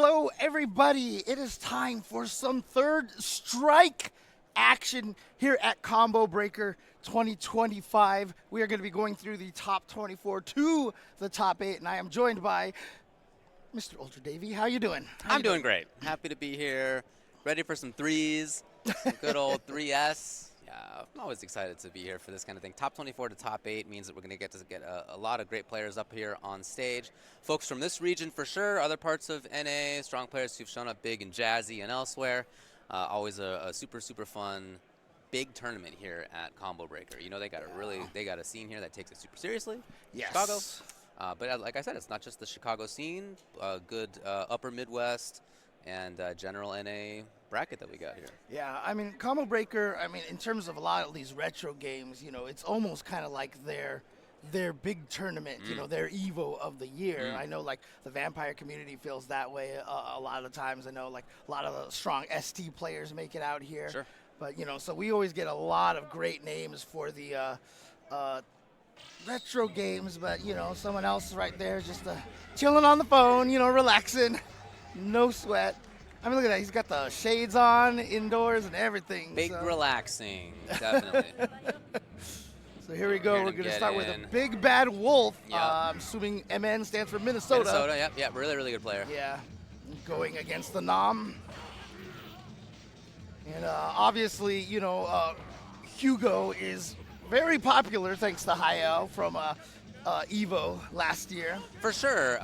Hello, everybody. It is time for some third strike action here at Combo Breaker 2025. We are going to be going through the top 24 to the top 8, and I am joined by Mr. UltraDavid. How you doing? I'm doing great. Happy to be here. Ready for some threes, some good old 3S. Yeah, I'm always excited to be here for this kind of thing. Top 24 to top 8 means that we're going to get a lot of great players up here on stage. Folks from this region for sure, other parts of NA, strong players who've shown up big and jazzy and elsewhere. Always a super, super fun, big tournament here at Combo Breaker. You know, they got a scene here that takes it super seriously. Yes. Chicago. But like I said, it's not just the Chicago scene, good upper Midwest and general NA bracket that we got here. Yeah, I mean, Combo Breaker, I mean, in terms of a lot of these retro games, you know, it's almost kind of like their big tournament, you know, their Evo of the year. I know, like, the Vampire community feels that way a lot of times. I know, like, a lot of the strong ST players make it out here. Sure. But, you know, so we always get a lot of great names for the retro games, but, you know, someone else right there is just chilling on the phone, you know, relaxing, no sweat. I mean, look at that. He's got the shades on indoors and everything. Big relaxing, definitely. So here we go. We're going to start with a Big Bad Wolf. Yep. I'm assuming MN stands for Minnesota. Minnesota, yep, really, really good player. Yeah, going against the Nam. And obviously, you know, Hugo is very popular thanks to Hayao from Evo last year. For sure.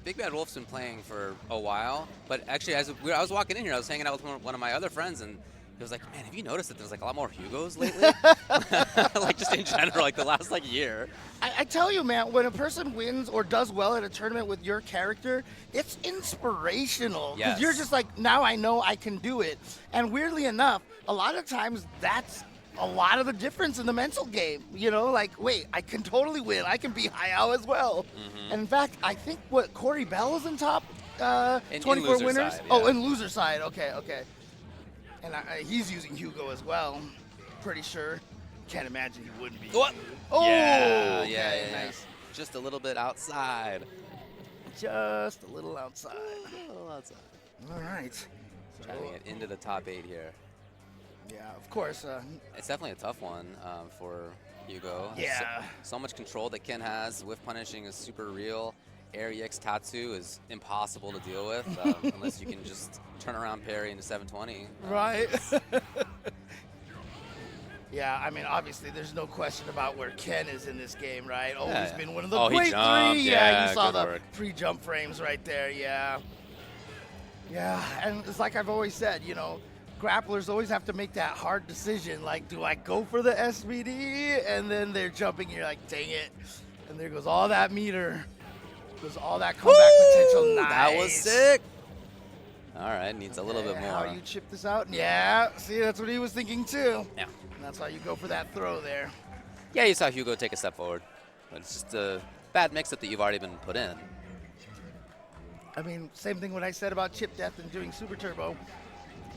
Big Bad Wolf's been playing for a while, but actually, I was walking in here, I was hanging out with one of my other friends, and he was like, "Man, have you noticed that there's like a lot more Hugos lately? Like just in general, like the last like year." I tell you, man, when a person wins or does well at a tournament with your character, it's inspirational. Because Yes. you're just like, now I know I can do it. And weirdly enough, a lot of times that's a lot of the difference in the mental game. You know, like, wait, I can totally win. I can beat Hayao as well. And in fact, I think Corey Bell is in top 24 in loser winners. side, Oh, yeah. in loser side. Okay. And he's using Hugo as well. Pretty sure. Can't imagine he wouldn't be. What? Oh, yeah, okay, yeah. nice. Just a little bit outside. Just a little outside. A little outside. All right. Trying to get into the top 8 here. Yeah, of course. It's definitely a tough one for Hugo. Yeah. So much control that Ken has. Whiff punishing is super real. Air EX Tatsu is impossible to deal with unless you can just turn around parry into 720. Right. Yeah, I mean, obviously, there's no question about where Ken is in this game, right? Oh, Yeah. he's been one of the Oh, he great jumped. three. Yeah, you saw good the work. 3 jump frames right there. Yeah. Yeah, and it's like I've always said, you know, grapplers always have to make that hard decision. Like, do I go for the SVD? And then they're jumping, and you're like, dang it. And there goes all that meter. Goes all that comeback potential. Nice. That was sick. All right, needs a little bit more. How do you chip this out? Yeah, see, that's what he was thinking too. Yeah. And that's why you go for that throw there. Yeah, you saw Hugo take a step forward. But it's just a bad mix-up that you've already been put in. I mean, same thing what I said about chip death and doing super turbo.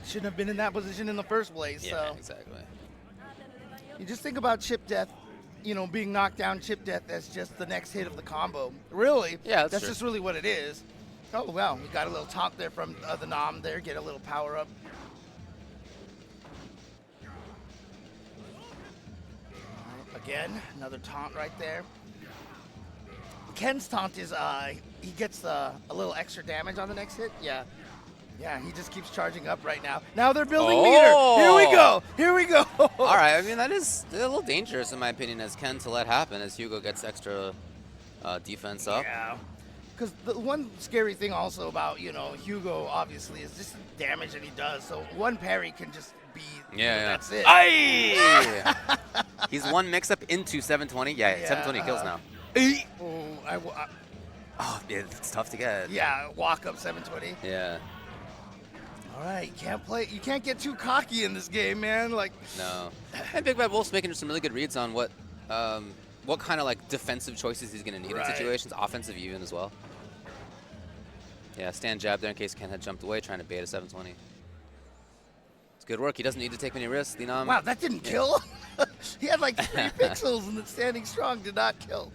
Shouldn't have been in that position in the first place. Yeah, So exactly. you just think about chip death, you know, being knocked down chip death as just the next hit of the combo. Really? Yeah, that's That's true. just really what it is. Oh, wow. We got a little taunt there from the Nam there. Get a little power up. Again, another taunt right there. Ken's taunt is, he gets a little extra damage on the next hit. Yeah. Yeah, he just keeps charging up right now. Now they're building meter. Here we go. Here we go. All right, I mean, that is a little dangerous, in my opinion, as Ken to let happen as Hugo gets extra defense up. Yeah. Because the one scary thing also about, you know, Hugo, obviously, is just the damage that he does. So one parry can just be, that's it. Aye! He's one mix-up into 720. Yeah, 720 kills now. Oh, yeah, it's tough to get. Yeah, walk up 720. Yeah. All right, you can't get too cocky in this game, man. Like, No. And Big Bad Wolf's making some really good reads on what kind of like defensive choices he's going to need in situations, offensive even as well. Yeah, stand jab there in case Ken had jumped away trying to bait a 720. It's good work. He doesn't need to take many risks. Wow, that didn't kill. He had like 3 pixels and the standing strong did not kill.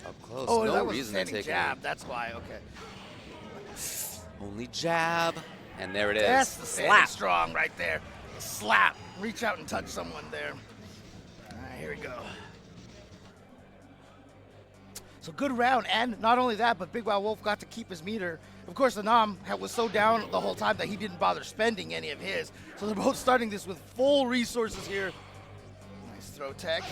Up close. Oh, no that was a reason to standing take jab. it. That's why. Okay. Only jab. And there it is. That's the Slap. slap. Strong right there. Slap. Reach out and touch someone there. All right, here we go. So good round, and not only that, but Big Bad Wolf got to keep his meter. Of course, the Nam was so down the whole time that he didn't bother spending any of his. So they're both starting this with full resources here. Nice throw tech.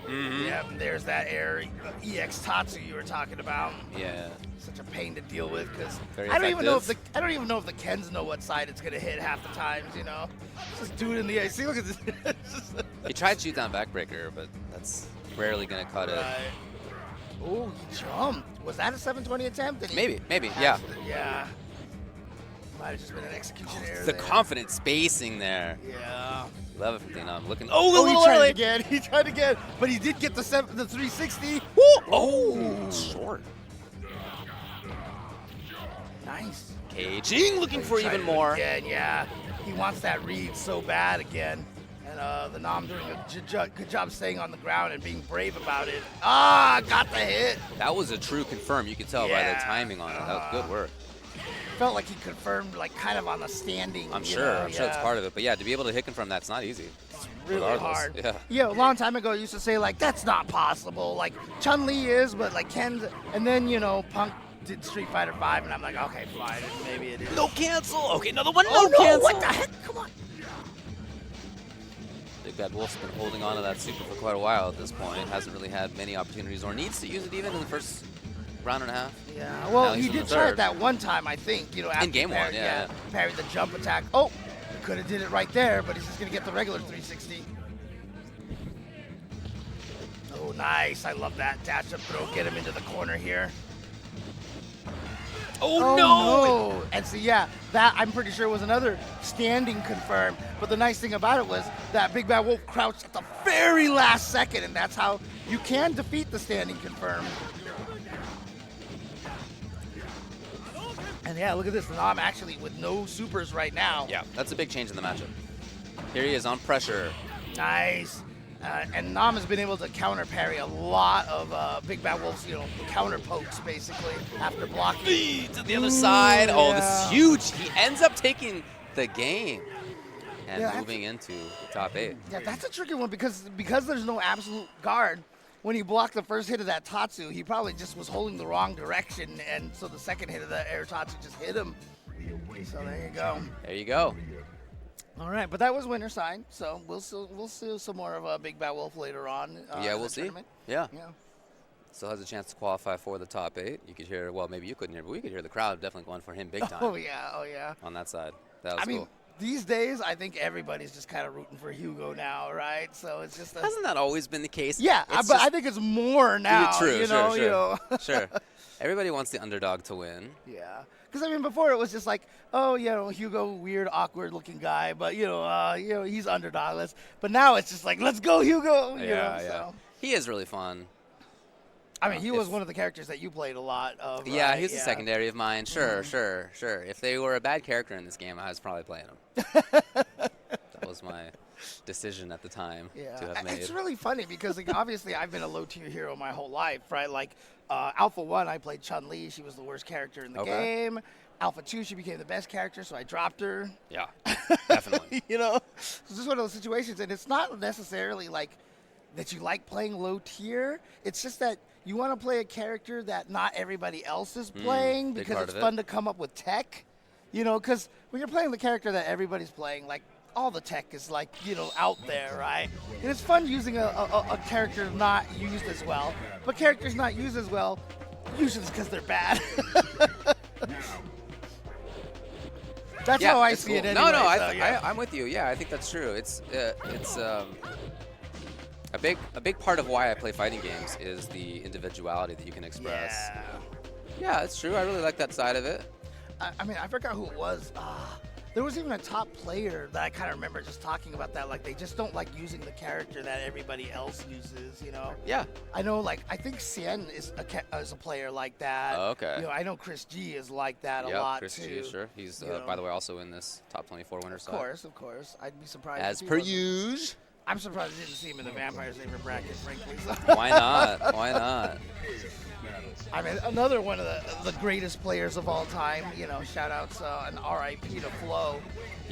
Yeah, and there's that air EX Tatsu you were talking about. Yeah. Such a pain to deal with because Very I don't even know if effective. the Kens know what side it's gonna hit half the times. You know, just do it in the air. See, look at this. He tried shoot down backbreaker, but that's rarely gonna cut it. Right. Oh, he jumped. Was that a 720 attempt? Did he Maybe, yeah. Yeah. Might have just been an execution error The there. confident spacing there. Yeah. Love it from Dana. I'm looking. Oh, a little he tried early. it again. He tried again, but he did get the 360. Woo! Oh, short. Nice. Caging, looking for Tried even it more. Again, yeah. He wants that read so bad again. And the Nam doing a good job staying on the ground and being brave about it. Ah, got the hit. That was a true confirm. You could tell by the Yeah. timing on it. That was good work. Felt like he confirmed, like, kind of on the standing. I'm you sure. know, I'm sure it's yeah. part of it. But yeah, to be able to hit confirm, that's not easy. It's really Regardless, hard. yeah. Yeah, a long time ago, I used to say, like, that's not possible. Like, Chun-Li is, but, like, Ken's. And then, you know, Punk did Street Fighter V, and I'm like, okay, fine. Maybe it is. No cancel. Okay, another one. Oh, no, cancel. what the heck? Come on. Big Bad Wolf's been holding on to that super for quite a while at this point. Hasn't really had many opportunities or needs to use it even in the first round and a half. Yeah, Now well, he's he in the did try it third. that one time, I think. You know, after game he one, parried, yeah. parried the jump attack. Oh, he could have did it right there, but he's just going to get the regular 360. Oh, nice. I love that dash up throw. Get him into the corner here. Oh, no! And so, yeah, that I'm pretty sure was another standing confirm. But the nice thing about it was that Big Bad Wolf crouched at the very last second, and that's how you can defeat the standing confirm. And yeah, look at this. Nam actually with no supers right now. Yeah, that's a big change in the matchup. Here he is on pressure. Nice. And Nam has been able to counter parry a lot of Big Bad Wolf's, you know, counter pokes basically after blocking. To the other side. Oh, this yeah. is huge. He ends up taking the game and Yeah, moving into the top 8. Yeah, that's a tricky one because there's no absolute guard. When he blocked the first hit of that Tatsu, he probably just was holding the wrong direction, and so the second hit of the air Tatsu just hit him. So there you go. There you go. All right, but that was winner side, so we'll see some more of Big Bad Wolf later on. Yeah, in we'll the see. tournament. Yeah. Yeah. Still has a chance to qualify for the top 8. You could hear, well, maybe you couldn't hear, but we could hear the crowd definitely going for him big time Oh yeah. on that side. That was I mean, cool. these days I think everybody's just kind of rooting for Hugo now, right? So it's just Hasn't that always been the case? yeah, It's but just- I think it's more now. True, you sure, know, sure. you know. Sure. Everybody wants the underdog to win. Yeah, because I mean, before it was just like, oh, you know, Hugo, weird, awkward-looking guy, but you know, he's underdogless. But now it's just like, let's go, Hugo. You know, so. He is really fun. I mean, he was one of the characters that you played a lot of. Yeah, right? he was a secondary of mine. Sure. If they were a bad character in this game, I was probably playing him. That was my decision at the time to have made. It's really funny because like, obviously I've been a low-tier hero my whole life, right? Like Alpha 1, I played Chun-Li. She was the worst character in the game. Alpha 2, she became the best character, so I dropped her. Yeah, definitely. You know, it's just one of those situations, and it's not necessarily like that you like playing low tier. It's just that you want to play a character that not everybody else is playing big because part it's of fun to come up with tech. You know, because when you're playing the character that everybody's playing, like all the tech is like, you know, out there, right? And it's fun using a character not used as well, but characters not used as well, usually it's because they're bad. That's how I see it anyway. No, so, I'm with you. Yeah, I think that's true. It's a big part of why I play fighting games is the individuality that you can express. Yeah, it's true. I really like that side of it. I mean, I forgot who it was. There was even a top player that I kind of remember just talking about that. Like, they just don't like using the character that everybody else uses, you know? Yeah. I know, like, I think Chen is a player like that. Oh, okay. You know, I know Chris G is like that a Yeah, lot, Chris too. G, sure. He's, you know. by the way, also in this top 24 winner side. Of course. I'd be surprised. As if he per wasn't. usual. I'm surprised I didn't see him in the Vampire Saver bracket, frankly. Why not? Why not? another one of the greatest players of all time. You know, shout outs and RIP to Flo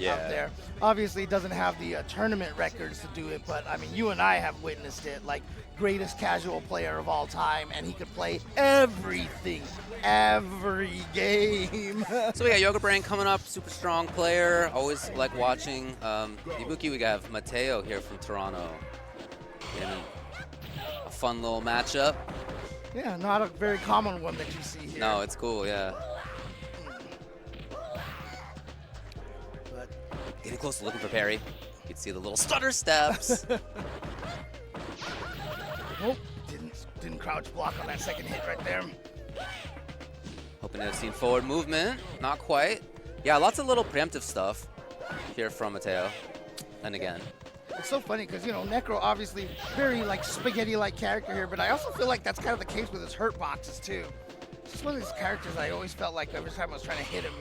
out there. Obviously, he doesn't have the tournament records to do it, but I mean, you and I have witnessed it. Like, greatest casual player of all time, and he could play everything, every game. So we got Yoga Brain coming up, super strong player. Always like watching. Ibuki, we got Mateo here from Toronto. In a fun little matchup. Yeah, not a very common one that you see here. No, it's cool, yeah. But getting close to looking for parry. You can see the little stutter steps. oh, didn't crouch block on that second hit right there. Hoping to have seen forward movement. Not quite. Yeah, lots of little preemptive stuff here from Mateo. And again. It's so funny because, you know, Necro obviously very, like, spaghetti-like character here, but I also feel like that's kind of the case with his hurt boxes, too. It's just one of these characters I always felt like every time I was trying to hit him,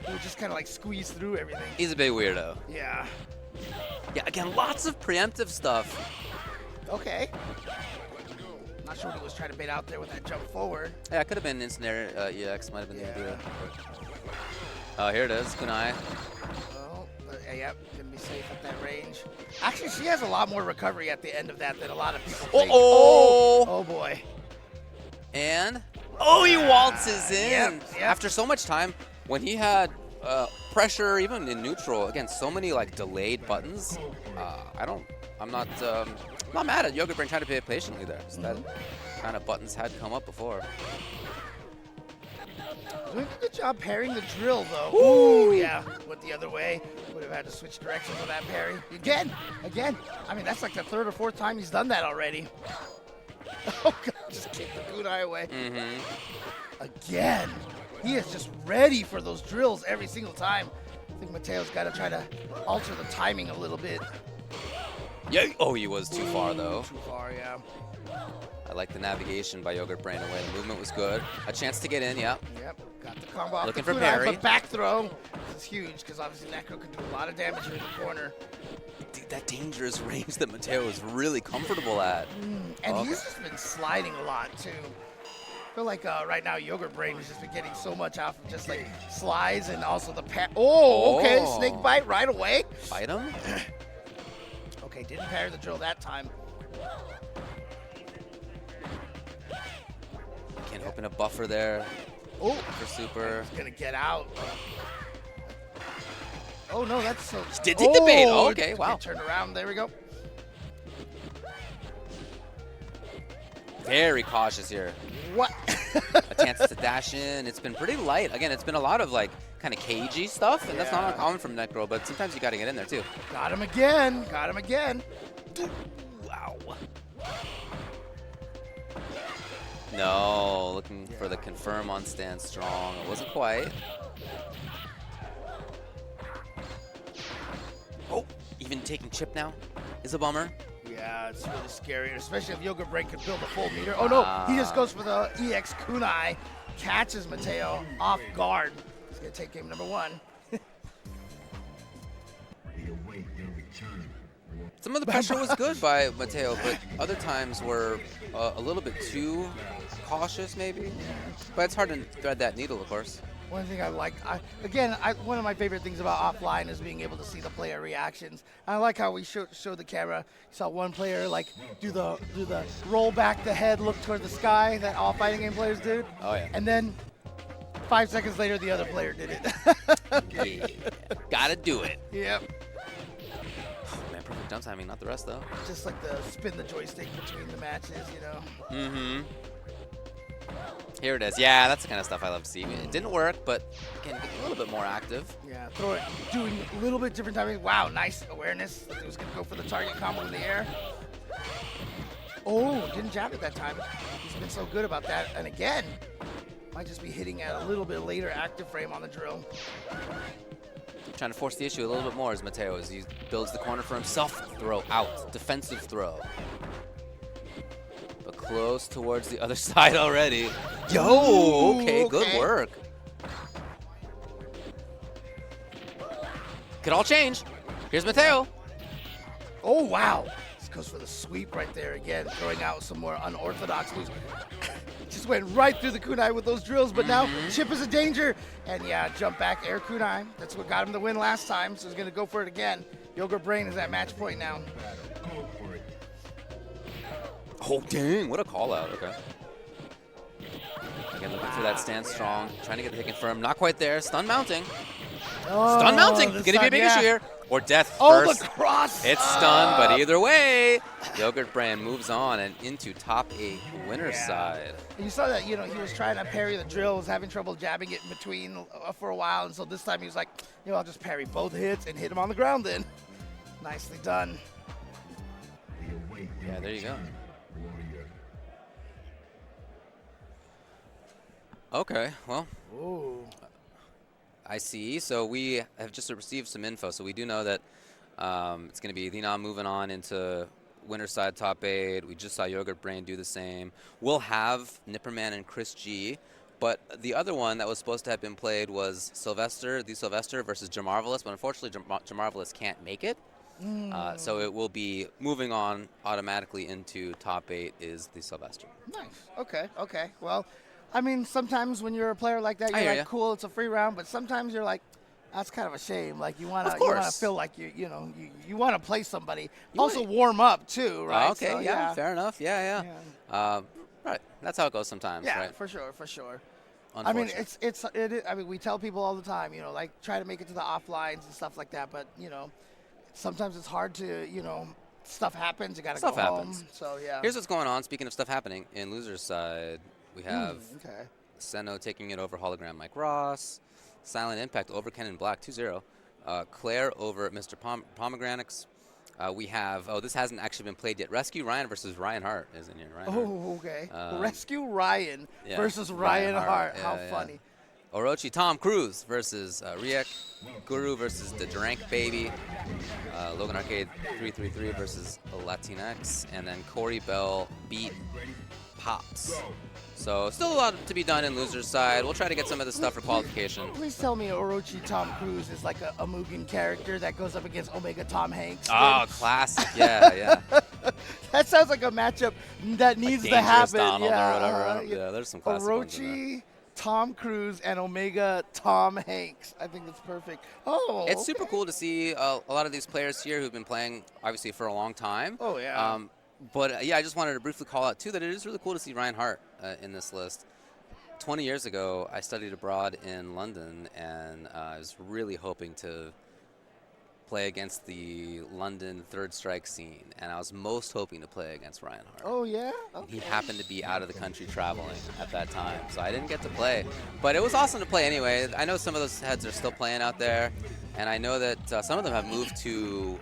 he would just kind of, like, squeeze through everything. He's a big weirdo. Yeah. Yeah, again, lots of preemptive stuff. Okay. Not sure what he was trying to bait out there with that jump forward. Yeah, it could have been instant EX, might have been the idea. Oh, here it is, Kunai. Yep, gonna be safe at that range. Actually, she has a lot more recovery at the end of that than a lot of people think. Oh boy. And, he waltzes in. Yep. After so much time, when he had pressure, even in neutral, again, so many like delayed buttons, I'm not mad at Yoga Brain trying to play patiently there. So that kind of buttons had come up before. Doing a good job parrying the drill, though. Ooh, yeah. Went the other way. Would have had to switch directions with that parry. Again. I mean, that's like the third or fourth time he's done that already. Oh, God. Just kicked the kunai away. Again. He is just ready for those drills every single time. I think Mateo's got to try to alter the timing a little bit. Yeah. Oh, he was too far, though. Too far, yeah. I like the navigation by Yogurt Brain away. The movement was good. A chance to get in, yeah. Yep, got the combo off looking the for kunai, parry. but back throw. This is huge because obviously Necro can do a lot of damage here in the corner. Dude, that dangerous range that Mateo is really comfortable at. And he's just been sliding a lot too. I feel like right now Yogurt Brain has just been getting so much off of just like slides and also the okay, snake bite right away. Bite him? Okay, didn't parry the drill that time. Can't open a buffer there. Oh, for super. He's gonna get out. Oh no, that's so. Did take the bait. Oh, okay, wow. Turn around. There we go. Very cautious here. What? A chance to dash in. It's been pretty light. Again, it's been a lot of like kind of cagey stuff, and that's not uncommon from Necro, but sometimes you got to get in there too. Got him again. Wow. No, looking for the confirm on stand strong. It wasn't quite. Oh, even taking chip now is a bummer. Yeah, it's really scary, especially if Yoga Brain could build a full meter. Oh no, he just goes for the EX kunai, catches Mateo off guard. He's gonna take game number one. Some of the pressure was good by Mateo, but other times were a little bit too cautious, maybe. But it's hard to thread that needle, of course. One thing I like, one of my favorite things about offline is being able to see the player reactions. I like how we showed the camera. You saw one player like do the roll back the head, look toward the sky that all fighting game players do. Oh yeah. And then 5 seconds later, the other player did it. Yeah, gotta do it. Yep. Man, perfect jump timing, not the rest though. Just like the spin the joystick between the matches, you know. Mm-hmm. Here it is. Yeah, that's the kind of stuff I love to see. It didn't work, but again, get a little bit more active. Yeah, throw it, doing a little bit different timing. Wow, nice awareness. Like he was gonna go for the target combo in the air. Oh, didn't jab it that time. He's been so good about that. And again, might just be hitting at a little bit later active frame on the drill. Trying to force the issue a little bit more as Mateo as he builds the corner for himself. Throw out, defensive throw. But close towards the other side already. Yo, okay, good work. Could all change. Here's Mateo. Oh, wow. This goes for the sweep right there again, throwing out some more unorthodox moves. Just went right through the kunai with those drills, but now Chip is a danger. And yeah, jump back air kunai. That's what got him the win last time, so he's going to go for it again. Yogurt Brain is at match point now. Oh, dang, what a call out, okay. Again, looking for that stand strong, trying to get the hit confirmed. Not quite there, stun mounting. Stun mounting, going to be a big issue here. Or death first. The cross. It's stunned, but either way, Yogurt Brand moves on and into top 8 winner's side. And you saw that, he was trying to parry the drill, was having trouble jabbing it in between for a while, and so this time he was like, I'll just parry both hits and hit him on the ground then. Nicely done. Yeah, there you go. Okay, well. Ooh. I see. So we have just received some info. So we do know that it's going to be Linan moving on into winner side top 8. We just saw Yogurt Brain do the same. We'll have Nipperman and Chris G. But the other one that was supposed to have been played was Sylvester versus Jamarvelous. But unfortunately, Jamarvelous can't make it. So it will be moving on automatically into top 8 is the Sylvester. Nice. Okay. Well, I mean, sometimes when you're a player like that, you're like, cool, it's a free round. But sometimes you're like, that's kind of a shame. Like you want to feel like you want to play somebody. Also warm up too, right? Okay, so, yeah, fair enough. Yeah. Right, that's how it goes sometimes. Yeah, right? for sure. I mean, I mean, we tell people all the time, like try to make it to the offlines and stuff like that. But sometimes it's hard to, stuff happens. You got to go home. So yeah. Here's what's going on. Speaking of stuff happening in loser's side. We have Seno taking it over Hologram Mike Ross. Silent Impact over Ken in Black 2-0. Claire over Mr. Pomegranates. We have, this hasn't actually been played yet. Rescue Ryan versus Ryan Hart is in here. Okay. Rescue Ryan versus Ryan Hart. How funny. Orochi Tom Cruise versus Riek. Guru versus the Drank Baby. Logan Arcade 333 versus Latinx. And then Corey Bell beat Pops. So still a lot to be done in loser's side. We'll try to get some of the stuff for qualification. Please tell me Orochi Tom Cruise is like a Mugen character that goes up against Omega Tom Hanks. Oh, classic. Yeah. That sounds like a matchup that needs to happen. Donald or whatever. Yeah, there's some classic ones in there. Orochi, Tom Cruise, and Omega Tom Hanks. I think that's perfect. Oh, it's super cool to see a lot of these players here who've been playing, obviously, for a long time. Oh, yeah. But yeah, I just wanted to briefly call out, too, that it is really cool to see Ryan Hart in this list. 20 years ago, I studied abroad in London, and I was really hoping to play against the London Third Strike scene, and I was most hoping to play against Ryan Hart. Oh, yeah? Okay. He happened to be out of the country traveling at that time, so I didn't get to play. But it was awesome to play anyway. I know some of those heads are still playing out there, and I know that some of them have moved to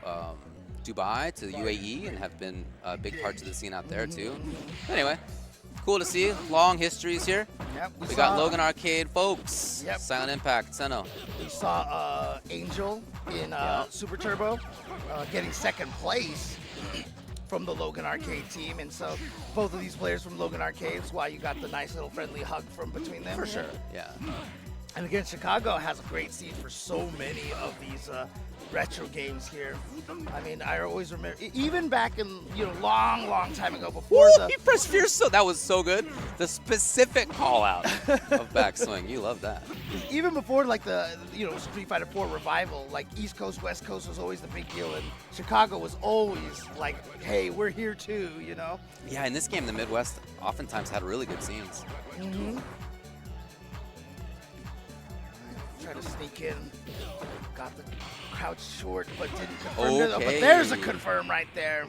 Dubai, to the UAE, and have been big parts of the scene out there too. Anyway, cool to see. Long histories here. Yep, we got Logan Arcade, folks. Yep. Silent Impact, Seno. We saw Angel in Super Turbo getting second place from the Logan Arcade team, and so both of these players from Logan Arcade is why you got the nice little friendly hug from between them. For sure, yeah. And again, Chicago has a great scene for so many of these retro games here. I mean, I always remember, even back in, long time ago before he pressed fierce, so that was so good. The specific call out of backswing, you love that. Even before like the, Street Fighter 4 revival, like East Coast, West Coast was always the big deal, and Chicago was always like, hey, we're here too, Yeah, in this game, the Midwest oftentimes had really good scenes. Mm-hmm. Try to sneak in, got the crouch short, but didn't confirm. Okay. But there's a confirm right there.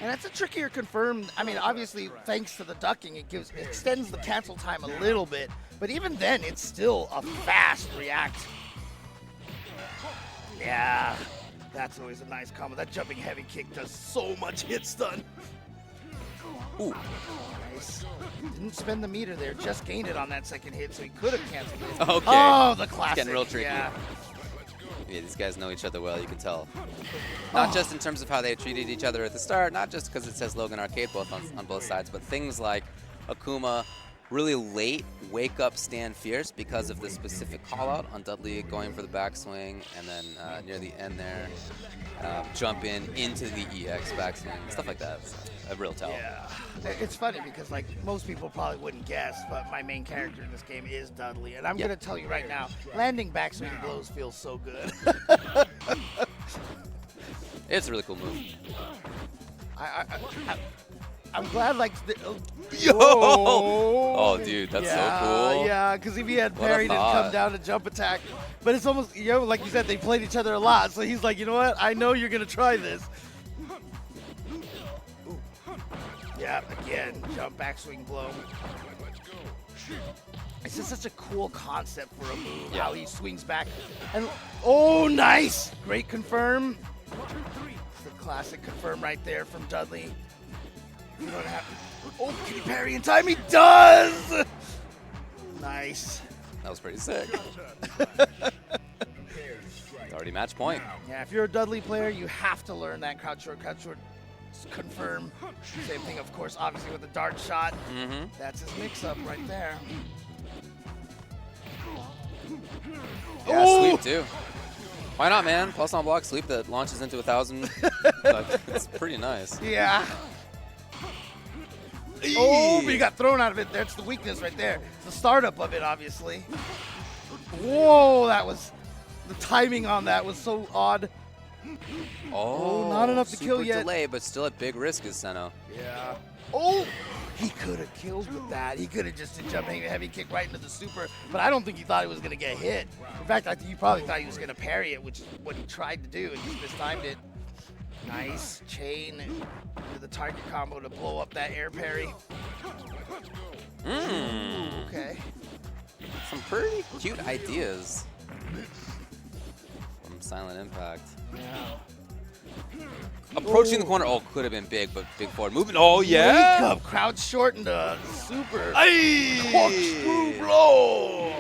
And that's a trickier confirm. I mean, obviously, thanks to the ducking, it extends the cancel time a little bit. But even then, it's still a fast react. Yeah, that's always a nice combo. That jumping heavy kick does so much hit stun. Ooh. Nice. Didn't spend the meter there, just gained it on that second hit, so he could have canceled it. Okay. Oh, the classic. It's getting real tricky. Yeah, these guys know each other well, you can tell. Not just in terms of how they treated each other at the start, not just because it says Logan Arcade on both sides, but things like Akuma really late wake up stand fierce because of the specific call out on Dudley going for the backswing, and then near the end there, jump into the EX backswing, stuff like that. It's a real tell. Yeah. It's funny because like most people probably wouldn't guess, but my main character in this game is Dudley, and I'm gonna tell you right now, landing backswing blows feels so good. It's a really cool move. I'm glad, like, Yo! Oh, dude, that's so cool. Yeah, because if he had What a parried and thought. come down to jump attack, but it's almost, you know, like you said, they played each other a lot, so he's like, you know what? I know you're gonna try this. Yeah, again, jump backswing blow. It's just such a cool concept for a move, how he swings back. And oh, nice! Great confirm. It's the classic confirm right there from Dudley. You don't have to. Oh, can he parry in time? He does! Nice. That was pretty sick. It's already match point. Yeah, if you're a Dudley player, you have to learn that crouch short, confirm. Same thing, of course, obviously with the dart shot. That's his mix-up right there. Yeah, sweep too. Why not, man? Plus on block sweep that launches into 1,000. Like, it's pretty nice. Yeah. Oh, but he got thrown out of it. That's the weakness right there. The startup of it, obviously. Whoa, that was... The timing on that was so odd. Oh, not enough to kill super yet. delay, but still at big risk is Insano. Yeah. Oh! He could have killed with that. He could have just did jumping a heavy kick right into the super, but I don't think he thought he was going to get hit. In fact, I think he probably thought he was going to parry it, which is what he tried to do, and he mistimed it. Nice chain into the target combo to blow up that air parry. Okay. Some pretty cute ideas from Silent Impact. Yeah. Approaching the corner. Oh, could have been big, but big forward movement. Oh, yeah. Wake up, crouch short into super. Aye. Corkscrew blow.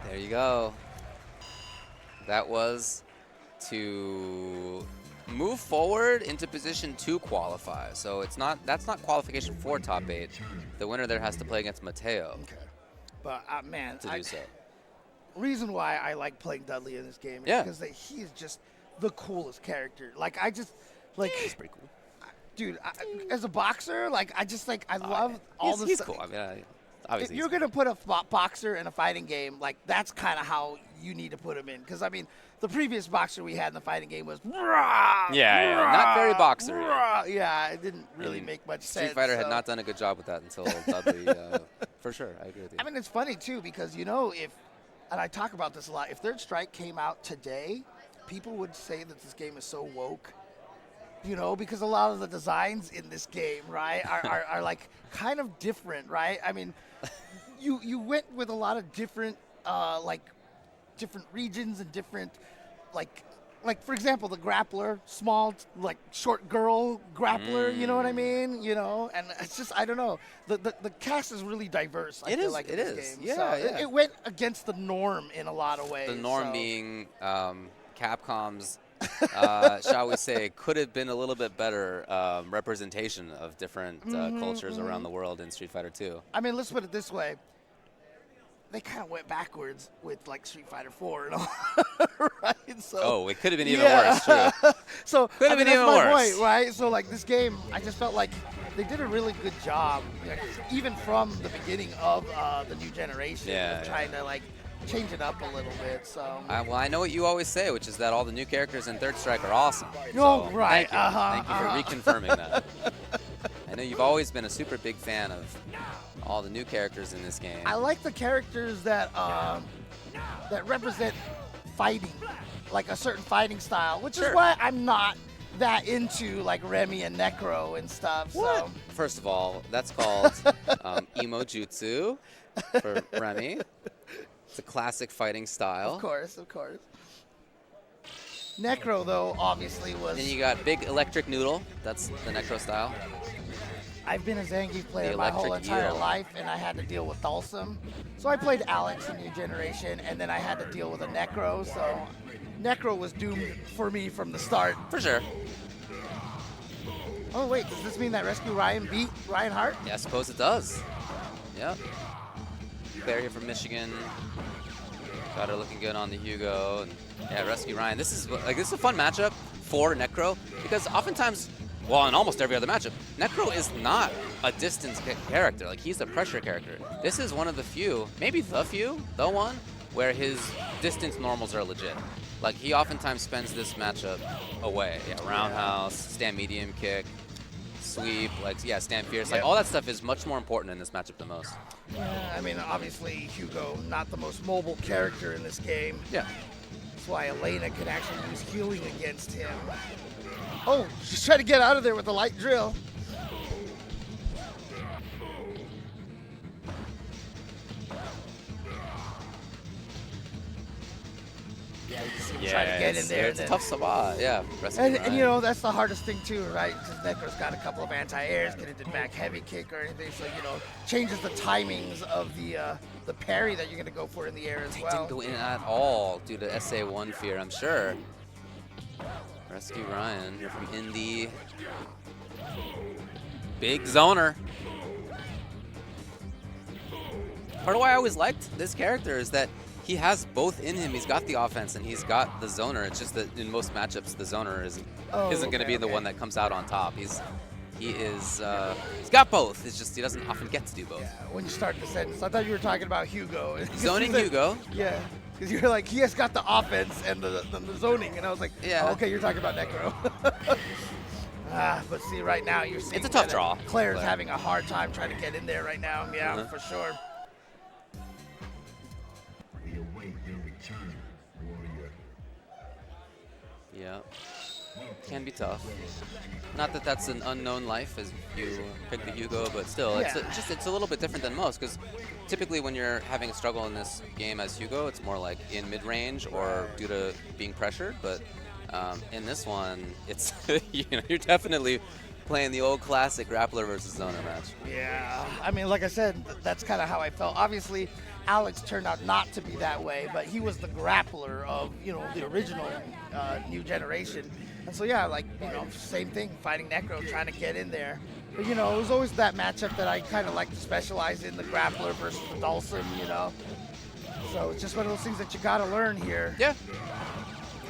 There you go. That was to move forward into position to qualify. So that's not qualification for top 8. The winner there has to play against Mateo Okay. But, man, to do so. Reason why I like playing Dudley in this game is because he is just the coolest character. Like, I just, like... He's pretty cool. Dude, as a boxer, like, I love all the He's stuff. cool. I mean, If obviously you're going to put a boxer in a fighting game, like, that's kind of how you need to put him in. Because, I mean, the previous boxer we had in the fighting game was... Yeah, not very boxer. Yeah, it didn't really make much sense. Street Fighter had not done a good job with that until Dudley, for sure. I agree with you. I mean, it's funny, too, because, you know, and I talk about this a lot, if Third Strike came out today, people would say that this game is so woke. You know, because a lot of the designs in this game, right, are like kind of different, right? I mean, you went with a lot of different, different regions and different, like for example, the grappler, small, like short girl grappler. You know what I mean? You know, and it's just I don't know. The cast is really diverse. I feel like in this game. Yeah, so yeah. It went against the norm in a lot of ways. The norm being Capcom's. Shall we say, could have been a little bit better representation of different cultures around the world in Street Fighter 2. I mean, let's put it this way. They kind of went backwards with, like, Street Fighter 4 and all, right? So, it could have been even worse, true. So, Could have been that's even my worse. point, right? So, like, this game, I just felt like they did a really good job, like, even from the beginning of the new generation, of trying to, like, change it up a little bit. So well, I know what you always say, which is that all the new characters in Third Strike are awesome. Oh, so right. Thank you for reconfirming that. I know you've always been a super big fan of all the new characters in this game. I like the characters that that represent fighting, like a certain fighting style, which is why I'm not that into like Remy and Necro and stuff. What? So. First of all, that's called emo jutsu for Remy. It's a classic fighting style. Of course. Necro, though, obviously was... Then you got Big Electric Noodle. That's the Necro style. I've been a Zangief player my whole entire life, and I had to deal with Dhalsim. So I played Alex in New Generation, and then I had to deal with a Necro, so Necro was doomed for me from the start. For sure. Oh wait, does this mean that Rescue Ryan beat Ryan Hart? Yeah, I suppose it does. Yep. Claire here from Michigan. Got her looking good on the Hugo. And yeah, Rescue Ryan. This is a fun matchup for Necro because oftentimes, well, in almost every other matchup, Necro is not a distance character. Like, he's a pressure character. This is one of the few, maybe the one, where his distance normals are legit. Like, he oftentimes spends this matchup away. Yeah, roundhouse, stand medium kick, sweep, like, yeah, stand fierce. Like, all that stuff is much more important in this matchup than most. Yeah, I mean, obviously, Hugo, not the most mobile character in this game. Yeah. That's why Elena can actually use healing against him. Oh, she's trying to get out of there with the light drill. Yeah, you can see him trying to get in there. It's a tough spot, yeah. And you know, that's the hardest thing too, right? Because Necro's got a couple of anti-airs, get into back heavy kick or anything, so, you know, changes the timings of the parry that you're going to go for in the air as well. Didn't go in at all due to SA1 fear, I'm sure. Rescue Ryan here from Indy. Big zoner. Part of why I always liked this character is that he has both in him. He's got the offense and he's got the zoner. It's just that in most matchups, the zoner isn't going to be the one that comes out on top. He's got both. It's just he doesn't often get to do both. Yeah, when you start the sentence, I thought you were talking about Hugo. Zoning Hugo. Yeah, because you're like, he has got the offense and the zoning, and I was like, yeah. Oh, okay, you're talking about Necro. But see, right now you're seeing it's a tough draw. Claire's having a hard time trying to get in there right now. Yeah, for sure. Yeah, can be tough. Not that that's an unknown life as you pick the Hugo, but still, it's a little bit different than most because typically when you're having a struggle in this game as Hugo, it's more like in mid-range or due to being pressured. But in this one, it's you're definitely playing the old classic grappler versus zoner match. Yeah, I mean, like I said, that's kind of how I felt. Obviously, Alex turned out not to be that way, but he was the grappler of, the original new generation. And so, yeah, like, same thing, fighting Necro, trying to get in there. But, it was always that matchup that I kind of like to specialize in, the grappler versus the Dulcim, So it's just one of those things that you got to learn here. Yeah.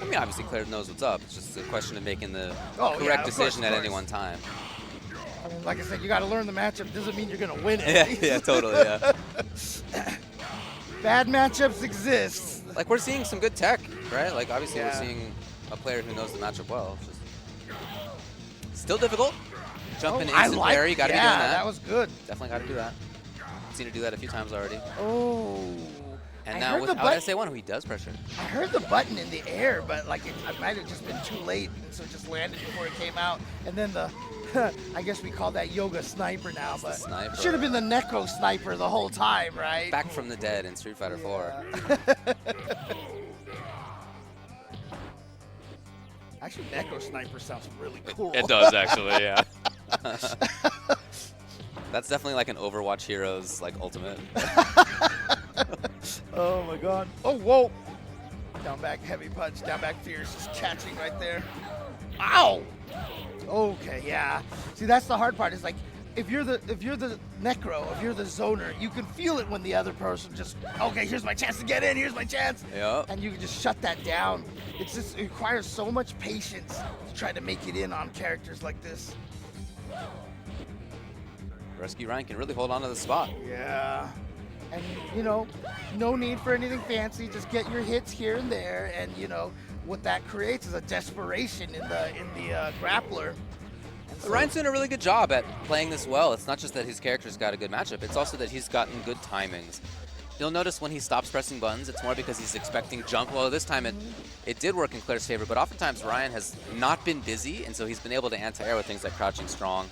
I mean, obviously, Claire knows what's up. It's just a question of making the correct decision at any one time. I mean, like I said, you got to learn the matchup. Doesn't mean you're going to win it. Yeah, totally, yeah. Bad matchups exist. Like, we're seeing some good tech, right? Like, obviously, we're seeing a player who knows the matchup well. It's just still difficult. Jump in instant parry, got to be doing that. That was good. Definitely got to do that. Seen her do that a few times already. Oh. And now without SA1, he does pressure. I heard the button in the air, but like it might have just been too late, and so it just landed before it came out. And then the, I guess we call that yoga sniper now, but it should have been the Necro sniper the whole time, right? Back from the dead in Street Fighter 4. Actually, Necro sniper sounds really cool. It does actually, yeah. That's definitely like an Overwatch Heroes like ultimate. Oh my god. Oh, whoa. Down back heavy punch, down back fierce, just catching right there. Ow! Okay, yeah. See, that's the hard part. Is like if you're the Necro, if you're the zoner, you can feel it when the other person just, okay, here's my chance to get in, here's my chance. Yeah. And you can just shut that down. It requires so much patience to try to make it in on characters like this. Rescue Ryan can really hold on to the spot. Yeah. And, no need for anything fancy. Just get your hits here and there. And, what that creates is a desperation in the grappler. So Ryan's doing a really good job at playing this well. It's not just that his character's got a good matchup. It's also that he's gotten good timings. You'll notice when he stops pressing buttons, it's more because he's expecting jump. Well, this time it did work in Claire's favor, but oftentimes Ryan has not been busy, and so he's been able to anti-air with things like crouching strong.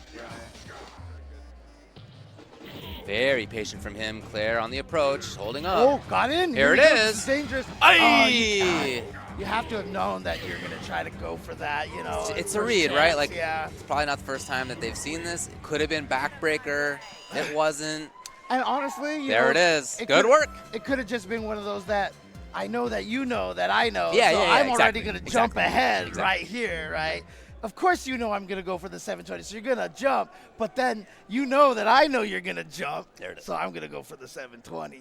Very patient from him. Claire on the approach, holding up. Oh, got in. Here it is. It's dangerous. Aye! You have to have known that you're going to try to go for that, It's a read, right? Like, yeah. It's probably not the first time that they've seen this. It could have been backbreaker. It wasn't. And honestly, there it is. Good work. It could have just been one of those that I know that you know that I know. Yeah, so yeah, I'm exactly. already going to jump ahead right here, right? of course you know I'm going to go for the 720, so you're going to jump, but then you know that I know you're going to jump, There it is. so I'm going to go for the 720.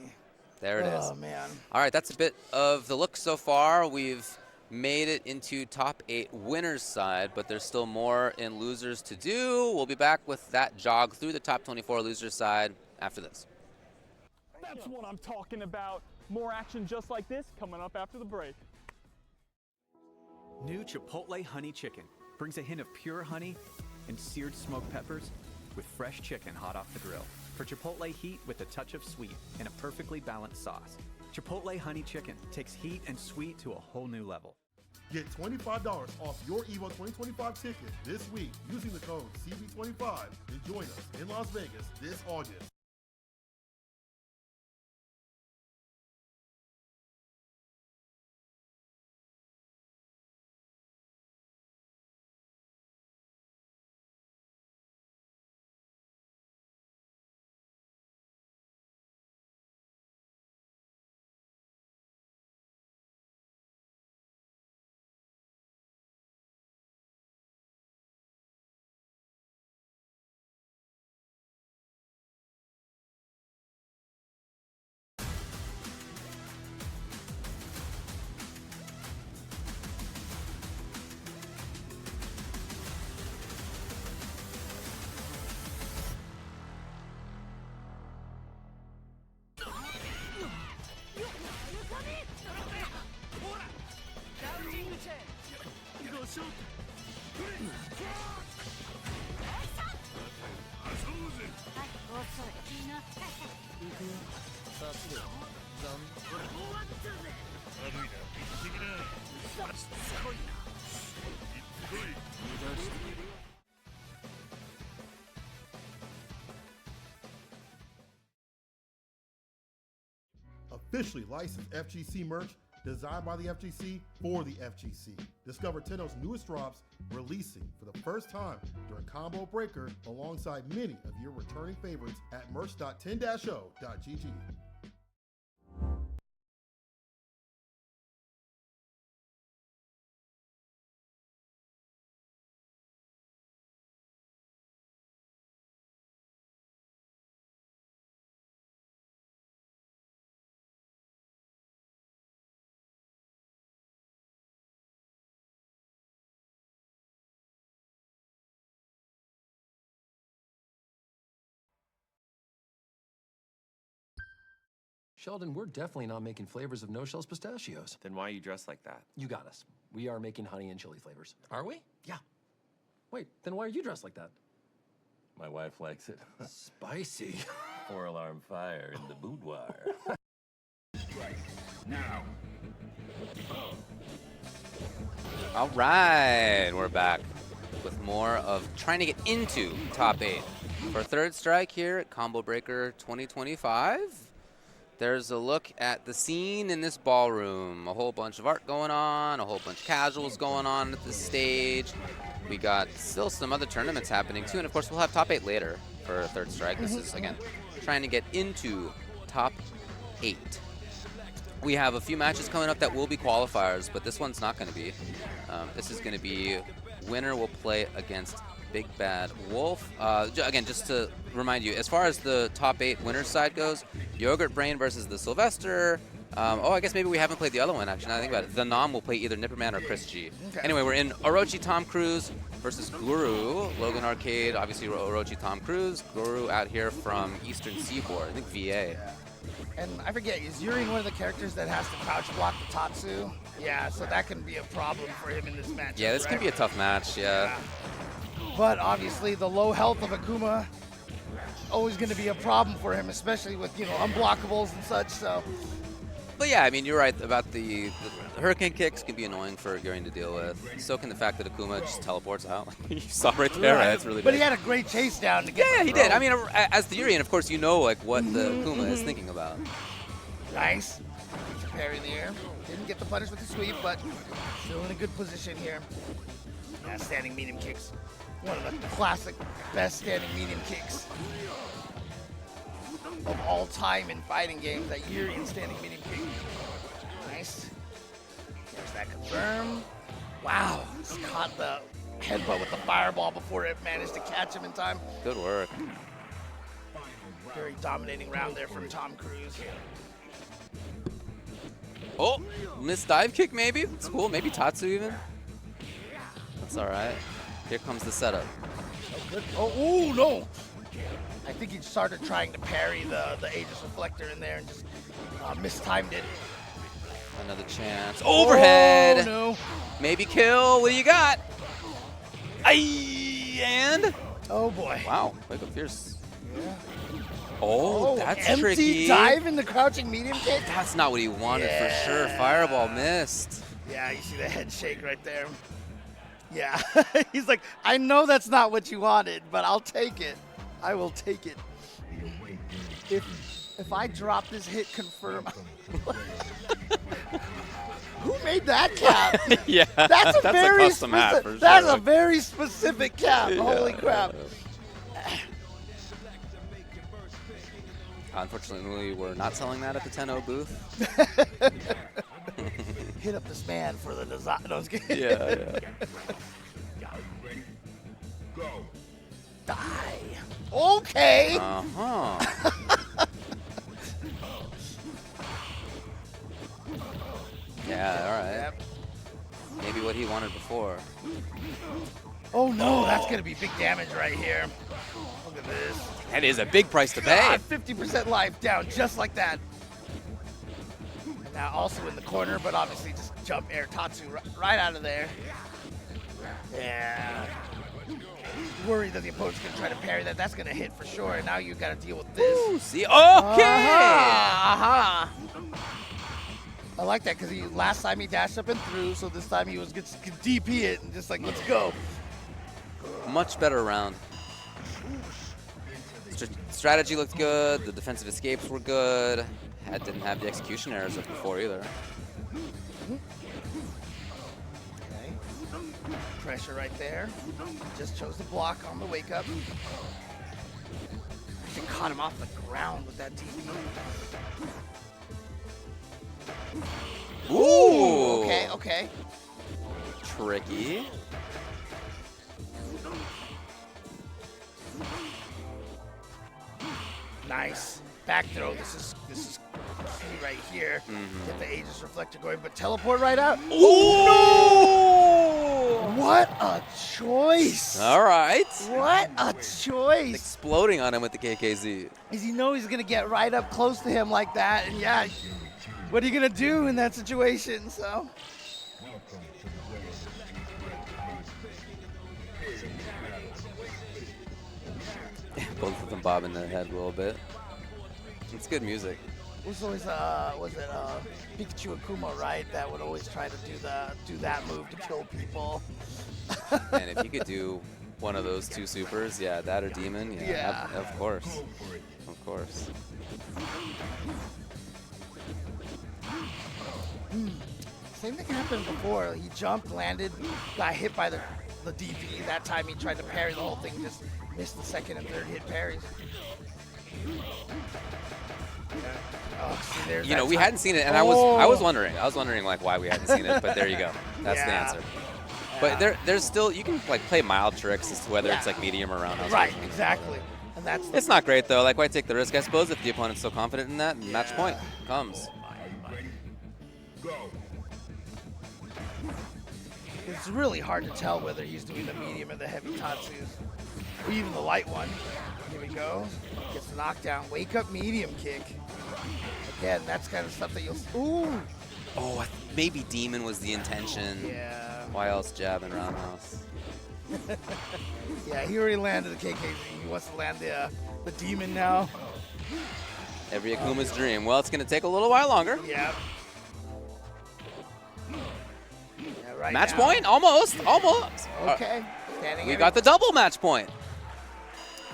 There it is. Oh, man. All right, that's a bit of the look so far. We've made it into top 8 winners side, but there's still more in losers to do. We'll be back with that jog through the top 24 losers side after this. That's what I'm talking about. More action just like this coming up after the break. New Chipotle Honey Chicken brings a hint of pure honey and seared smoked peppers with fresh chicken hot off the grill. For Chipotle heat with a touch of sweet and a perfectly balanced sauce. Chipotle Honey Chicken takes heat and sweet to a whole new level. Get $25 off your EVO 2025 ticket this week using the code CB25 and join us in Las Vegas this August. Officially licensed FGC merch designed by the FGC for the FGC. Discover Tenno's newest drops releasing for the first time during Combo Breaker alongside many of your returning favorites at merch.10-o.gg. Sheldon, we're definitely not making flavors of no-shells pistachios. Then why are you dressed like that? You got us. We are making honey and chili flavors. Are we? Yeah. Wait, then why are you dressed like that? My wife likes it. Spicy. 4-alarm fire in the boudoir. Now. All right, we're back with more of trying to get into top 8. For third strike here at Combo Breaker 2025, there's a look at the scene in this ballroom. A whole bunch of art going on, a whole bunch of casuals going on at this stage. We got still some other tournaments happening too, and of course we'll have top 8 later for third strike. This is, again, trying to get into top 8. We have a few matches coming up that will be qualifiers, but this one's not going to be. This is going to be winner will play against Big Bad Wolf. Again, just to remind you, as far as the top 8 winners side goes, Yogurt Brain versus the Sylvester. I guess maybe we haven't played the other one, actually, now that I think about it. The Nom will play either Nipperman or Chris G. Okay. Anyway, we're in Orochi Tom Cruise versus Guru. Logan Arcade, obviously Orochi Tom Cruise. Guru out here from Eastern Seaboard, I think VA. Yeah. And I forget, is Yuri one of the characters that has to crouch block the Tatsu? Yeah, so that can be a problem for him in this match. Yeah, this can be a tough match, yeah. But obviously the low health of Akuma, always going to be a problem for him, especially with, unblockables and such, so. But yeah, I mean, you're right about the hurricane kicks can be annoying for Yuri to deal with. So can the fact that Akuma just teleports out. You saw right there, right? That's really But big. he had a great chase down to get Yeah, the he throw. did. I mean, as the Yuri, and of course you know what the Akuma is thinking about. Nice. Parry in the air. Didn't get the punish with the sweep, but still in a good position here. Standing medium kicks. One of the classic best standing medium kicks of all time in fighting games. That Yuri standing medium kick. Nice. There's that confirm. Wow. Just caught the headbutt with the fireball before it managed to catch him in time. Good work. Very dominating round there from Tom Cruise. Oh, missed dive kick maybe. It's cool. Maybe Tatsu even. That's all right. Here comes the setup. Oh, ooh, no. I think he started trying to parry the Aegis Reflector in there and just mistimed it. Another chance. Overhead. Oh, no. Maybe kill. What do you got? Aye, and? Oh, boy. Wow, Wake Up Fierce. Yeah. Oh, that's empty tricky. Dive in the crouching medium kick? That's not what he wanted for sure. Fireball missed. Yeah, you see the head shake right there. Yeah, he's like, I know that's not what you wanted, but I'll take it. I will take it. If I drop this hit confirm. Who made that cap? Yeah, that's a very custom hat for That's sure. a very specific cap. Yeah. Holy crap. Unfortunately, we're not selling that at the 10-0 booth. Hit up this man for the design. No, I was kidding. Yeah. Die. Okay. Uh-huh. Yeah, all right. Yep. Maybe what he wanted before. Oh no, that's gonna be big damage right here. Look at this. That is a big price to pay. 50% life down, just like that. And now also in the corner, but obviously just jump air Tatsu right out of there. Yeah. Worried that the opponent's gonna try to parry that. That's gonna hit for sure. And now you gotta deal with this. Ooh, see, okay. Aha. I like that because last time he dashed up and through, so this time he was gonna DP it and just like, let's go. Much better round. Strategy looked good. The defensive escapes were good. Didn't have the execution errors of before either. Okay. Pressure right there. Just chose the block on the wake up. Actually caught him off the ground with that DP. Ooh. Okay. Tricky. Nice. Back throw. This is key right here. Get the Aegis Reflector going, but teleport right out. Ooh! No! What a choice! All right. What a choice! Exploding on him with the KKZ. Because you know he's gonna get right up close to him like that, and yeah, what are you gonna do in that situation? So. Both of them bobbing their head a little bit. It's good music. It was always Pikachu and Kuma, right? That would always try to do that move to kill people. And if you could do one of those two supers, yeah, that or Demon, yeah. Of course. Of course. Same thing happened before. He jumped, landed, got hit by the DP. That time he tried to parry the whole thing, just missed the second and third hit parries. Oh, see, you know, we hadn't seen it, and I was wondering like why we hadn't seen it, but there you go. That's the answer. But there's still, you can like play mild tricks as to whether it's like medium or roundhouse. Right, exactly. And that's it's not great though. Like, why take the risk? I suppose if the opponent's so confident in that, match point comes. It's really hard to tell whether he's doing the medium or the heavy Tatsus, or even the light one. Here we go. Gets the knockdown. Wake up medium kick. Again, that's kind of stuff that you'll. Ooh. Oh, maybe Demon was the intention. Yeah. Why else jab and roundhouse? Yeah, he already landed the KKZ. He wants to land the Demon now. Every Akuma's dream. Well, it's going to take a little while longer. Yeah. Right match now. point? Almost. Okay. We got the double match point.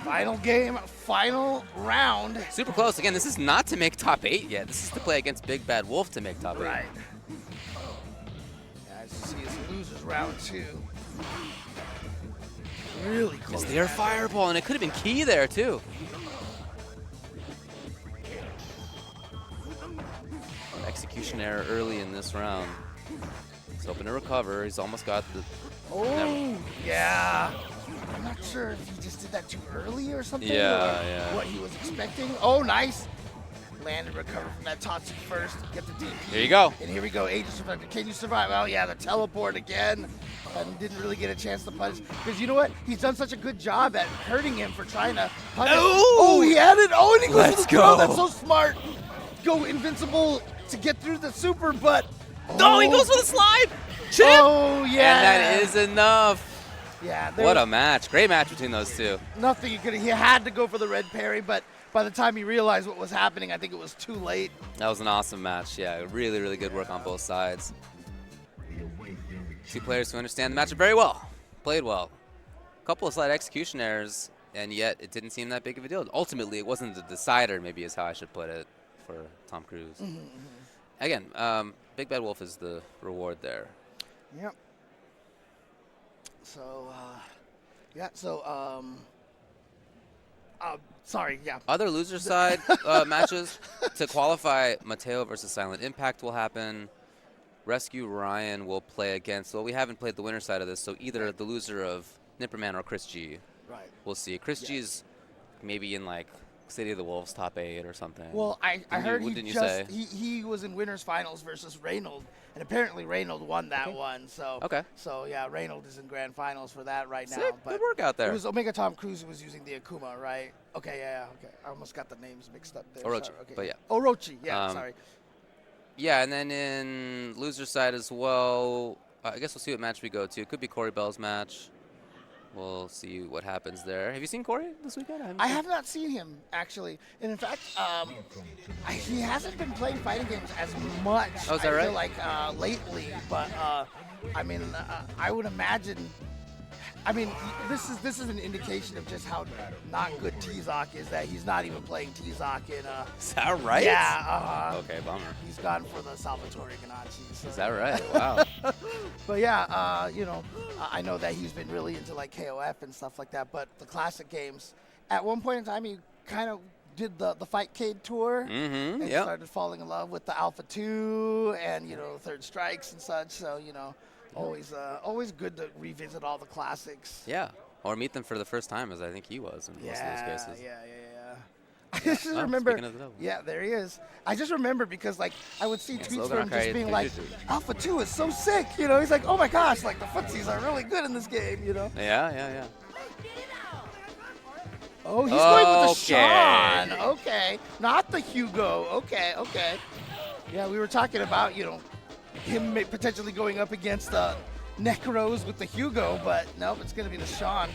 Final game, final round. Super close. Again, this is not to make top 8 yet. This is to play against Big Bad Wolf to make top 8. Right. As you see, it's losers round 2. Really close. It's their fireball, and it could have been key there, too. Execution error early in this round. He's hoping to recover. He's almost got the... Oh, yeah. I'm not sure if he just did that too early or something. Yeah, or yeah. what he was expecting. Oh, nice. Land and recover from that Tatsu first. Get the DP. Here you go. And here we go. Age of Survivor. Can you survive? Oh, yeah, the teleport again. And didn't really get a chance to punish. Because you know what? He's done such a good job at hurting him for trying to punish. Oh, he had it. Oh, and he goes Let's to the throw. go. That's so smart. Go invincible to get through the super, but... No, he goes for the slide. Chip. Oh, yeah. And that is enough. Yeah. What a match. Great match between those two. Nothing he could. He had to go for the red parry, but by the time he realized what was happening, I think it was too late. That was an awesome match. Yeah, really, really good work on both sides. Two players who understand the matchup very well. Played well. A couple of slight execution errors, and yet it didn't seem that big of a deal. Ultimately, it wasn't the decider, maybe is how I should put it, for Tom Cruise. Again, Big Bad Wolf is the reward there. Yep. So, yeah, so, sorry, yeah. Other loser side matches to qualify, Mateo versus Silent Impact will happen. Rescue Ryan will play against, well, we haven't played the winner side of this, so either the loser of Nipperman or Chris G. Right. We'll see. Chris G's maybe in like City of the Wolves top 8 or something. Well, I heard what didn't you say? he was in winners finals versus Reynold, and apparently Reynold won that one. So So yeah, Reynold is in grand finals for that right now. Sick. But Good work out there. It was Omega Tom Cruise who was using the Akuma, right? Okay, yeah, okay. I almost got the names mixed up there. Orochi, Sorry, okay. but yeah. Orochi, yeah, sorry. Yeah, and then in loser side as well, I guess we'll see what match we go to. It could be Corey Bell's match. We'll see what happens there. Have you seen Corey this weekend? I have not seen him, actually. And in fact, he hasn't been playing fighting games as much, Oh, is that right? I feel like, lately. But, I mean, I would imagine... I mean, this is an indication of just how not good T-Zoc is, that he's not even playing T-Zoc in... Is that right? Yeah. Okay, bummer. He's gone for the Salvatore Ganacci. So. Is that right? Wow. But yeah, you know, I know that he's been really into like KOF and stuff like that, but the classic games, at one point in time, he kind of did the Fightcade tour and started falling in love with the Alpha 2 and, you know, Third Strikes and such. So, you know, always good to revisit all the classics. Yeah, or meet them for the first time, as I think he was in most of those cases. Yeah. I just remember. Speaking of the devil. Yeah, there he is. I just remember because like I would see tweets from him just being like, Alpha 2 is so sick, you know. He's like, oh my gosh, like the footsies are really good in this game, you know. Yeah. Oh, he's going with the Sean. Okay, not the Hugo. Okay. Yeah, we were talking about, you know, him potentially going up against Necros with the Hugo, but nope, it's going to be the Sean.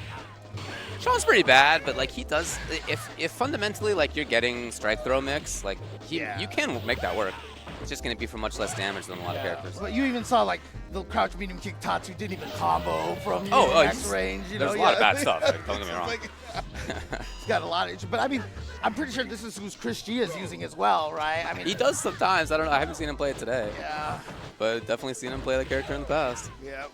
Sean's pretty bad, but like he does, if fundamentally like you're getting strike throw mix, like you can make that work. It's just going to be for much less damage than a lot of characters. But you even saw like the crouch medium kick Tatsu didn't even combo from max range. You there's know, a lot of bad stuff. Like, don't get me wrong. He's got a lot of issues, but I mean, I'm pretty sure this is who Chris G is using as well, right? I mean, he does sometimes. I don't know. I haven't seen him play it today. Yeah. But definitely seen him play that character in the past. Yeah.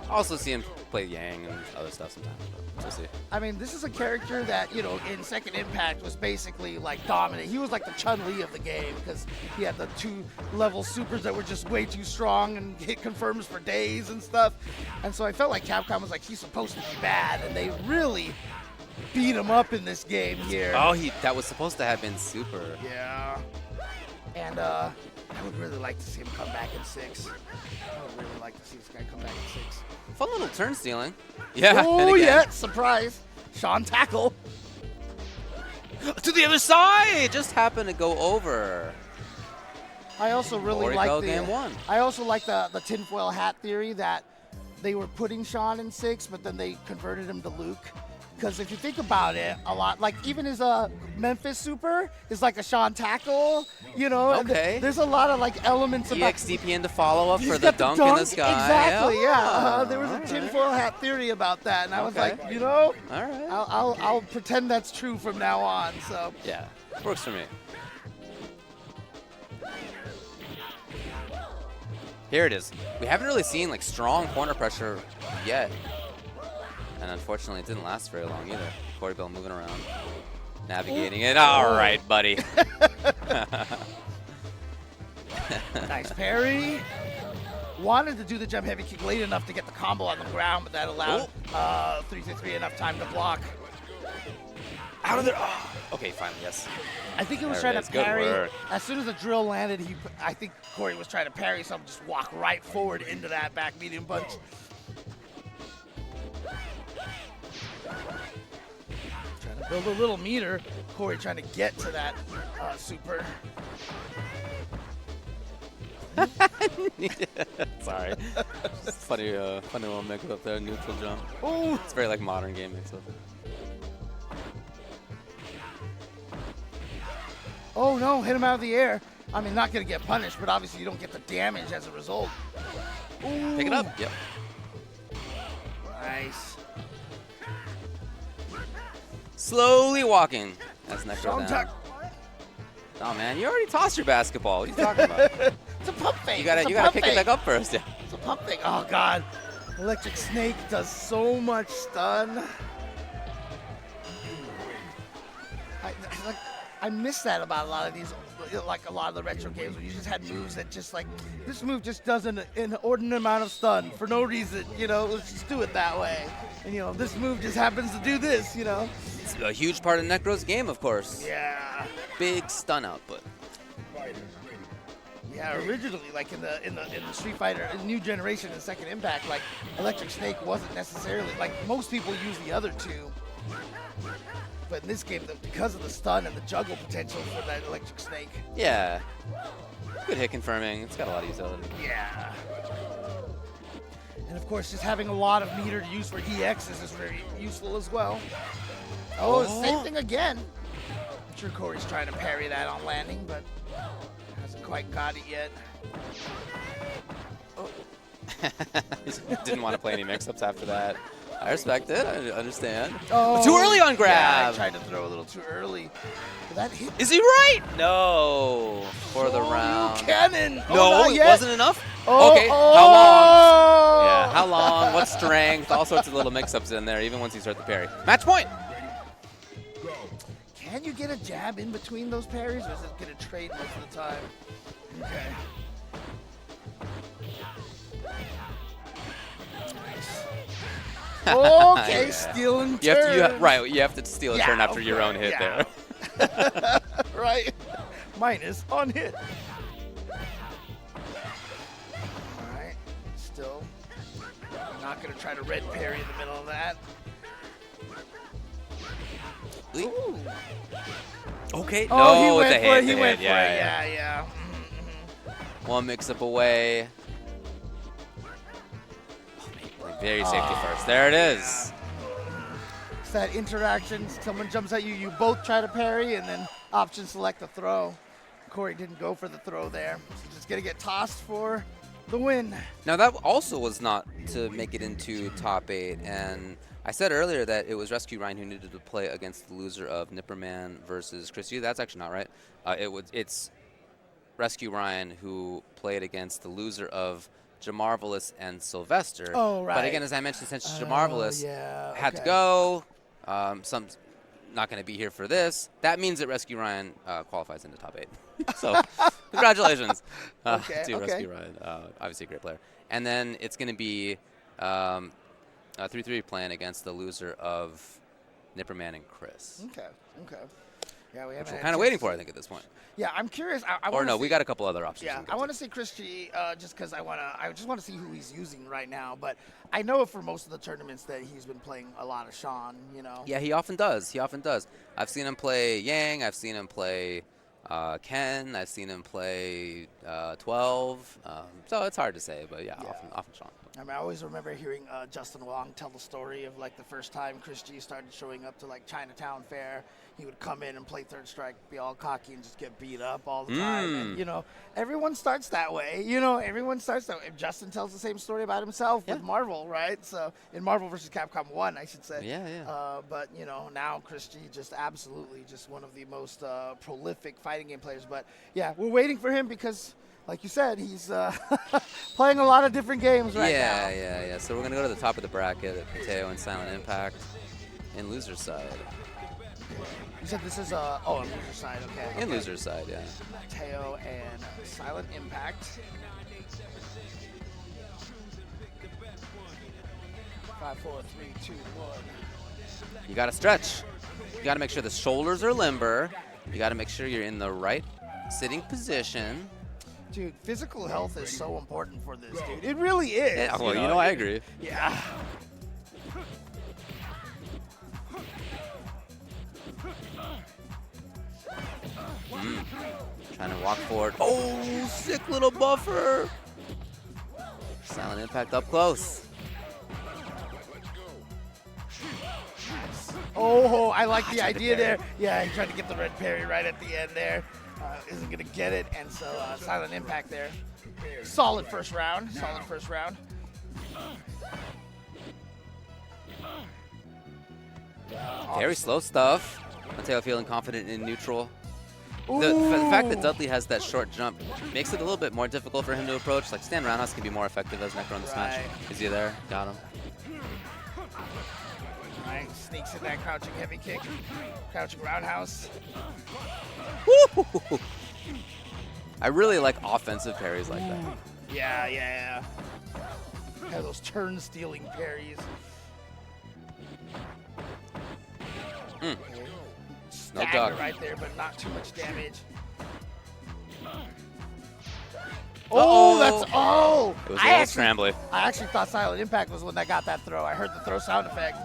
Also see him play Yang and other stuff sometimes. But we'll see. I mean, this is a character that, you know, in Second Impact was basically like dominant. He was like the Chun-Li of the game because he had the 2-level supers that were just way too strong and hit confirms for days and stuff. And so I felt like Capcom was like, he's supposed to be bad, and they really beat him up in this game here. Oh, that was supposed to have been super. Yeah. And I would really like to see him come back in 6. I would really like to see this guy come back in 6. Fun little turn stealing. Yeah. Oh, yeah. Surprise. Sean tackle. To the other side. Just happened to go over. I also really like game 1. I also like the tinfoil hat theory that they were putting Sean in 6, but then they converted him to Luke. Because if you think about it, a lot, like even his Memphis Super is like a Sean tackle, you know. Okay. And there's a lot of like elements about. EXDPN to follow up He's for the got dunk in the sky. Exactly, yeah. There was a tinfoil hat theory about that, and I was like, you know, all right. I'll pretend that's true from now on. So yeah, works for me. Here it is. We haven't really seen like strong corner pressure yet. And unfortunately, it didn't last very long either. Corey Bell moving around, navigating it. All right, buddy. Nice parry. wanted to do the jump heavy kick late enough to get the combo on the ground, but that allowed 333 enough time to block. Out of there. Oh. Okay, finally, yes. I think he was There trying it to is. Good parry. work. As soon as the drill landed, I think Corey was trying to parry something, just walk right forward into that back medium punch. Trying to build a little meter. Corey trying to get to that super. Sorry. Funny little mix up there, neutral jump. Ooh. It's very like modern game mix up. Oh no, hit him out of the air. I mean, not gonna get punished, but obviously you don't get the damage as a result. Ooh. Pick it up. Yep. Nice. Slowly walking. That's next Strong down. tuck. Oh man, you already tossed your basketball. What are you talking about? It's a pump fake. You gotta It's a pick pump it fake. back up first. Yeah. It's a pump fake. Oh god. Electric Snake does so much stun. I miss that about a lot of these, like a lot of the retro games where you just had moves that just like, this move just does an inordinate amount of stun for no reason, you know, let's just do it that way. And you know, this move just happens to do this, you know. It's a huge part of Necro's game, of course. Yeah. Big stun output. Yeah, originally, like in the Street Fighter, in New Generation and Second Impact, like Electric Snake wasn't necessarily, like most people use the other two. But in this game, because of the stun and the juggle potential for that Electric Snake. Yeah. Good hit confirming. It's got a lot of utility. Yeah. And of course, just having a lot of meter to use for EXs is very useful as well. Oh, same thing again. I'm sure Corey's trying to parry that on landing, but hasn't quite got it yet. Oh. Didn't want to play any mix-ups after that. I respect it. I understand. Oh, too early on Yeah, grab. I tried to throw a little too early. But that hit. Is he right? No. For the round. Cannon. No, Oh, not it yet. wasn't enough. Oh, Okay, oh. how long? Yeah, how long? What strength? All sorts of little mix-ups in there, even once you start the parry. Match point. Can you get a jab in between those parries, or is it going to trade most of the time? Okay. Okay, Yeah. steal and You have turn. to, right, you have to steal a Yeah, turn after your own okay, hit yeah. there. Right. Minus on hit. Alright. Still. I'm not going to try to red parry in the middle of that. Ooh. Okay, Oh, no, he with went the for hit. it. He the went hit, for it. yeah. Yeah. One mix-up away. Very safety first. There it is. It's that interaction. Someone jumps at you, you both try to parry, and then option select the throw. Corey didn't go for the throw there. He's just going to get tossed for the win. Now that also was not to make it into top 8, and I said earlier that it was Rescue Ryan who needed to play against the loser of Nipperman versus Christie. That's actually not right. It's Rescue Ryan who played against the loser of Jamarvelous and Sylvester. Oh, right. But again, as I mentioned, since Jamarvelous had to okay. go, some not going to be here for this, that means that Rescue Ryan qualifies into top 8. So congratulations to Rescue Ryan. Obviously a great player. And then it's going to be a 3-3 playing against the loser of Nipperman and Chris. Okay. Yeah, we Which haven't we're had kind a of waiting chance for, to- I think, at this point. Yeah, I'm curious. I Or wanna no, see, we got a couple other options. Yeah, we can I get want to. to see Christie just because I just want to see who he's using right now. But I know for most of the tournaments that he's been playing a lot of Sean. You know. Yeah, he often does. I've seen him play Yang. I've seen him play Ken. I've seen him play 12. So it's hard to say, but yeah. Often Sean. I mean, I always remember hearing Justin Wong tell the story of like the first time Chris G started showing up to like Chinatown Fair. He would come in and play third strike, be all cocky, and just get beat up all the time. And, you know, everyone starts that way. Everyone starts that way. Justin tells the same story about himself with Marvel, right? So in Marvel versus Capcom 1, I should say. Yeah. But, now Chris G just absolutely just one of the most prolific fighting game players. But, yeah, we're waiting for him because, like you said, he's playing a lot of different games right now. Yeah. So we're going to go to the top of the bracket at Mateo and Silent Impact in loser's side. You said this is on loser side, okay. In loser's side, yeah. Mateo and Silent Impact. 5, 4, 3, 2, 1. You got to stretch. You got to make sure the shoulders are limber. You got to make sure you're in the right sitting position. Dude, physical health is so important for this, dude. It really is. Yeah, well, you know, I agree. Yeah. Trying to walk forward. Oh, sick little buffer. Silent impact up close. Oh, I like the idea there. Yeah, he tried to get the red parry right at the end there. Isn't going to get it, and so silent impact there. Solid first round. Solid first round. Very slow stuff. Mateo feeling confident in neutral. The fact that Dudley has that short jump makes it a little bit more difficult for him to approach. Like, stand roundhouse can be more effective as Necro in this match. Is he there? Got him. Right, sneaks in that crouching heavy kick. Crouching roundhouse. Woo! I really like offensive parries like that. Yeah, yeah, yeah. Have those turn-stealing parries. No Stagger dog. right there, but not too much damage. Uh-oh. That's It was a little scrambly. I actually thought Silent Impact was when I got that throw. I heard the throw sound effect,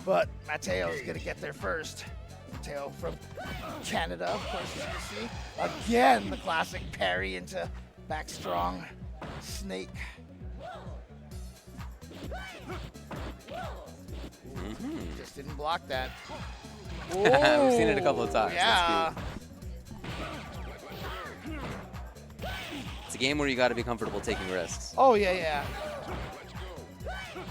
but Mateo's gonna get there first. Mateo from Canada, of course, as you can see. Again, the classic parry into back strong snake. Just didn't block that. We've seen it a couple of times. Yeah. It's a game where you got to be comfortable taking risks. Oh yeah, yeah.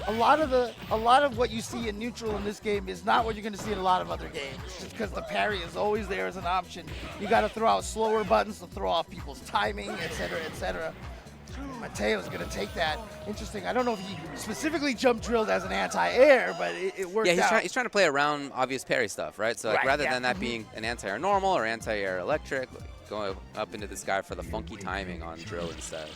A lot of what you see in neutral in this game is not what you're going to see in a lot of other games. Just because the parry is always there as an option. You got to throw out slower buttons to throw off people's timing, etc., etc. Mateo's going to take that. Interesting. I don't know if he specifically jump drilled as an anti-air, but it worked out. Yeah, he's trying to play around obvious parry stuff, right? So like, rather than that being an anti-air normal or anti-air electric, going up into this guy for the funky timing on drill instead.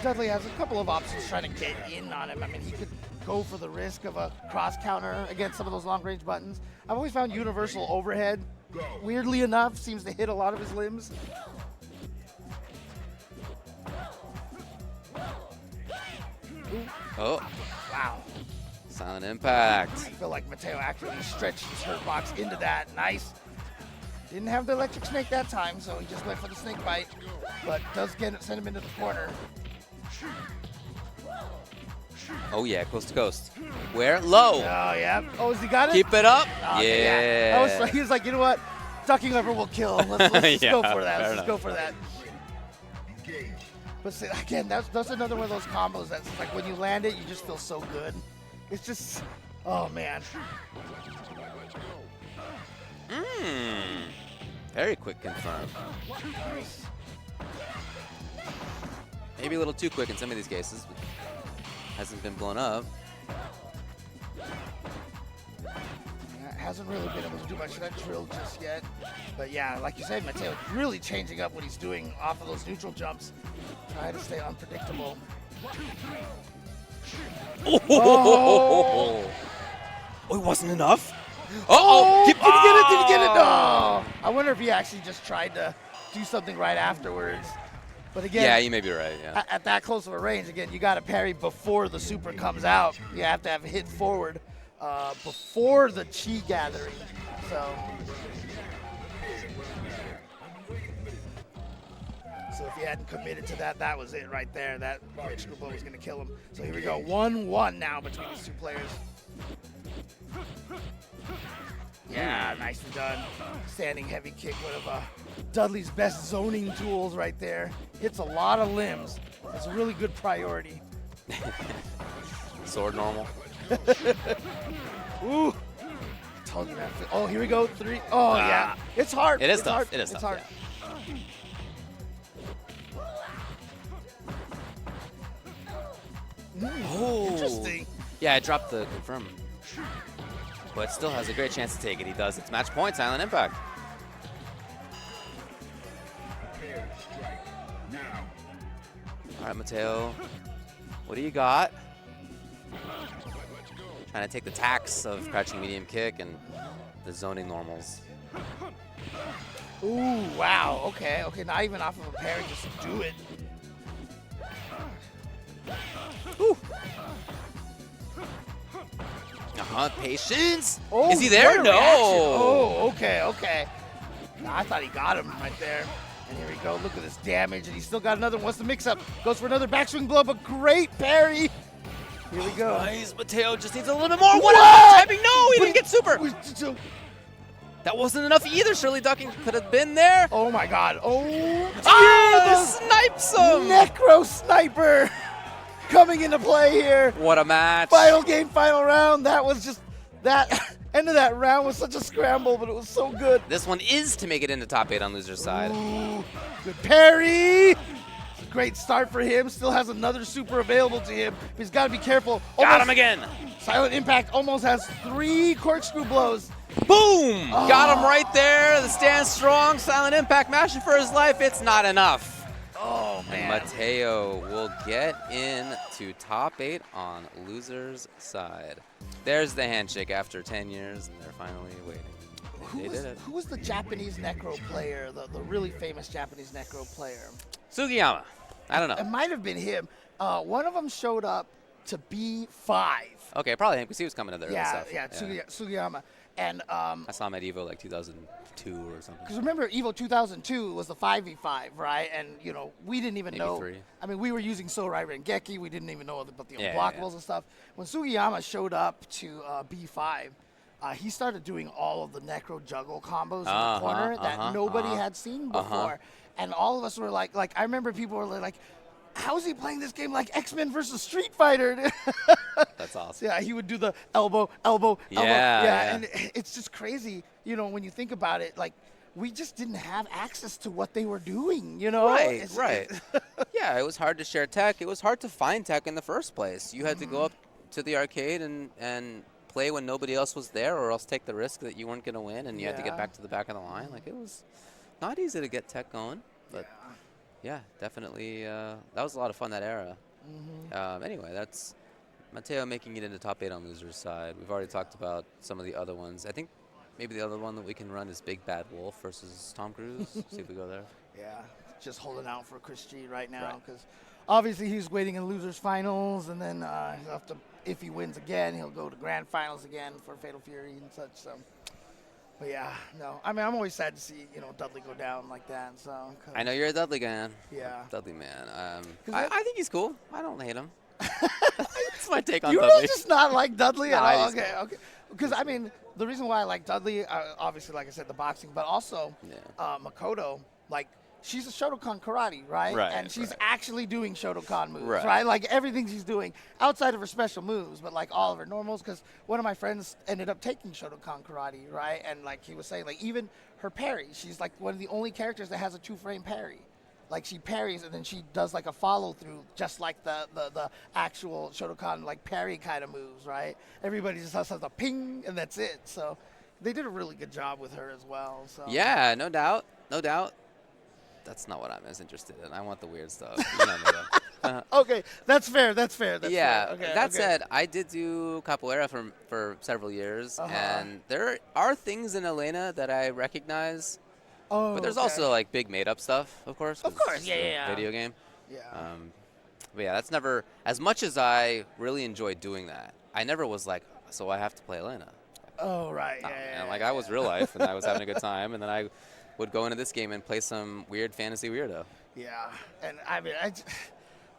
Dudley has a couple of options trying to get in on him. I mean, he could go for the risk of a cross counter against some of those long range buttons. I've always found universal overhead, weirdly enough, seems to hit a lot of his limbs. Oh, Wow. silent impact. I feel like Mateo actually stretched his hurt box into that. Nice. Didn't have the electric snake that time, so he just went for the snake bite, but does send him into the corner. Oh yeah, coast to coast. Where? Low. Oh, yeah. Oh, has he got it? Keep it up. Okay, yeah. He was like, you know what? Ducking lever will kill. Let's just Yeah, go for that. fair Let's just go for that. But see, again, that's another one of those combos that's like when you land it, you just feel so good. It's just, oh man. Very quick confirm. Maybe a little too quick in some of these cases, but hasn't been blown up. Hasn't really been able to do much of that drill just yet. But yeah, like you said, Mateo really changing up what he's doing off of those neutral jumps. Try to stay unpredictable. Oh, it wasn't enough? Oh, Did did he get it? Did he get it? No. I wonder if he actually just tried to do something right afterwards. But again, Yeah, you may be right, yeah. at that close of a range, again, you got to parry before the super comes out. You have to have hit forward before the chi gathering. So if he hadn't committed to that, that was it right there. That quick screw blow was going to kill him. So here we go, 1-1 now between these two players. Yeah, nicely done. Standing heavy kick, one of Dudley's best zoning tools right there. Hits a lot of limbs. It's a really good priority. Sword normal. Ooh. Told you that. Oh, here we go. 3. Oh, yeah. It's hard. It is It's tough. hard. It is It's tough, hard. Oh. Interesting. Yeah, I dropped the confirm. But still has a great chance to take it. He does. It's match point, silent impact. All right, Mateo. What do you got? Trying to take the tax of crouching medium kick and the zoning normals. Ooh, wow. Okay, okay. Not even off of a parry, just do it. Ooh. Patience. Oh, Is he there? what a No. reaction. Oh, okay, okay. I thought he got him right there. And here we go. Look at this damage, and he still got another one. What's the mix-up? Goes for another backswing blow, but great parry. Here we go. Nice. Mateo just needs a little bit more. What What? timing? No, he didn't get super. That wasn't enough either. Shirley ducking could have been there. Oh my God. Oh, This snipes him. Necro Sniper coming into play here. What a match. Final game, final round. That was just, that end of that round was such a scramble, but it was so good. This one is to make it into top 8 on loser's side. Ooh, good parry. It's a great start for him. Still has another super available to him, but he's got to be careful. Got him again. Silent Impact almost has 3 corkscrew blows. Boom! Got him right there. The stand strong. Silent Impact mashing for his life. It's not enough. Oh, And man. Mateo will get into top 8 on loser's side. There's the handshake after 10 years, and they're finally waiting. They did it. Who was the Japanese Necro player, the really famous Japanese Necro player? Sugiyama. I don't It know. might have been him. One of them showed up to B5. Okay, probably him because he was coming to the early Yeah, stuff. yeah, Sugiyama. And I saw him at Evo like 2002 or something. because remember, Evo 2002 was the 5v5, right? And, you know, we didn't even Maybe know. 3. I mean, we were using Sorai Rengeki. We didn't even know about the Yeah, unblockables yeah. and stuff. When Sugiyama showed up to B5, he started doing all of the Necro juggle combos in the corner that nobody had seen before. And all of us were like, I remember people were like, how is he playing this game like X-Men versus Street Fighter? That's awesome. Yeah, he would do the elbow. Yeah, yeah. And it's just crazy, you know, when you think about it, like, we just didn't have access to what they were doing, you know? Right, right. Yeah, it was hard to share tech. It was hard to find tech in the first place. You had to go up to the arcade and play when nobody else was there, or else take the risk that you weren't going to win, and you had to get back to the back of the line. Like, it was not easy to get tech going, but yeah, definitely, that was a lot of fun, that era. Anyway, that's Mateo making it into top 8 on loser's side. We've already talked about some of the other ones. I think maybe the other one that we can run is Big Bad Wolf versus Tom Cruise. See if we go there. Yeah, just holding out for Chris G right now because obviously he's waiting in losers finals, and then he'll have to, if he wins again, he'll go to grand finals again for Fatal Fury and such. So, but yeah, no, I mean, I'm always sad to see, you know, Dudley go down like that. So I know you're a Dudley guy. Yeah. Dudley man. I think he's cool. I don't hate him. That's my take on You Dudley. really just not like Dudley at Nah, all? he's Okay, okay. Because, I mean, the reason why I like Dudley, obviously, like I said, the boxing, but also Makoto, like, she's a Shotokan karate, right? Right, And she's right. actually doing Shotokan moves, Right. right? Like, everything she's doing outside of her special moves, but, like, all of her normals. Because one of my friends ended up taking Shotokan karate, right? And, like, he was saying, like, even her parry, she's, like, one of the only characters that has a 2-frame parry. Like, she parries and then she does like a follow through, just like the actual Shotokan like parry kind of moves, right? Everybody just has a ping and that's it. So they did a really good job with her as well. So Yeah, no doubt. No doubt. That's not what I'm as interested in. I want the weird stuff. You know me, though. Okay, that's fair. That's fair. That's Yeah, fair. Okay, that okay. said, I did do capoeira for several years, and there are things in Elena that I recognize. Oh, But there's okay. also like big made-up stuff, of course. Of 'cause course, it's yeah, a yeah, yeah. Video game. Yeah. But yeah, that's never, as much as I really enjoyed doing that, I never was like, so I have to play Elena. Oh, right. Nah, Yeah, yeah, man, yeah, like yeah. I was real life, and I was having a good time, and then I would go into this game and play some weird fantasy weirdo. Yeah, and I mean,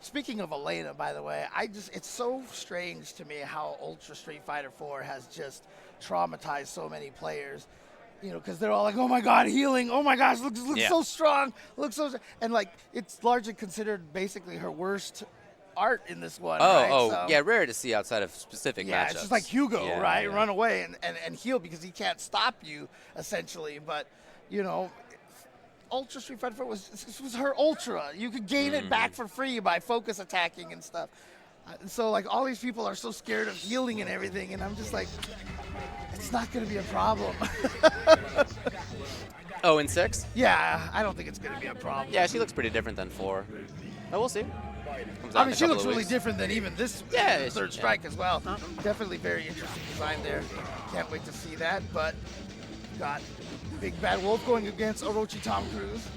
speaking of Elena, by the way, it's so strange to me how Ultra Street Fighter 4 has just traumatized so many players. You know, because they're all like, "Oh my God, healing! Oh my gosh, looks Yeah. so strong! Looks so," and like it's largely considered basically her worst art in this one. right? So, Yeah, rare to see outside of specific yeah, matchups. it's just like Hugo, Yeah, right? yeah. Run away and heal because he can't stop you, essentially. But you know, Ultra Street Fighter 4 was her Ultra. You could gain it back for free by focus attacking and stuff. So like all these people are so scared of healing and everything, and I'm just like, it's not going to be a problem. 0-6? Yeah, I don't think it's going to be a problem. Yeah, she looks pretty different than 4. But we'll see. Comes I out in mean, a she couple looks of really weeks. different than even this Yeah, third yeah. strike as well. Definitely very interesting design there. Can't wait to see that. But got Big Bad Wolf going against Orochi Tom Cruise.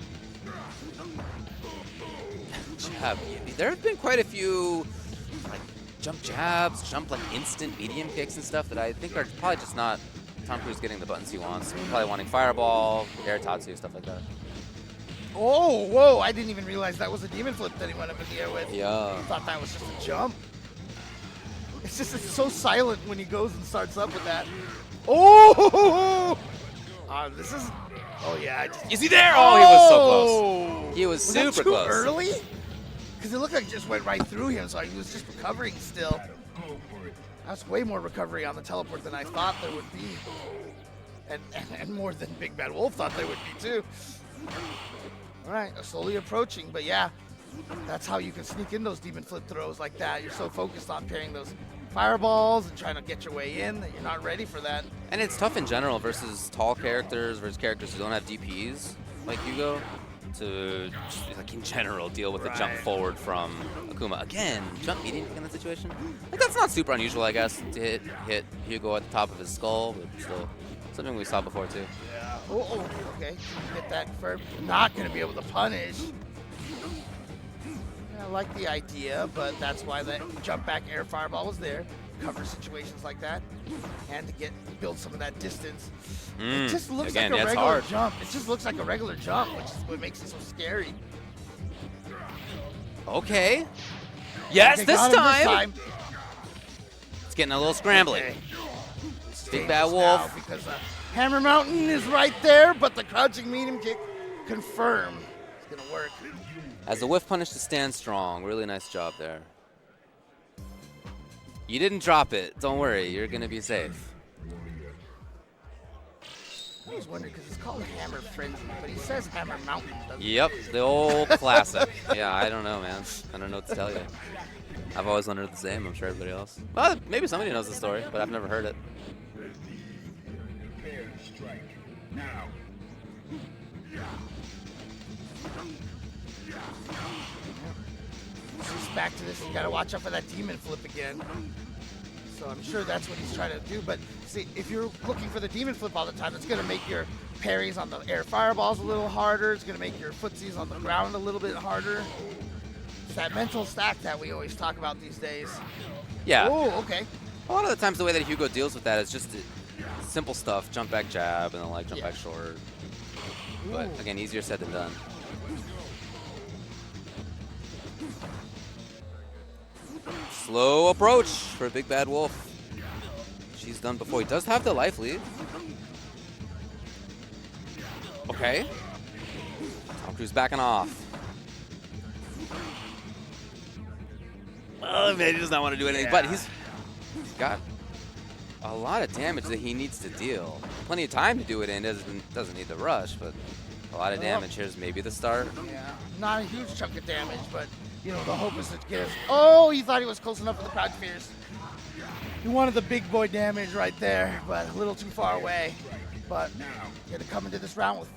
Jab. There have been quite a few like jump jabs, jump like instant medium kicks and stuff that I think are probably just not Tom Cruise getting the buttons he wants. Probably wanting fireball, air tatsu, stuff like that. Oh, whoa, I didn't even realize that was a demon flip that he went up in the air with. Yeah. I thought that was just a jump. It's just it's so silent when he goes and starts up with that. Oh! This is... Oh, yeah. I just, Is he there? Oh, he was so Oh! close. He was that super too close. early? Because it looked like it just went right through him, so he was just recovering still. That's way more recovery on the teleport than I thought there would be. And more than Big Bad Wolf thought there would be, too. All right, slowly approaching, but yeah, that's how you can sneak in those demon flip throws like that. You're so focused on parrying those fireballs and trying to get your way in that you're not ready for that. And it's tough in general versus tall characters versus characters who don't have DPs like Hugo to, just, like in general, deal with the jump forward from Akuma. Again, jump medium in that situation. Like, that's not super unusual, I guess, to hit Hugo at the top of his skull, but still something we saw before too. Yeah. Oh, okay. Get that firm. Not going to be able to punish. I like the idea, but that's why the jump back air fireball was there. Cover situations like that, and to build some of that distance. It just looks Again, like a that's regular hard. jump. It just looks like a regular jump, which is what makes it so scary. Okay. Yes, They this got him time. It's getting a little scrambly. Okay. Big Bad Dangerous Wolf. now because Hammer Mountain is right there, but the crouching medium kick confirmed. It's gonna work. As a whiff punish to stand strong. Really nice job there. You didn't drop it. Don't worry. You're going to be safe. I always wondered because it's called Hammer Frenzy, but he says Hammer Mountain, doesn't he? Yep. The old classic. Yeah, I don't know, man. I don't know what to tell you. I've always wondered the same. I'm sure everybody else. Well, maybe somebody knows the story, but I've never heard it. Just back to this, you gotta watch out for that demon flip again. So I'm sure that's what he's trying to do. But see, if you're looking for the demon flip all the time, it's gonna make your parries on the air fireballs a little harder. It's gonna make your footsies on the ground a little bit harder. It's that mental stack that we always talk about these days. Yeah. Oh, okay. A lot of the times the way that Hugo deals with that is just simple stuff. Jump back jab and then like jump back short. But again, easier said than done. Slow approach for Big Bad Wolf. She's done before. He does have the life lead. Okay. Tom Cruise backing off. Well, maybe he does not want to do anything, but he's got a lot of damage that he needs to deal. Plenty of time to do it in. Doesn't need the rush, but a lot of damage. Here's maybe the start. Yeah, not a huge chunk of damage, but you know, the hope is to get us. Oh, he thought he was close enough for the crouch fierce. He wanted the big boy damage right there, but a little too far away. But you had to come into this round with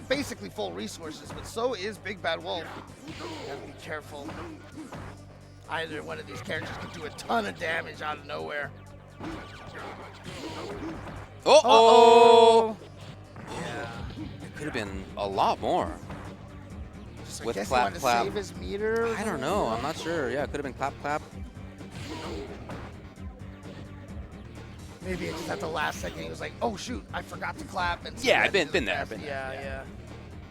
basically full resources, but so is Big Bad Wolf. You gotta be careful. Either one of these characters could do a ton of damage out of nowhere. Uh-oh! Yeah. It could have been a lot more. So With I guess clap, he wanted clap. to save his meter. I don't know. I'm not sure. Yeah, it could have been clap, clap. Maybe it's just at the last second he was like, "Oh shoot, I forgot to clap." And so Yeah, that been did there, best. been there,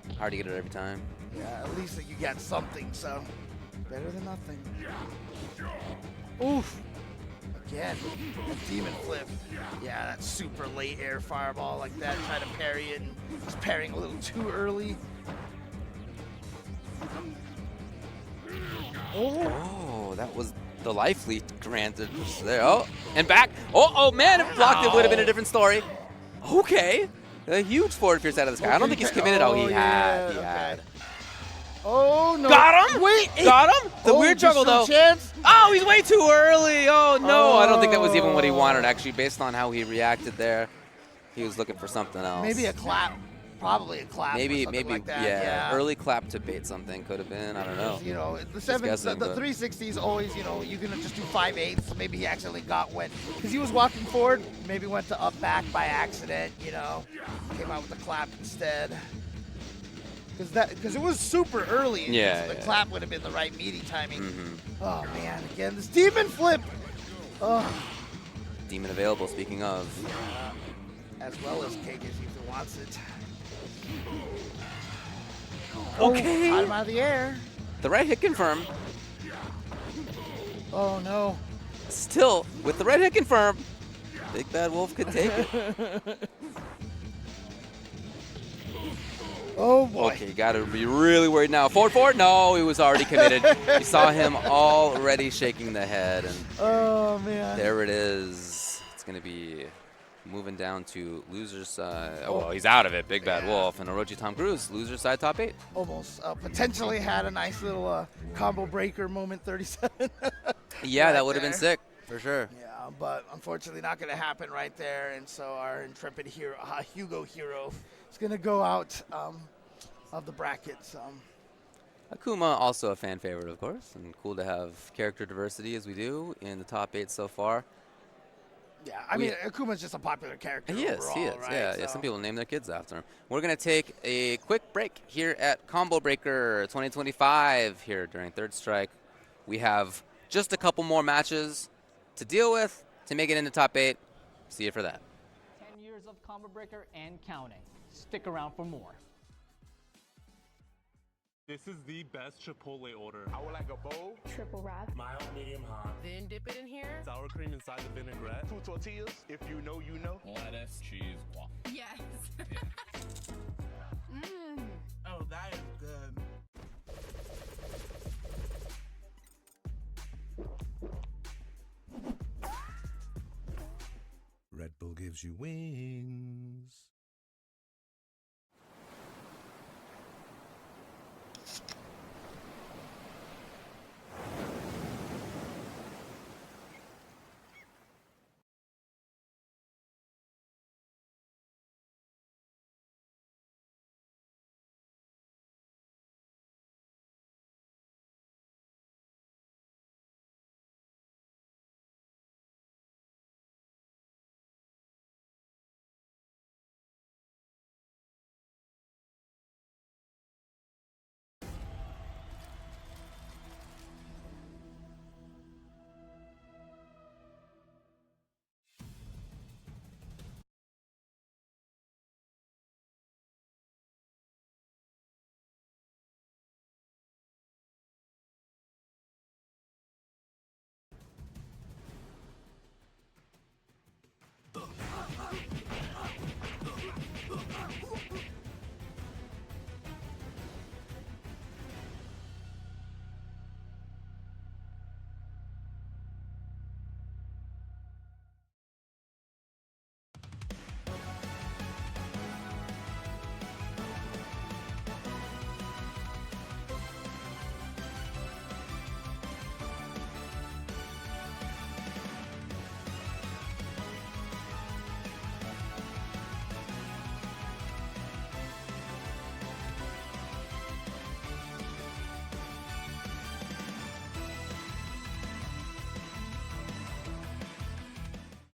Yeah. Hard to get it every time. Yeah, at least that you got something, so better than nothing. Oof. Again, a demon flip. Yeah, that super late air fireball like that. Try to parry it and just parrying a little too early. Oh, that was the life lead granted there. Oh, and back. Oh, man, if blocked, it would have been a different story. Okay. A huge forward pierce out of this guy. I don't think he's committed. Oh, he had. Oh, no. Got him? Wait. Got him? The weird juggle, though. Chance? Oh, he's way too early. Oh, no. I don't think that was even what he wanted, actually, based on how he reacted there. He was looking for something else. Maybe a clap. probably a clap. Maybe, or something like that. yeah, early clap to bait something could have been. I don't know. You know, the guessing, 360s always, you know, you can just do 5/8. So maybe he accidentally got went because he was walking forward. Maybe went to up back by accident. You know, came out with a clap instead. Because it was super early. Yeah, So the yeah. clap would have been the right meaty timing. Oh man, again this demon flip. Oh, Demon available. Speaking of. as well as KK's if he wants it. Okay. Got him out of the air. The right hit confirm. Oh no. Still, with the right hit confirm, Big Bad Wolf could take it. Oh boy. Okay, got to be really worried now. Forward. No, he was already committed. You saw him already shaking the head, and Oh man. there it is. It's going to be moving down to loser's side. Oh, well, he's out of it. Big Bad Wolf and Orochi Tom Cruise, loser's side top 8. Almost potentially had a nice little combo breaker moment 37. Yeah, Right that would have been there. sick for sure. Yeah, but unfortunately not going to happen right there. And so our intrepid hero, Hugo hero, is going to go out of the brackets. Akuma, also a fan favorite, of course, and cool to have character diversity as we do in the top 8 so far. Yeah, I mean, Akuma's just a popular character He is, overall, right? yeah. So- Some people name their kids after him. We're going to take a quick break here at Combo Breaker 2025 here during Third Strike. We have just a couple more matches to deal with to make it into top 8. See you for that. 10 years of Combo Breaker and counting. Stick around for more. This is the best Chipotle order. I would like a bowl, Triple wrap. mild, medium, hot. Then dip it in here. Sour cream inside the vinaigrette. 2 tortillas, if you know, you know. Lettuce, cheese, waffle. Yes. Mmm. Oh, that is good. Red Bull gives you wings.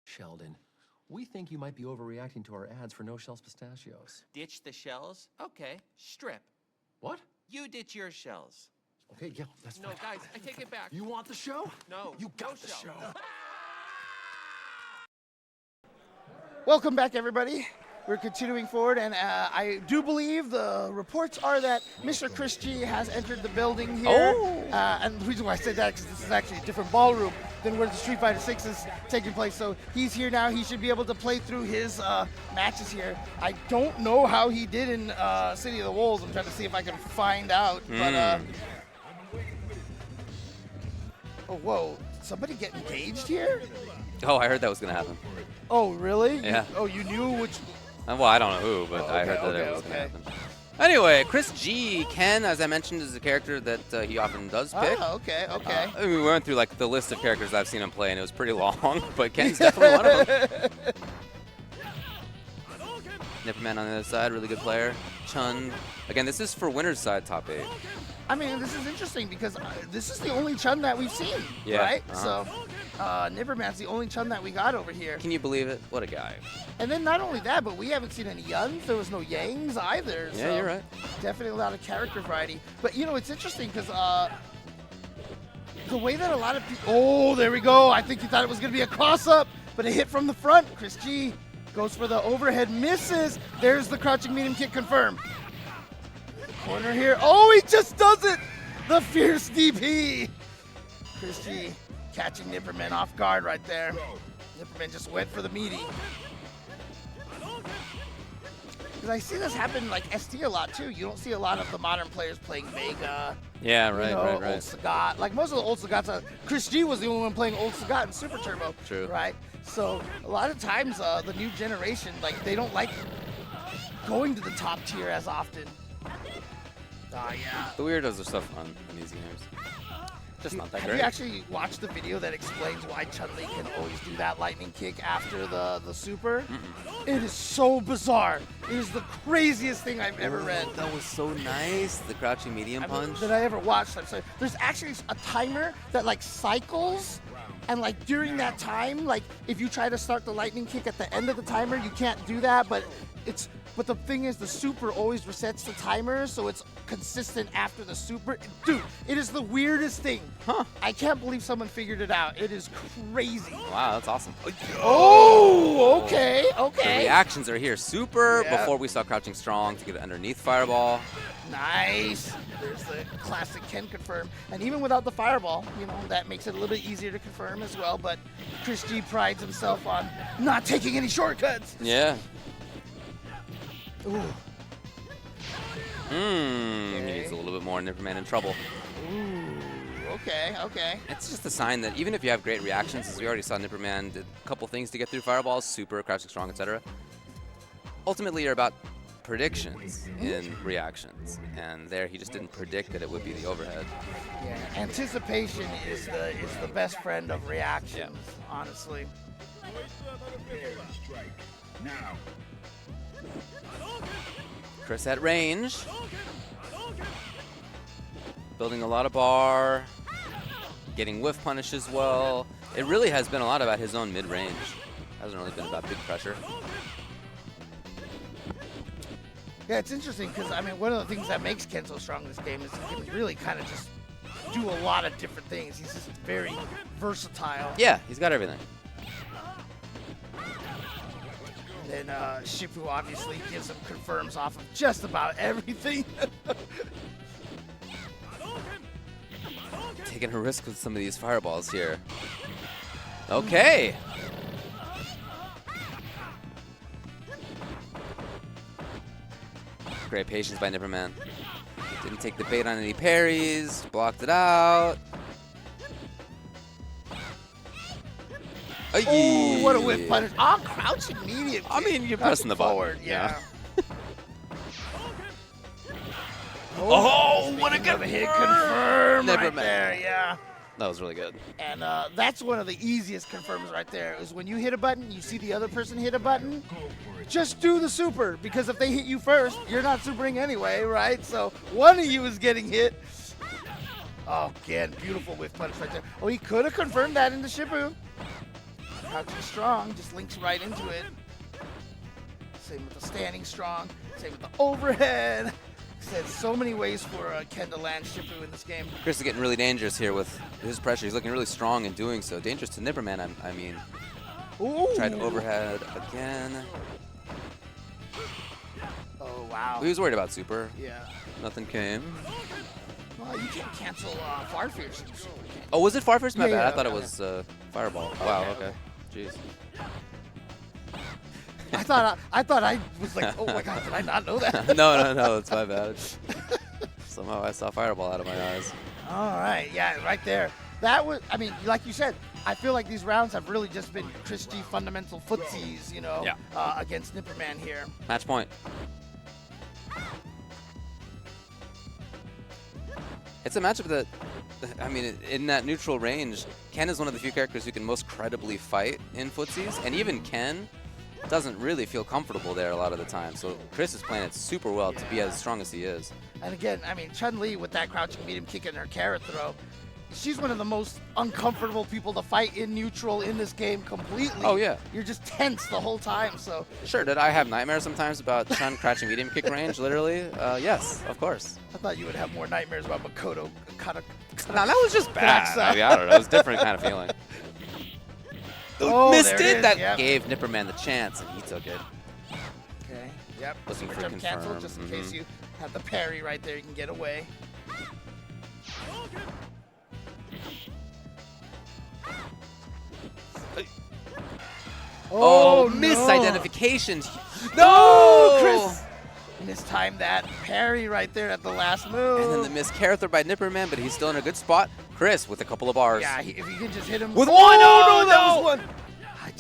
Sheldon, we think you might be overreacting to our ads for No Shells Pistachios. Ditch the shells? Okay, strip. What? You ditch your shells. Okay, yeah, that's No, fine. guys, I take it back. You want the show? No, You got no the shell. show. Welcome back, everybody. We're continuing forward, and I do believe the reports are that Mr. Chris G has entered the building here. Oh. And the reason why I said that is because this is actually a different ballroom than where the Street Fighter 6 is taking place. So he's here now. He should be able to play through his matches here. I don't know how he did in City of the Wolves. I'm trying to see if I can find out. But oh, whoa! Somebody get engaged here? Oh, I heard that was going to happen. Oh, really? Yeah. You knew which? Well, I don't know who, but I heard that it was going to happen. Anyway, Chris G. Ken, as I mentioned, is a character that he often does pick. Oh, okay. I mean, we went through like the list of characters I've seen him play, and it was pretty long, but Ken's definitely one of them. Nipperman on the other side, really good player. Chen, again, this is for winner's side top 8. I mean, this is interesting because this is the only Chen that we've seen, Yeah, right? So, Nipperman's the only Chen that we got over here. Can you believe it? What a guy. And then not only that, but we haven't seen any Yuns. There was no Yangs either. Yeah, so you're right. Definitely a lot of character variety. But, you know, it's interesting because the way that a lot of people... Oh, there we go. I think you thought it was going to be a cross-up, but a hit from the front. Chris G goes for the overhead, misses. There's the crouching medium kick confirmed. Corner here. Oh, he just does it! The fierce DP. Chris G catching Nipperman off guard right there. Nipperman just went for the meaty. Because I see this happen like ST a lot too. You don't see a lot of the modern players playing Vega. Yeah, right, Old right. Sagat. Like most of the old Sagats, Chris G was the only one playing old Sagat in Super Turbo. True. Right? So a lot of times the new generation, like they don't like going to the top tier as often. Yeah. The weirdos are so fun in these games. Just not that Have great. you actually watched the video that explains why Chun-Li can always do that lightning kick after the super? It is so bizarre. It is the craziest thing I've ever read. That was so nice. The crouching medium punch. That I ever watched. I'm sorry. There's actually a timer that like cycles, and like during that time, like if you try to start the lightning kick at the end of the timer, you can't do that. But the thing is, the super always resets the timer, so it's consistent after the super. Dude, it is the weirdest thing. Huh. I can't believe someone figured it out. It is crazy. Wow, that's awesome. Oh, okay, okay. The reactions are here. Super Yeah. before we saw crouching strong to get it underneath fireball. Nice. There's the classic Ken confirm. And even without the fireball, you know, that makes it a little bit easier to confirm as well. But Chris G prides himself on not taking any shortcuts. Yeah. Ooh. He needs a little bit more. Nipperman in trouble. Ooh, okay, okay. It's just a sign that even if you have great reactions, as we already saw, Nipperman did a couple things to get through fireballs, super, crouching strong, etc. Ultimately, you're about predictions in reactions, and there he just didn't predict that it would be the overhead. Yeah, anticipation is the best friend of reactions, honestly. Chris at range. Building a lot of bar. Getting whiff punish as well. It really has been a lot about his own mid-range. Hasn't really been about big pressure. Yeah, it's interesting because, I mean, one of the things that makes Ken so strong in this game is he can really kind of just do a lot of different things. He's just very versatile. Yeah, he's got everything. And then Shifu obviously gives him confirms off of just about everything. Taking a risk with some of these fireballs here. Okay. Great patience by Nipperman. Didn't take the bait on any parries. Blocked it out. Oh, what a whip punish. Oh, crouching medium. I mean, you're pressing the button. Forward, yeah. Oh, what a good hit confirm right Nipperman. there, yeah. That was really good. And that's one of the easiest confirms right there, is when you hit a button, you see the other person hit a button, just do the super, because if they hit you first, you're not supering anyway, right? So one of you is getting hit. Oh, again, beautiful whiff punish right there. Oh, he could have confirmed that into Shifu. Crouching strong, just links right into it. Same with the standing strong, same with the overhead. Said so many ways for Ken to land Shifu in this game. Chris is getting really dangerous here with his pressure. He's looking really strong in doing so. Dangerous to Nipperman, I mean. Ooh. Tried overhead again. Oh, wow. He was worried about super. Yeah. Nothing came. Well, you can't cancel Farfierce in super, can you? Oh, was it Farfierce? My Yeah, bad. yeah, I thought okay. it was Fireball. Wow, okay. Jeez. I thought I was like, oh my god, did I not know that? No, it's my bad. Somehow I saw Fireball out of my eyes. All right, yeah, right there. That was, I mean, like you said, I feel like these rounds have really just been Chris G fundamental footsies, you know, against Nipperman here. Match point. It's a matchup that, I mean, in that neutral range, Ken is one of the few characters who can most credibly fight in footsies, and even Ken, doesn't really feel comfortable there a lot of the time. So Chris is playing it super well to be as strong as he is. And again, I mean, Chun-Li with that crouching medium kick and her carrot throw, she's one of the most uncomfortable people to fight in neutral in this game completely. Oh, yeah. You're just tense the whole time, so. Sure, did I have nightmares sometimes about Chun crouching medium kick range, literally? Yes, of course. I thought you would have more nightmares about Makoto. No, that was just bad. I mean, I don't know, it was a different kind of feeling. Oh, missed there it! is, That yep. gave Nipperman the chance, and he took it. Okay, yep. Looking Super for jump cancel, confirm. just in case you have the parry right there, you can get away. Oh, no. misidentification. No, Chris! Mistimed that parry right there at the last move. And then the missed carrot throw by Nipperman, but he's still in a good spot. Chris with a couple of bars. Yeah, if you can just hit him. With oh, one! No, Oh, that no! was one. I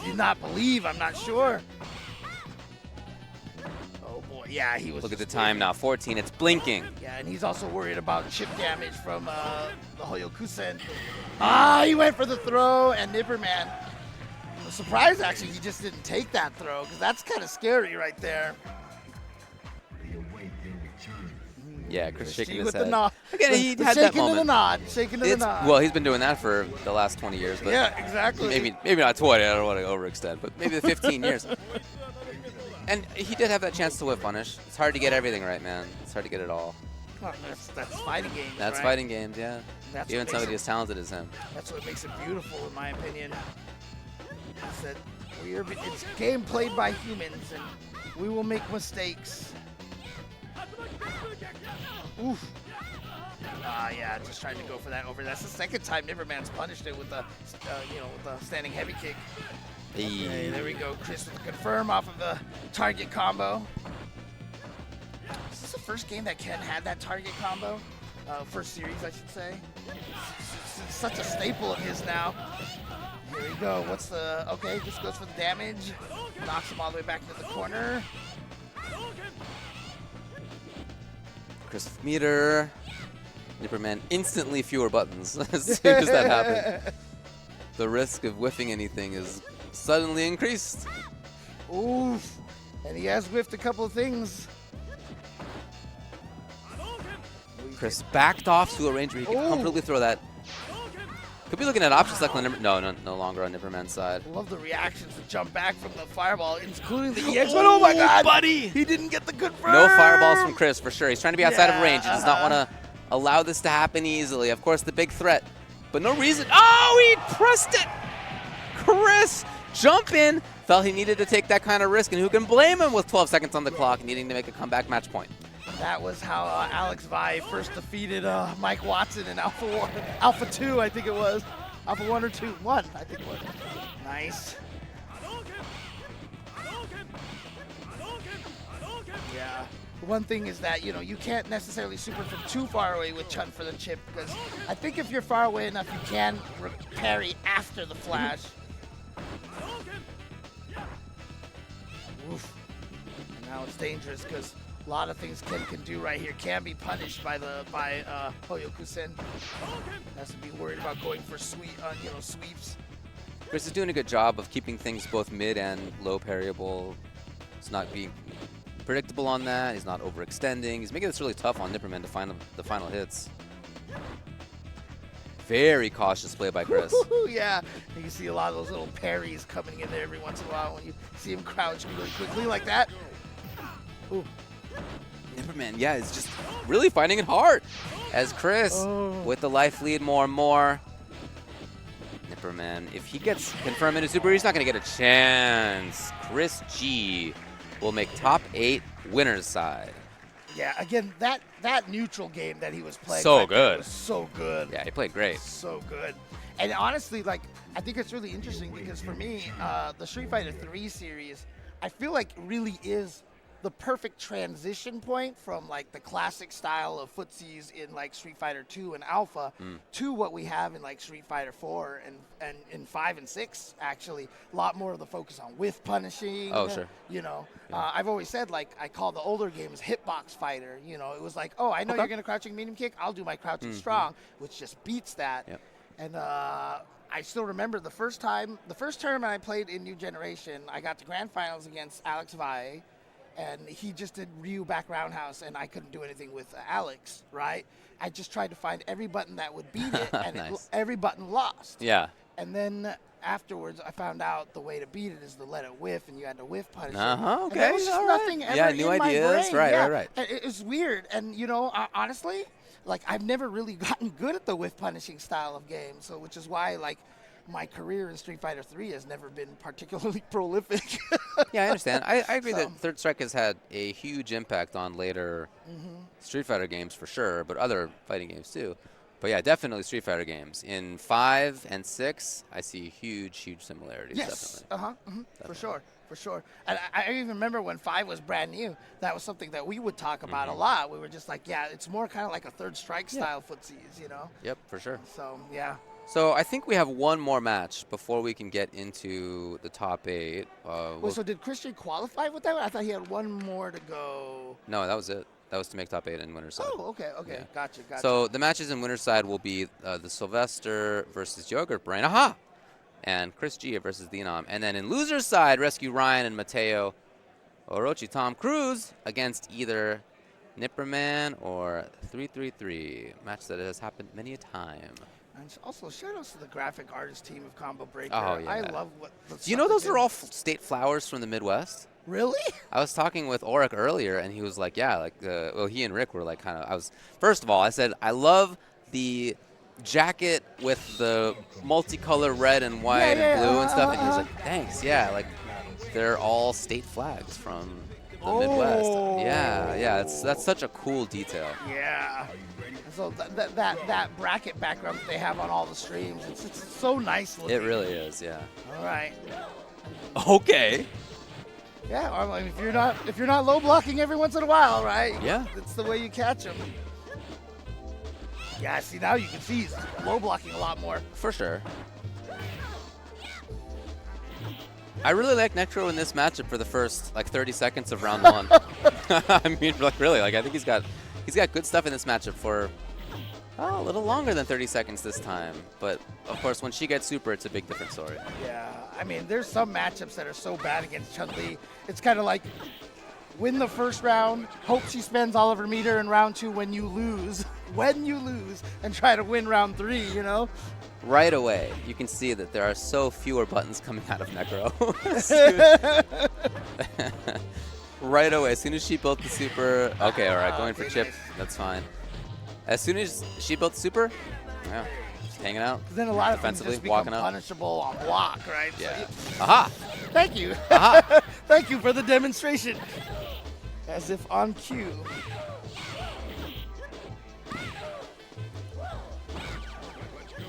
did not believe. I'm not sure. Oh, boy. Yeah, he was. Look at the just time waiting. now, 14. It's blinking. Yeah, and he's also worried about chip damage from the Hoyokusen. Ah, he went for the throw, and Nipperman. I'm surprised, actually, he just didn't take that throw, because that's kind of scary right there. Yeah, Chris shaking his with head. the nod. Again, he The had that shaking to moment. the nod. Shaking to the nod. Well, he's been doing that for the last 20 years. But Yeah, exactly. Maybe not 20. I don't want to overextend, but maybe the 15 years. And he did have that chance to whip punish. It's hard to get everything right, man. It's hard to get it all. Oh, that's fighting games. That's right? fighting games, yeah. That's Even what makes somebody it- as talented as him. That's what makes it beautiful, in my opinion. Is that it's a game played by humans, and we will make mistakes. Oof. Yeah, just trying to go for that over. That's the second time Nipperman's punished it with the, with the standing heavy kick. Okay, there we go. Chris with the confirm off of the target combo. Is this the first game that Ken had that target combo? First series, I should say. It's such a staple of his now. Here we go. What's the... Okay, just goes for the damage. Knocks him all the way back into the corner. Chris meter. Nipperman instantly fewer buttons as soon as that happened. The risk of whiffing anything is suddenly increased. Oof. And he has whiffed a couple of things. Chris backed off to a range where he could comfortably throw that. Could be looking at options like no longer on Nipperman's side. I love the reactions to jump back from the fireball, including the EX. Oh my God, buddy! He didn't get the confirm. No fireballs from Chris for sure. He's trying to be outside of range. He does not Yeah, want to allow this to happen easily. Of course, the big threat, but no reason. Oh, he pressed it! Chris, jump in. Felt he needed to take that kind of risk, and who can blame him with 12 seconds on the clock, needing to make a comeback match point. That was how Alex Vi first defeated Mike Watson in Alpha 2, I think it was. Alpha 1 or 2? 1, I think it was. Nice. Yeah. One thing is that, you can't necessarily super from too far away with Chun for the chip, because I think if you're far away enough, you can parry after the flash. Oof. Now it's dangerous, because a lot of things Ken can do right here can be punished by Hoyokusen. Has to be worried about going for sweeps. Chris is doing a good job of keeping things both mid and low parryable. He's not being predictable on that. He's not overextending. He's making this really tough on Nipperman to find the final hits. Very cautious play by Chris. Yeah, you can see a lot of those little parries coming in there every once in a while when you see him crouch really quickly like that. Ooh. Nipperman, yeah, is just really finding it hard as Chris with the life lead more and more. Nipperman, if he gets confirmed into Super, he's not going to get a chance. Chris G will make top 8 winners side. Yeah, again, that neutral game that he was playing So right there good. was so good. Yeah, he played great. So good. And honestly, I think it's really interesting because for me, the Street Fighter 3 series, I feel like really is the perfect transition point from the classic style of footsies in Street Fighter 2 and Alpha to what we have in Street Fighter 4 and in 5 and 6 actually. A lot more of the focus on whiff punishing. Oh, sure. I've always said I call the older games hitbox fighter. It was I know you're going to crouching medium kick, I'll do my crouching strong, which just beats that. Yep. And I still remember the first tournament I played in New Generation, I got to grand finals against Alex Valle, and he just did Ryu back roundhouse, and I couldn't do anything with Alex, right? I just tried to find every button that would beat it, and Nice. every button lost. Yeah. And then afterwards, I found out the way to beat it is to let it whiff, and you had to whiff punish it. Uh-huh, And okay, there was just all right. nothing ever Yeah, new in my ideas, brain. right, Yeah. right. And it was weird, and you know, honestly, like I've never really gotten good at the whiff punishing style of game, so which is why like my career in Street Fighter 3 has never been particularly prolific. Yeah, I understand. I agree So- that Third Strike has had a huge impact on later Street Fighter games for sure, but other fighting games too. But yeah, definitely Street Fighter games. In 5 and 6, I see huge similarities. Yes, Definitely. for sure. And I even remember when 5 was brand new, that was something that we would talk about a lot. We were just like, yeah, it's more kind of like a Third Strike style footsies, you know? Yep, for sure. So, yeah. So I think we have one more match before we can get into the top 8. Wait, so did Christian qualify with that one? I thought he had one more to go. No, that was it. That was to make top 8 in winner's side. Oh, okay. Yeah. Gotcha. So the matches in winner's side will be the Sylvester versus Yogurt Brain. Aha! And Chris Gia versus Denom. And then in loser's side, Rescue Ryan and Mateo Orochi Tom Cruise against either Nipperman or 333. Match that has happened many a time. And also, shout outs to the graphic artist team of Combo Breaker. Oh, yeah. I love what. Do you know those are all state flowers from the Midwest? Really? I was talking with Oric earlier, and he was like, yeah, like, well, he and Rick were like first of all, I said, I love the jacket with the multicolor red and white and blue and stuff. And he was like, thanks, yeah, like, they're all state flags from the Midwest. Yeah, that's such a cool detail. Yeah. So that bracket background that they have on all the streams, it's so nice looking. It really is, yeah. All right. Okay. Yeah, I mean, if you're not low blocking every once in a while, right? Yeah. That's the way you catch them. Yeah, see, now you can see he's low blocking a lot more. For sure. I really like Necro in this matchup for the first like 30 seconds of round 1. I mean, like really, like I think he's got good stuff in this matchup for a little longer than 30 seconds this time. But of course, when she gets super, it's a big different story. Yeah, I mean, there's some matchups that are so bad against Chun-Li. It's kind of like win the first round, hope she spends all of her meter in round 2 when you lose, and try to win round 3, you know? Right away, you can see that there are so fewer buttons coming out of Necro. Right away, as soon as she built the super, okay, all right, going for chip, that's fine. As soon as she built the super, yeah, just hanging out. Then a lot of things defensively, just become walking up. punishable on block, right? Yeah. So Aha! thank you. Aha! Thank you for the demonstration. As if on cue.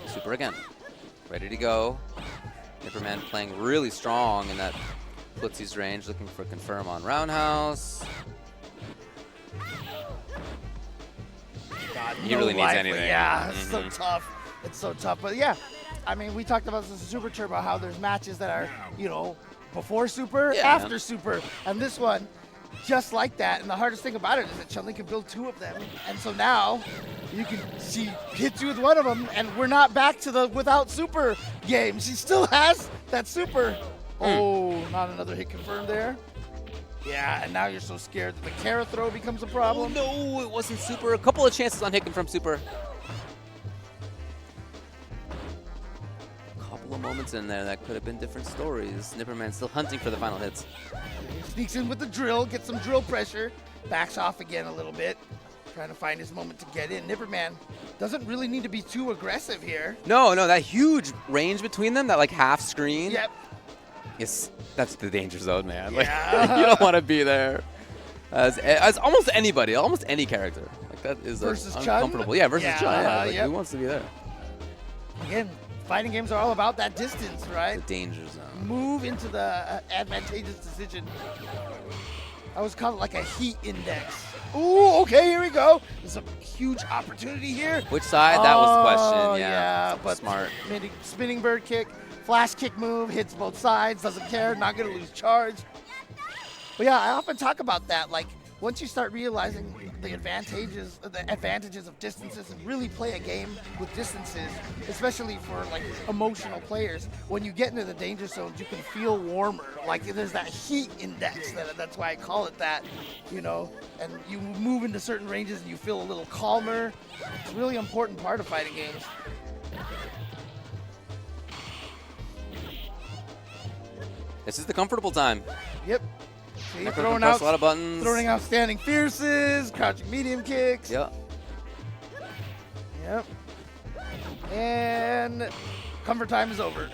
Super again. Ready to go. Nipperman playing really strong in that Footsie's range, looking for confirm on roundhouse. God, He no really needs life, anything. Yeah, it's so tough. It's so tough. But yeah, I mean, we talked about this in Super Turbo, how there's matches that are, you know, before Super, Yeah, after man. Super. And this one, just like that. And the hardest thing about it is that Chun-Li can build 2 of them. And so now, she hits you with one of them, and we're not back to the without Super game. She still has that Super. Oh, not another hit confirmed there. Yeah, and now you're so scared that the carrot throw becomes a problem. Oh no, it wasn't super. A couple of chances on hitting from super. Couple of moments in there that could have been different stories. Nipperman still hunting for the final hits. He sneaks in with the drill, gets some drill pressure, backs off again a little bit, trying to find his moment to get in. Nipperman doesn't really need to be too aggressive here. No, that huge range between them, that like half screen. Yep. Yes, that's the danger zone, man. Yeah. Like, you don't want to be there. As almost anybody, almost any character. Like that is Versus Chun? uncomfortable. Yeah, versus Yeah, Chun. Yeah, like, yep. who wants to be there? Again, fighting games are all about that distance, right? The danger zone. Move into the advantageous decision. I always call it like a heat index. Ooh, okay, here we go. There's a huge opportunity here. Which side? That was the question. Oh, Yeah, but smart. Spinning bird kick, flash kick move, hits both sides, doesn't care, not gonna lose charge. But yeah, I often talk about that. Like once you start realizing the advantages of distances and really play a game with distances, especially for like emotional players, when you get into the danger zones, you can feel warmer. Like there's that heat index. That's why I call it that, you know. And you move into certain ranges and you feel a little calmer. It's a really important part of fighting games. This is the comfortable time. Yep. See, Necro can press a lot of buttons. Throwing out standing fierces, crouching medium kicks. Yep. Yep. And comfort time is over.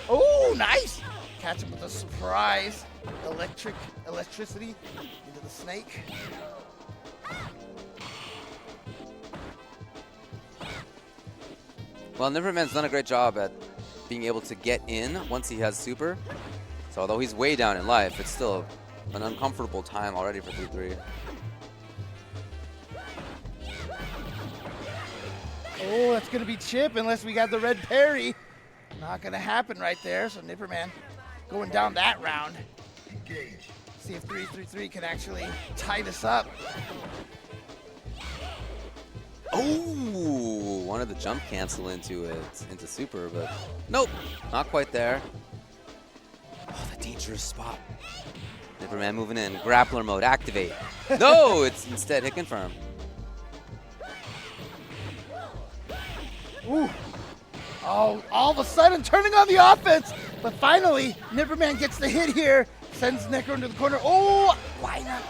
Oh, nice! Catch him with a surprise. Electricity into the snake. Well, Neverman's done a great job at being able to get in once he has super. So although he's way down in life, it's still an uncomfortable time already for 3-3. Oh, that's going to be chip unless we got the red parry. Not going to happen right there. So Nipperman going down that round. See if 3-3-3 can actually tie this up. Oh, wanted the jump cancel into super, but nope, not quite there. Oh, the dangerous spot. Nipperman moving in, grappler mode, activate. No, it's instead hit confirm. Ooh. Oh, all of a sudden turning on the offense, but finally Nipperman gets the hit here, sends Necro into the corner. Oh, why not?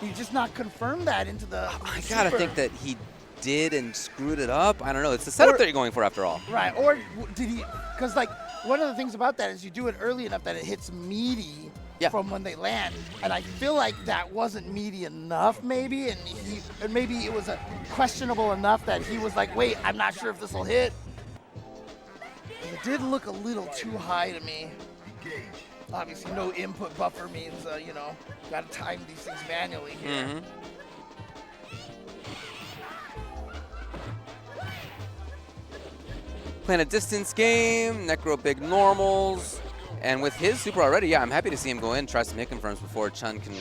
He just not confirmed that into the I gotta think that he did and screwed it up. I don't know. It's the setup that you're going for after all. Right, or did he? Because like one of the things about that is you do it early enough that it hits meaty from when they land, and I feel like that wasn't meaty enough, maybe, and maybe it was questionable enough that he was like, wait, I'm not sure if this will hit. It did look a little too high to me. Obviously, no input buffer means, you know, got to time these things manually here. Mm-hmm. Playing a distance game, Necro big normals, and with his super already, yeah, I'm happy to see him go in, try some hit confirms before Chen can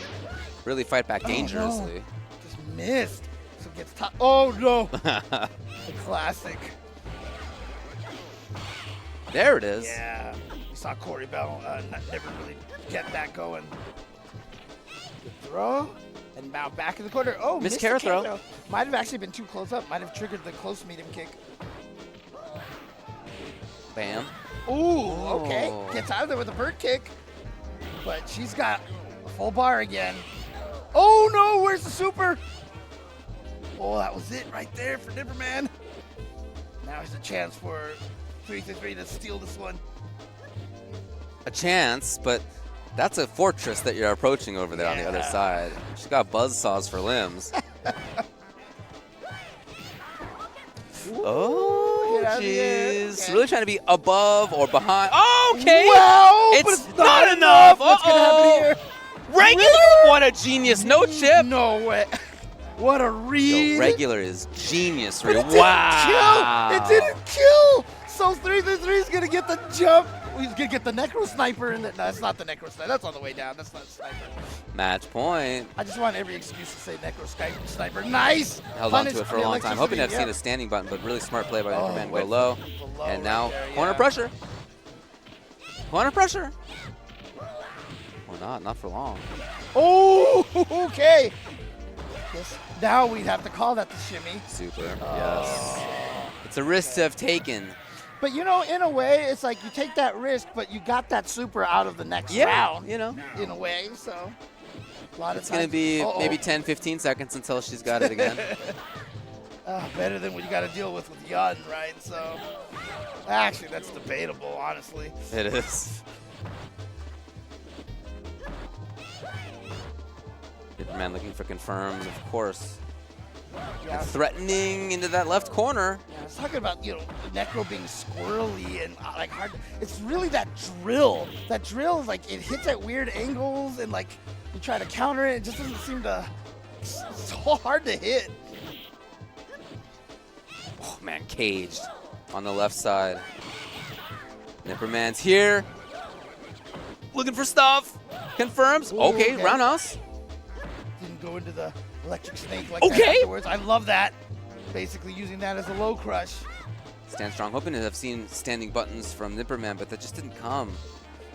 really fight back dangerously. No. Just missed. So gets top. Oh no! The classic. There it is. Yeah, we saw Corey Bell never really get that going. Good throw, and now back in the corner. Oh, missed the throw. Might have actually been too close up. Might have triggered the close medium kick. Bam. Ooh, okay. Gets out of there with a bird kick, but she's got a full bar again. Oh no, where's the super? Oh, that was it right there for Nipperman. Now there's a chance for 3-3 to steal this one. A chance, but that's a fortress that you're approaching over there on the other side. She's got buzzsaws for limbs. Oh, jeez. Okay. Really trying to be above or behind. Oh, okay. Wow, it's not enough. What's gonna happen here? Regular? Really? What a genius. No chip. No way. What a read. Yo, regular is genius. But Wow. It didn't kill. So 3-3 is going to get the jump. He's going to get the Necro Sniper. No, that's not the Necro Sniper. That's on the way down. That's not a sniper. Match point. I just want every excuse to say Necro Sniper. Nice. Held on to it for a long time. Hoping to have seen a standing button, but really smart play by Nipperman. Go low. And now corner pressure. Corner pressure. Or not. Not for long. Oh, okay. Yes. Now we'd have to call that the shimmy. Super. Yes. It's a risk to have taken. But, you know, in a way, it's like you take that risk, but you got that super out of the next round. You know. In a way, so. A lot of it's going to be maybe 10, 15 seconds until she's got it again. Better than what you got to deal with Yun, right? So, actually, that's debatable, honestly. It is. Nipperman looking for confirms, of course. Yeah. And threatening into that left corner. Yeah, I was talking about, you know, Necro being squirrely and like hard. It's really that drill. That drill is like it hits at weird angles and like you try to counter it. It just doesn't seem to. It's so hard to hit. Oh man, caged on the left side. Nipperman's here. Looking for stuff. confirms. Ooh, Okay, roundhouse. Didn't go into the electric snake like Okay. that afterwards. I love that. Basically using that as a low crush. Stand strong, hoping to have seen standing buttons from Nipperman, but that just didn't come.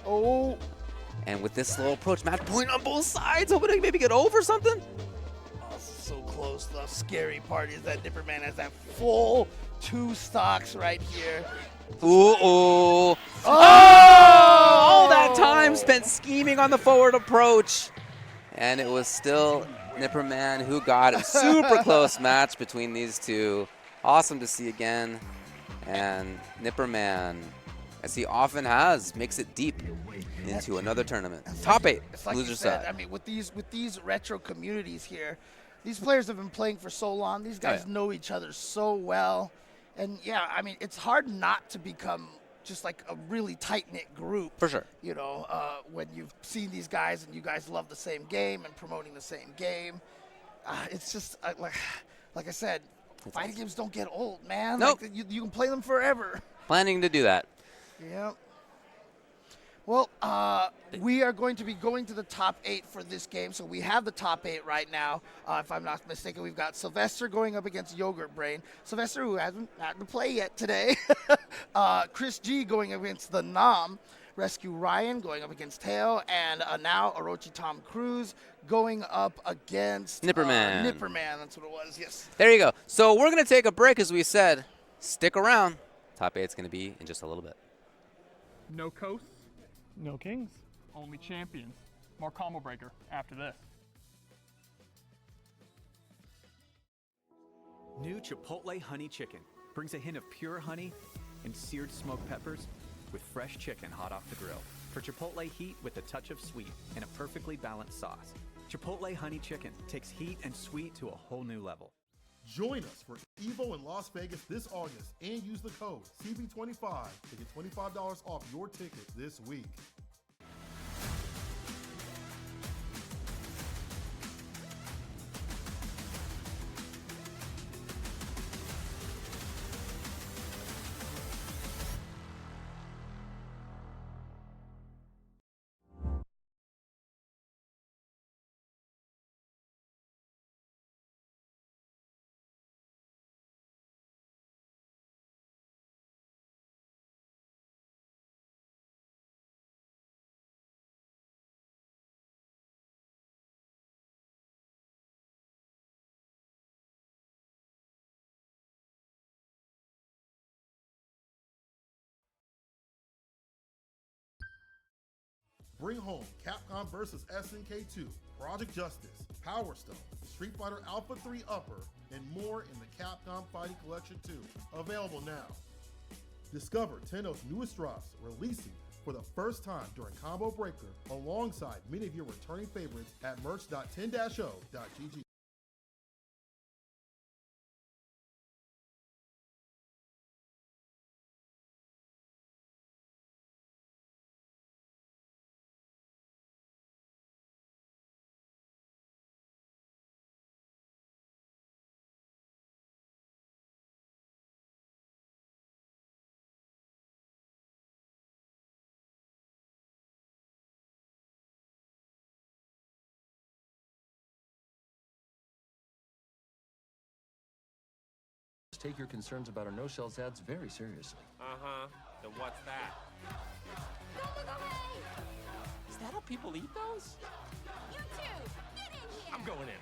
Oh. And with this slow approach, match point on both sides, hoping to maybe get over something. Oh, so close. The scary part is that Nipperman has that full 2 stocks right here. Ooh. Oh! All that time spent scheming on the forward approach. And it was still Nipperman who got it. Super close match between these two. Awesome to see again. And Nipperman, as he often has, makes it deep into another tournament. Top 8, like loser you said, side. I mean, with these retro communities here, these players have been playing for so long. These guys know each other so well. And yeah, I mean, it's hard not to become just like a really tight-knit group. For sure. You know, when you've seen these guys and you guys love the same game and promoting the same game. It's just, like I said, fighting games don't get old, man. Nope. Like, you can play them forever. Planning to do that. Yep. Well, we are going to be going to the top 8 for this game. So we have the top 8 right now. If I'm not mistaken, we've got Sylvester going up against Yogurt Brain. Sylvester, who hasn't had to play yet today. Chris G going against the Nam. Rescue Ryan going up against Tail. And now Orochi Tom Cruise going up against Nipperman. Nipperman, that's what it was, yes. There you go. So we're going to take a break, as we said. Stick around. Top 8 is going to be in just a little bit. No coasts, no kings, only champions. More combo breaker after this. New Chipotle Honey Chicken brings a hint of pure honey and seared smoked peppers with fresh chicken hot off the grill. For Chipotle heat with a touch of sweet and a perfectly balanced sauce. Chipotle Honey Chicken takes heat and sweet to a whole new level. Join us for EVO in Las Vegas this August and use the code CB25 to get $25 off your ticket this week. Bring home Capcom vs. SNK2, Project Justice, Power Stone, Street Fighter Alpha 3 Upper, and more in the Capcom Fighting Collection 2. Available now. Discover Tenno's newest drops releasing for the first time during Combo Breaker alongside many of your returning favorites at merch.10-o.gg. Take your concerns about our no-shells ads very seriously. Uh-huh. Then what's that? Is that how people eat those? You two, get in here! I'm going in.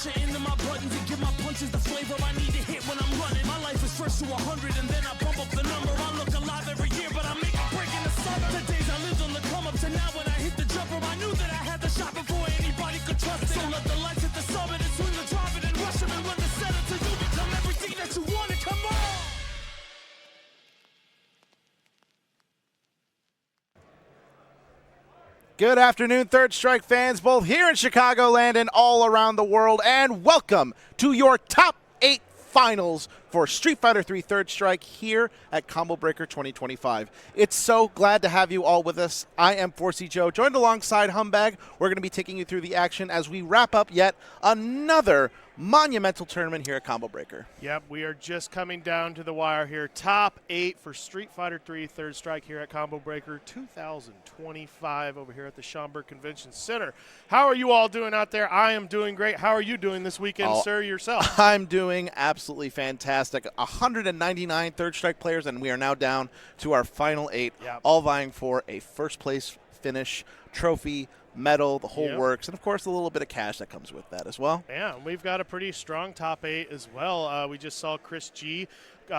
pressure into my buttons and give my punches the flavor I need to hit when I'm running. My life is first to 100 and then I bump up the number. I look alive every year, but I make a break in the summer. The days I lived on the come up to now when I hit the jumper, I knew that I had the shot before anybody could trust it. So let the lights hit the summit and swing the drop it and rush them and run the set until you become everything that you want to. Come on! Good afternoon, Third Strike fans, both here in Chicagoland and all around the world, and welcome to your top 8 finals for Street Fighter 3 Third Strike here at Combo Breaker 2025. It's so glad to have you all with us. I am 4C Joe, joined alongside Humbag. We're going to be taking you through the action as we wrap up yet another monumental tournament here at Combo Breaker. Yep, we are just coming down to the wire here. Top 8 for Street Fighter 3 Third Strike here at Combo Breaker 2025 over here at the Schaumburg Convention Center. How are you all doing out there? I am doing great. How are you doing this weekend, sir, yourself? I'm doing absolutely fantastic. 199 Third Strike players, and we are now down to our final 8, all vying for a first place finish, trophy, medal, the whole works, and of course a little bit of cash that comes with that as well. Yeah, we've got a pretty strong top 8 as well. We just saw Chris G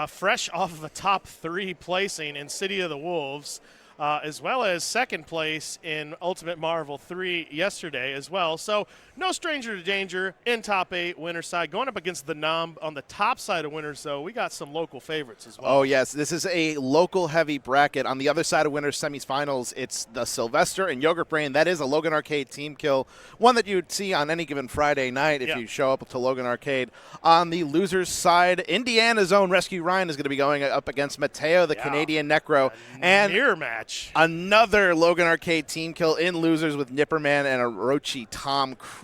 fresh off of a top 3 placing in City of the Wolves, as well as second place in Ultimate Marvel 3 yesterday as well. So no stranger to danger in top 8 winner side. Going up against the Nom on the top side of winners, though, we got some local favorites as well. Oh, yes. This is a local heavy bracket. On the other side of winners semifinals, it's the Sylvester and Yogurt Brain. That is a Logan Arcade team kill, one that you'd see on any given Friday night if you show up to Logan Arcade. On the losers side, Indiana's own Rescue Ryan is going to be going up against Mateo, the Canadian Necro. And mirror match. Another Logan Arcade team kill in losers with Nipperman and Orochi Tom Cruise.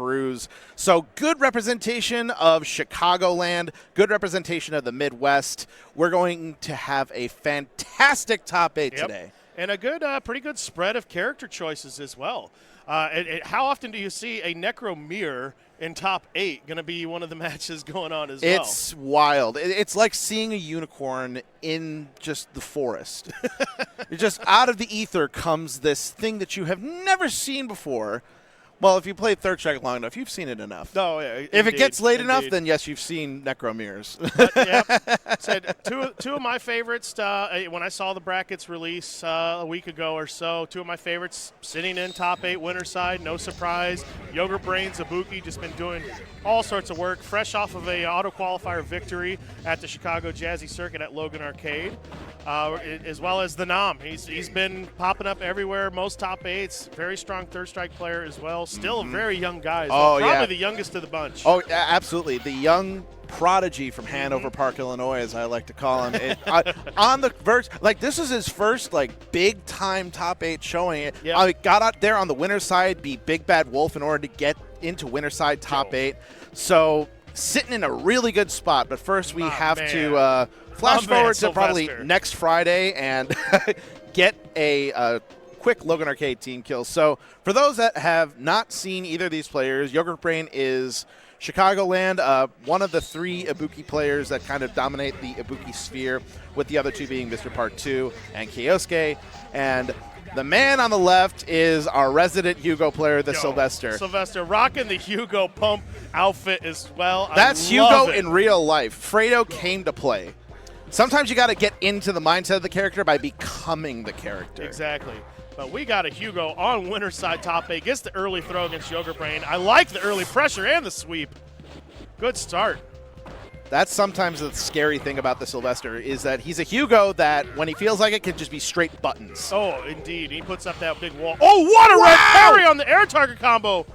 So good representation of Chicagoland, good representation of the Midwest. We're going to have a fantastic top 8 today. And a good, pretty good spread of character choices as well. How often do you see a Necro mirror in top 8 going to be one of the matches going on as well? It's wild. It's like seeing a unicorn in just the forest. Just out of the ether comes this thing that you have never seen before. Well, if you play Third Strike long enough, you've seen it enough. Oh, yeah. If it gets late enough, then yes, you've seen Necro mirrors. Said two of my favorites when I saw the brackets release a week ago or so. Two of my favorites sitting in top 8 winner side. No surprise. Yogurt Brain, Zabuki just been doing all sorts of work. Fresh off of a auto qualifier victory at the Chicago Jazzy Circuit at Logan Arcade. As well as the Nom. He's been popping up everywhere, most top 8s. Very strong Third Strike player as well. Still a very young guy. Probably the youngest of the bunch. Oh, absolutely. The young prodigy from Hanover Park, Illinois, as I like to call him. On the verge, like this is his first big time top 8 showing. Got out there on the winner's side, beat Big Bad Wolf in order to get into winner's side top 8. So sitting in a really good spot. But first we have to flash forward to probably next Friday and get a quick Logan Arcade team kill. So for those that have not seen either of these players, Yogurt Brain is Chicagoland, one of the 3 Ibuki players that kind of dominate the Ibuki sphere, with the other 2 being Mr. Part 2 and Kyosuke. And the man on the left is our resident Hugo player, the Sylvester. Sylvester rocking the Hugo pump outfit as well. That's Hugo in real life. Fredo came to play. Sometimes you got to get into the mindset of the character by becoming the character. Exactly. But we got a Hugo on winner's side top 8. Gets the early throw against Yogurt Brain. I like the early pressure and the sweep. Good start. That's sometimes the scary thing about the Sylvester is that he's a Hugo that when he feels like it can just be straight buttons. Oh, indeed. He puts up that big wall. Oh, what a red parry on the air target combo.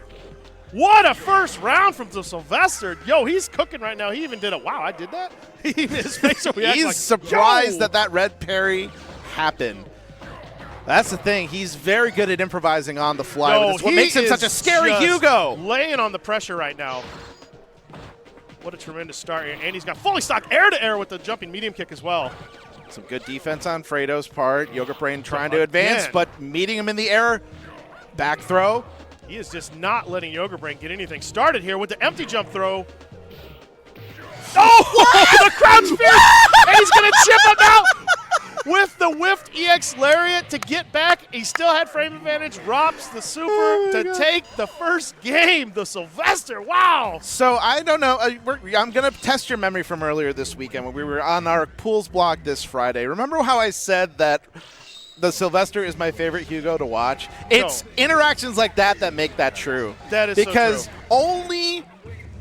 What a first round from the Sylvester. Yo, he's cooking right now. He even did a, wow, I did that? His face he's surprised that red parry happened. That's the thing. He's very good at improvising on the fly. That's what makes him such a scary Hugo. Laying on the pressure right now. What a tremendous start. And he's got fully stocked air-to-air with the jumping medium kick as well. Some good defense on Fredo's part. Yogurt Brain trying to advance, but meeting him in the air. Back throw. He is just not letting Yogurt Brain get anything started here with the empty jump throw. Oh, the crouch fierce, and he's going to chip him out. with the whiffed EX Lariat to get back. He still had frame advantage, drops the super to take the first game. The Sylvester, wow. So I don't know. I'm going to test your memory from earlier this weekend when we were on our pools blog this Friday. Remember how I said that the Sylvester is my favorite Hugo to watch? It's interactions like that make that true. That is because so true. Only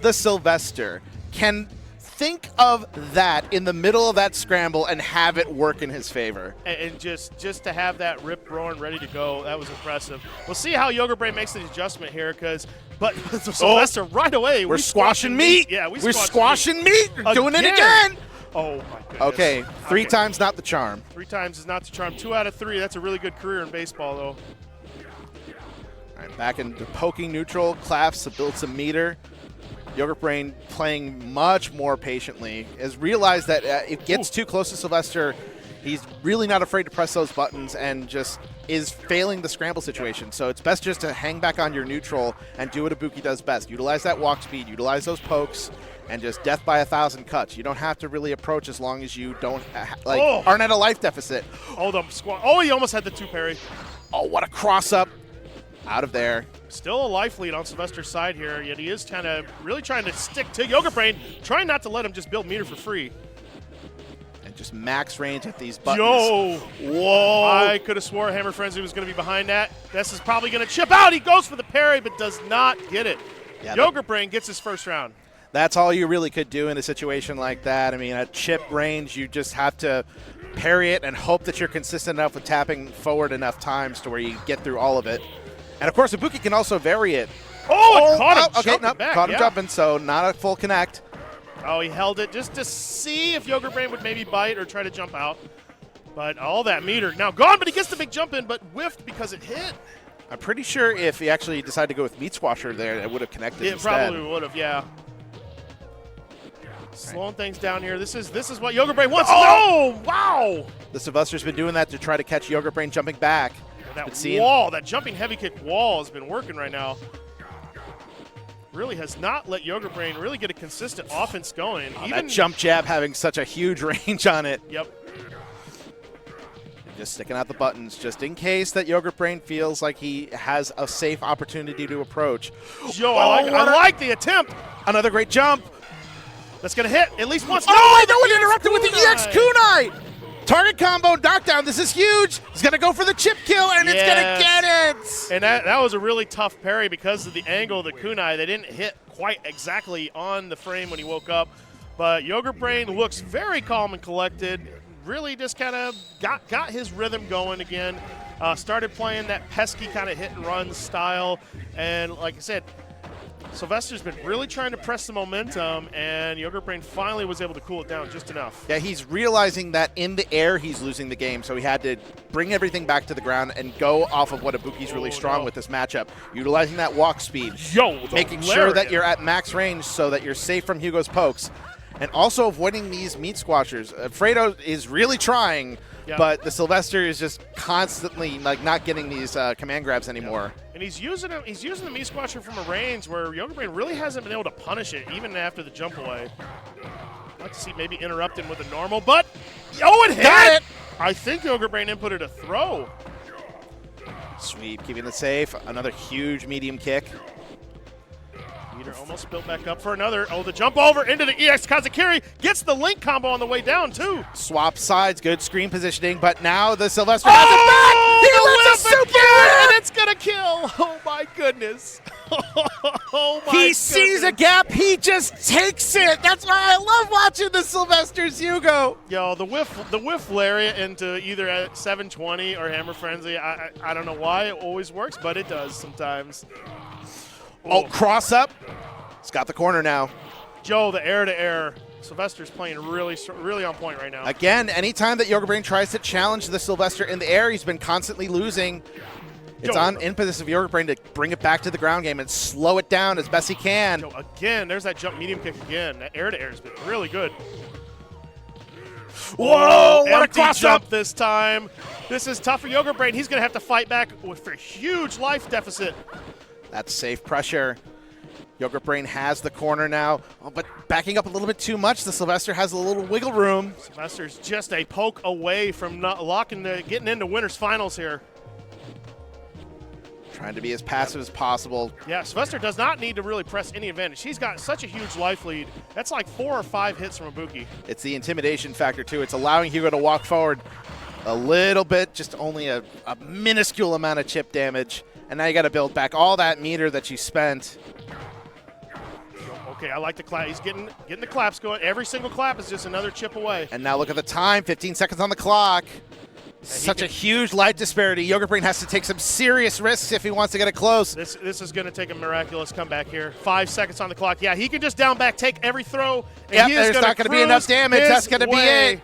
the Sylvester can think of that in the middle of that scramble and have it work in his favor. And just to have that rip roaring ready to go, that was impressive. We'll see how Yoga Brain makes the adjustment here, but Sylvester right away. We're squashing meat. Yeah, we're squashing meat. We're doing it again. Oh, my goodness. Okay, three times not the charm. 3 times is not the charm. 2 out of 3. That's a really good career in baseball, though. All right, back into poking neutral. Claps to build some meter. Yogurt Brain playing much more patiently. Has realized that it gets too close to Sylvester. He's really not afraid to press those buttons and just is failing the scramble situation. So it's best just to hang back on your neutral and do what Ibuki does best. Utilize that walk speed, utilize those pokes, and just death by 1,000 cuts. You don't have to really approach as long as you don't aren't at a life deficit. He almost had the 2 parry. Oh, what a cross up. Out of there. Still a life lead on Sylvester's side here, yet he is kind of really trying to stick to Yoga Brain, trying not to let him just build meter for free. And just max range at these buttons. Yo! Whoa! I could have swore Hammer Frenzy was going to be behind that. This is probably going to chip out. He goes for the parry, but does not get it. Yeah, Yoga Brain gets his first round. That's all you really could do in a situation like that. I mean, at chip range, you just have to parry it and hope that you're consistent enough with tapping forward enough times to where you get through all of it. And, of course, Ibuki can also vary it. Caught him jumping, so not a full connect. Oh, he held it just to see if Yoga Brain would maybe bite or try to jump out. But all that meter now gone, but he gets the big jump in, but whiffed because it hit. I'm pretty sure if he actually decided to go with Meat Squasher there, it would have connected instead. Probably would have, yeah. Slowing things down here. This is what Yoga Brain wants. Oh, wow! The Sylvester's been doing that to try to catch Yoga Brain jumping back. That jumping heavy kick wall has been working right now. Really has not let Yoga Brain really get a consistent offense going. Even that jump jab having such a huge range on it. Yep. And just sticking out the buttons just in case that Yoga Brain feels like he has a safe opportunity to approach. Yo, I like the attempt. Another great jump. That's going to hit at least once. Oh, no one interrupted with the EX Kunai. Target combo knockdown. This is huge. He's going to go for the chip kill, and it's going to get it. And that was a really tough parry because of the angle of the kunai. They didn't hit quite exactly on the frame when he woke up. But Yogurt Brain looks very calm and collected. Really just kind of got his rhythm going again. Started playing that pesky kind of hit and run style. And like I said, Sylvester's been really trying to press the momentum, and Yogurt Brain finally was able to cool it down just enough. Yeah, he's realizing that in the air he's losing the game, so he had to bring everything back to the ground and go off of what Ibuki's really strong with this matchup. Utilizing that walk speed. Making sure that you're at max range so that you're safe from Hugo's pokes. And also avoiding these meat squashers. Fredo is really trying, but the Sylvester is just constantly not getting these command grabs anymore. And he's using the meat squasher from a range where Yogurt Brain really hasn't been able to punish it even after the jump away. I'd like to see maybe interrupting with a normal, but it hit! Got it! I think Yogurt Brain inputted a throw. Sweep, keeping it safe. Another huge medium kick. Meter almost built back up for another. Oh, the jump over into the EX Kazakiri. Gets the link combo on the way down, too. Swap sides, good screen positioning, but now the Sylvester has it back! He lets it super! And it's going to kill! Oh, my goodness. He sees a gap, he just takes it! That's why I love watching the Sylvester's Hugo! Yo, the whiff lariat into either at 720 or Hammer Frenzy, I don't know why it always works, but it does sometimes. Oh, cross up. It's got the corner now. Joe, the air-to-air. Sylvester's playing really on point right now. Again, anytime that Yogurt Brain tries to challenge the Sylvester in the air, he's been constantly losing. It's on impetus of Yogurt Brain to bring it back to the ground game and slow it down as best he can. Yo, again, there's that jump medium kick again. That air-to-air has been really good. Whoa, what a cross jump this time. This is tough for Yogurt Brain. He's going to have to fight back for a huge life deficit. That's safe pressure. Yogurt Brain has the corner now, but backing up a little bit too much. The Sylvester has a little wiggle room. Sylvester's just a poke away from not getting into winners finals here. Trying to be as passive as possible. Yeah, Sylvester does not need to really press any advantage. He's got such a huge life lead. That's like 4 or 5 hits from Ibuki. It's the intimidation factor, too. It's allowing Hugo to walk forward a little bit, just only a minuscule amount of chip damage. And now you got to build back all that meter that you spent. Okay, I like the clap. He's getting the claps going. Every single clap is just another chip away. And now look at the time, 15 seconds on the clock. Such a huge light disparity. Yogurt Brain has to take some serious risks if he wants to get it close. This is going to take a miraculous comeback here. 5 seconds on the clock. Yeah, he can just down back, take every throw. And there's not going to be enough damage. That's going to be it.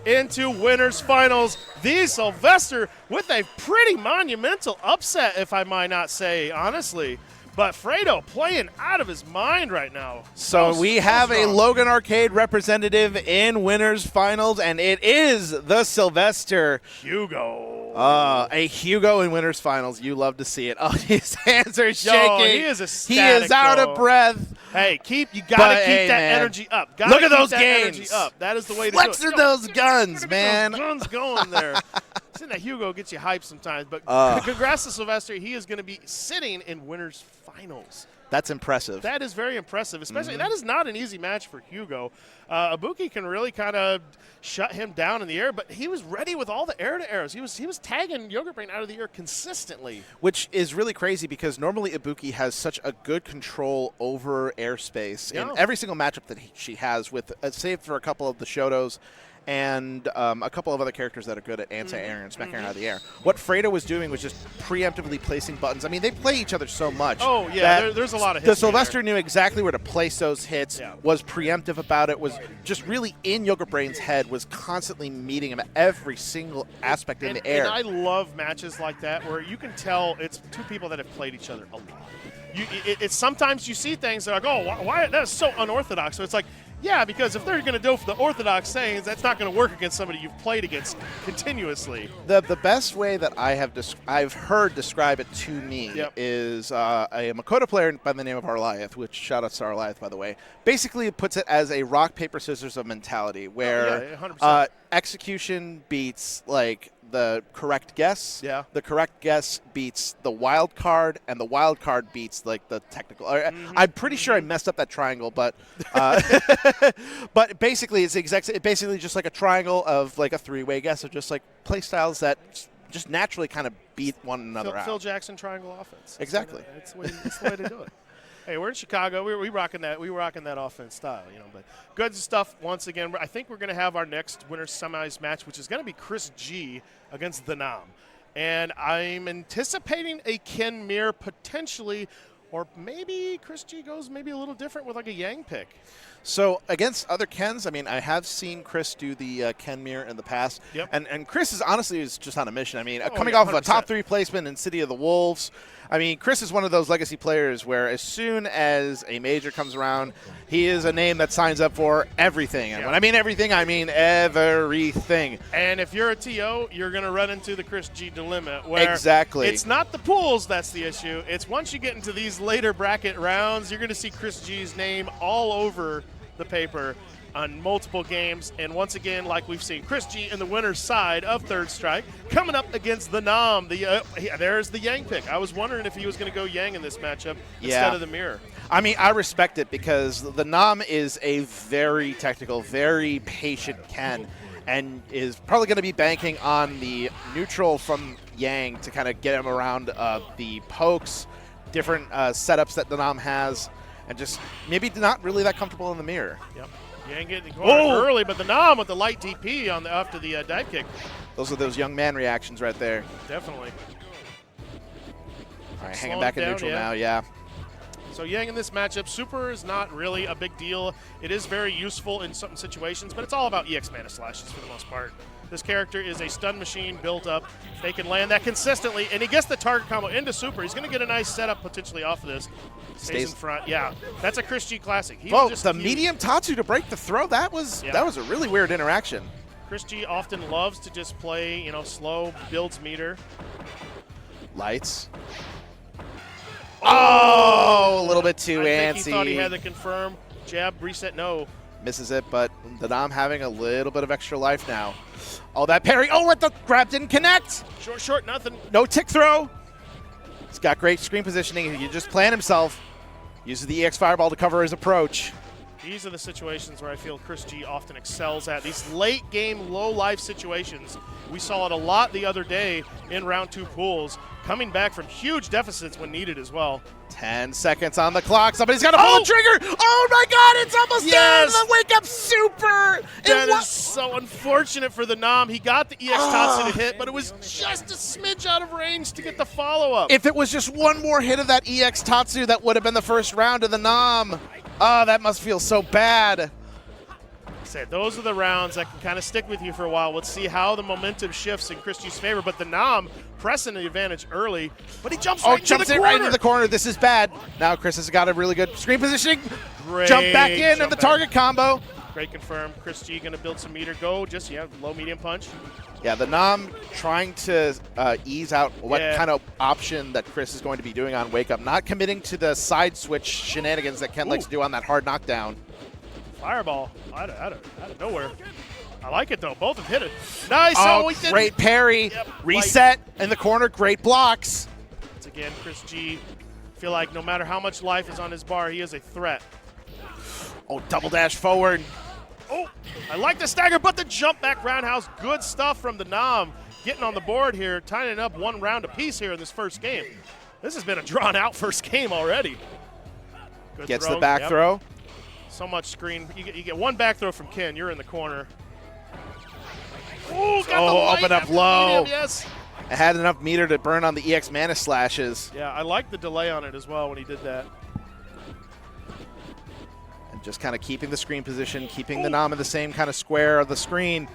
Into winners finals. The Sylvester with a pretty monumental upset, if I might not say, honestly. But Fredo playing out of his mind right now. So we have a Logan Arcade representative in winners finals, and it is the Sylvester. Goh. A Hugo in winners finals. You love to see it. Oh, his hands are shaking. He is ecstatic. He is out of breath. Hey, you gotta keep that energy up. Look at those gains. That is the way to do it. Flexing those guns, man. Those guns going there. Seeing that Hugo gets you hyped sometimes, but congrats to Sylvester. He is going to be sitting in winners finals. That's impressive. That is very impressive, especially that is not an easy match for Hugo. Ibuki can really kind of shut him down in the air, but he was ready with all the air-to-airs. He was tagging Yogurt Brain out of the air consistently. Which is really crazy because normally Ibuki has such a good control over airspace in every single matchup that she has, with save for a couple of the Shotos and a couple of other characters that are good at anti-air and smacking out of the air. What Fredo was doing was just preemptively placing buttons. I mean, they play each other so much. Oh, yeah, there's a lot of hits. The Sylvester knew exactly where to place those hits, was preemptive about it, was just really in Yogurt Brain's head, was constantly meeting him at every single aspect in the air. And I love matches like that where you can tell it's two people that have played each other a lot. It's sometimes you see things that are like, oh, why that's so unorthodox. So it's like, yeah, because if they're going to do the orthodox things, that's not going to work against somebody you've played against continuously. The best way that I've heard describe it to me is a Makoto player by the name of Arliath, which shout out to Arliath, by the way. Basically, it puts it as a rock, paper, scissors of mentality, where execution beats like the correct guess. Yeah. The correct guess beats the wild card, and the wild card beats like the technical. I'm pretty sure I messed up that triangle, but but basically it's basically just like a triangle of like a three-way guess of just like play styles that just naturally kind of beat one another out. Phil Jackson triangle offense. Exactly. It's the way to do it. Hey, we're in Chicago. We rocking that. We rocking that offense style, But good stuff once again. I think we're going to have our next winners semis match, which is going to be Chris G against the Nam, and I'm anticipating a Ken Mir potentially, or maybe Chris G goes maybe a little different with like a Yang pick. So against other Kens, I mean, I have seen Chris do the Ken Mir in the past, and Chris is honestly just on a mission. I mean, coming off of a top 3 placement in City of the Wolves. I mean, Chris is one of those legacy players where as soon as a major comes around, he is a name that signs up for everything. And when I mean everything, I mean everything. And if you're a TO, you're going to run into the Chris G dilemma where it's not the pools that's the issue. It's once you get into these later bracket rounds, you're going to see Chris G's name all over the paper on multiple games. And once again, like we've seen, Chris G in the winner's side of Third Strike coming up against the Nam. There's the Yang pick. I was wondering if he was going to go Yang in this matchup instead of the Mirror. I mean, I respect it because the Nam is a very technical, very patient Ken, and is probably going to be banking on the neutral from Yang to kind of get him around the pokes, different setups that the Nam has, and just maybe not really that comfortable in the Mirror. Yep. Yang getting going early, but the Nam with the light DP after the dive kick. Those are those young man reactions right there. Definitely. All right, hanging back in neutral now, So Yang in this matchup, super is not really a big deal. It is very useful in certain situations, but it's all about EX mana slashes for the most part. This character is a stun machine built up. If they can land that consistently, and he gets the target combo into super, he's going to get a nice setup potentially off of this. Stays in front. Yeah, that's a Chris G classic. The medium Tatsu to break the throw, that was a really weird interaction. Chris G often loves to just play, slow, builds meter. Lights. Oh, a little bit too I antsy. think he thought he had to confirm. Jab, reset, no. Misses it, but the Dom having a little bit of extra life now. Oh, that parry. Oh, what the grab didn't connect. Short, nothing. No tick throw. He's got great screen positioning. He can just plan himself. Uses the EX Fireball to cover his approach. These are the situations where I feel Chris G often excels at. These late game, low life situations. We saw it a lot the other day in round 2 pools, coming back from huge deficits when needed as well. 10 seconds on the clock. Somebody's got to pull the trigger. Oh my God, it's almost down. The wake up super. That is so unfortunate for the Nom. He got the EX Tatsu to hit, but it was just a smidge out of range to get the follow up. If it was just one more hit of that EX Tatsu, that would have been the first round of the Nom. Oh, that must feel so bad. Those are the rounds that can kind of stick with you for a while. Let's see how the momentum shifts in Chris G's favor. But the Nom pressing the advantage early, but he jumps right into the corner. Right into the corner. This is bad. Now Chris has got a really good screen positioning. Great jump back in and the target combo. Great confirm. Chris G going to build some meter. Go just, low medium punch. Yeah, the Nom trying to ease out what kind of option that Chris is going to be doing on Wake Up. Not committing to the side switch shenanigans that Ken likes to do on that hard knockdown. Fireball out of nowhere. I like it, though. Both have hit it. Nice. Oh, great parry. Yep. Reset in the corner. Great blocks. Once again, Chris G, feel like no matter how much life is on his bar, he is a threat. Oh, double dash forward. Oh, I like the stagger, but the jump back roundhouse. Good stuff from the Nom. Getting on the board here, tying it up 1 round apiece here in this first game. This has been a drawn-out first game already. Good Gets throw. the back throw. So much screen. You get 1 back throw from Ken. You're in the corner. Ooh, got the light up and up low. Medium, yes. It had enough meter to burn on the EX Mana slashes. Yeah, I like the delay on it as well when he did that. And just kind of keeping the screen position, keeping the Nom in the same kind of square of the screen.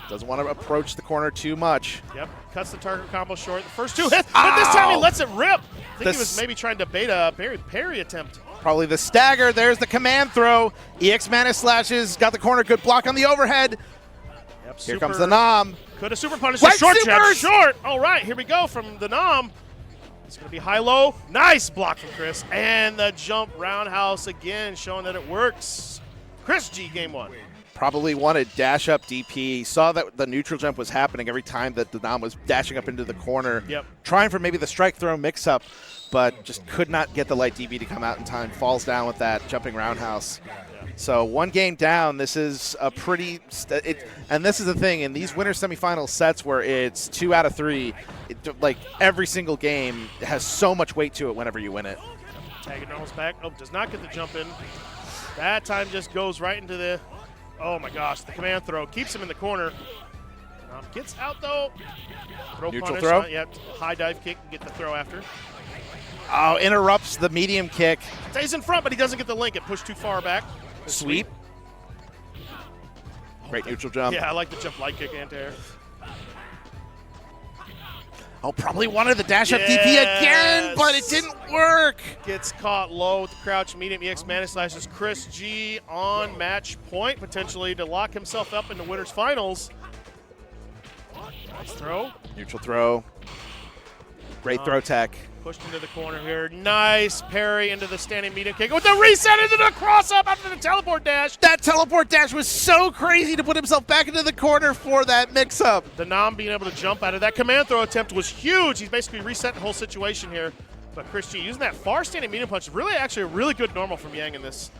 Doesn't want to approach the corner too much. Yep, cuts the target combo short. The first 2 hits, but this time he lets it rip. I think he was maybe trying to bait a parry attempt. Probably the stagger. There's the command throw. EX Mana slashes. Got the corner. Good block on the overhead. Yep, Here comes the Nom. Could have super punished. Short jab. Short. All right, here we go from the Nom. It's going to be high-low. Nice block from Chris. And the jump roundhouse again, showing that it works. Chris G, game 1. Probably wanted dash up DP. Saw that the neutral jump was happening every time that the Nom was dashing up into the corner. Yep. Trying for maybe the strike throw mix-up, but just could not get the light DP to come out in time. Falls down with that jumping roundhouse. So 1 game down. This is a pretty and this is the thing in these winter semifinal sets where it's 2 out of 3. Like every single game has so much weight to it whenever you win it. Tagging almost back. Oh, does not get the jump in. That time just goes right into the. Oh my gosh, the command throw keeps him in the corner. Gets out though. Neutral throw. Yeah, high dive kick and get the throw after. Oh, interrupts the medium kick. Stays in front, but he doesn't get the link. It pushed too far back. Sweep. Great neutral jump. Yeah, I like the jump light kick anti-air. Oh, probably wanted the dash up DP again, but it didn't work. Gets caught low with the crouch medium EX Mana slashes. Chris G on match point, potentially to lock himself up in the winners finals. Nice throw. Neutral throw. Great throw tech. Pushed into the corner here. Nice parry into the standing medium kick with the reset into the cross up after the teleport dash. That teleport dash was so crazy to put himself back into the corner for that mix up. The Nom being able to jump out of that command throw attempt was huge. He's basically reset the whole situation here. But Chris G using that far standing medium punch, really actually a really good normal from Yang in this.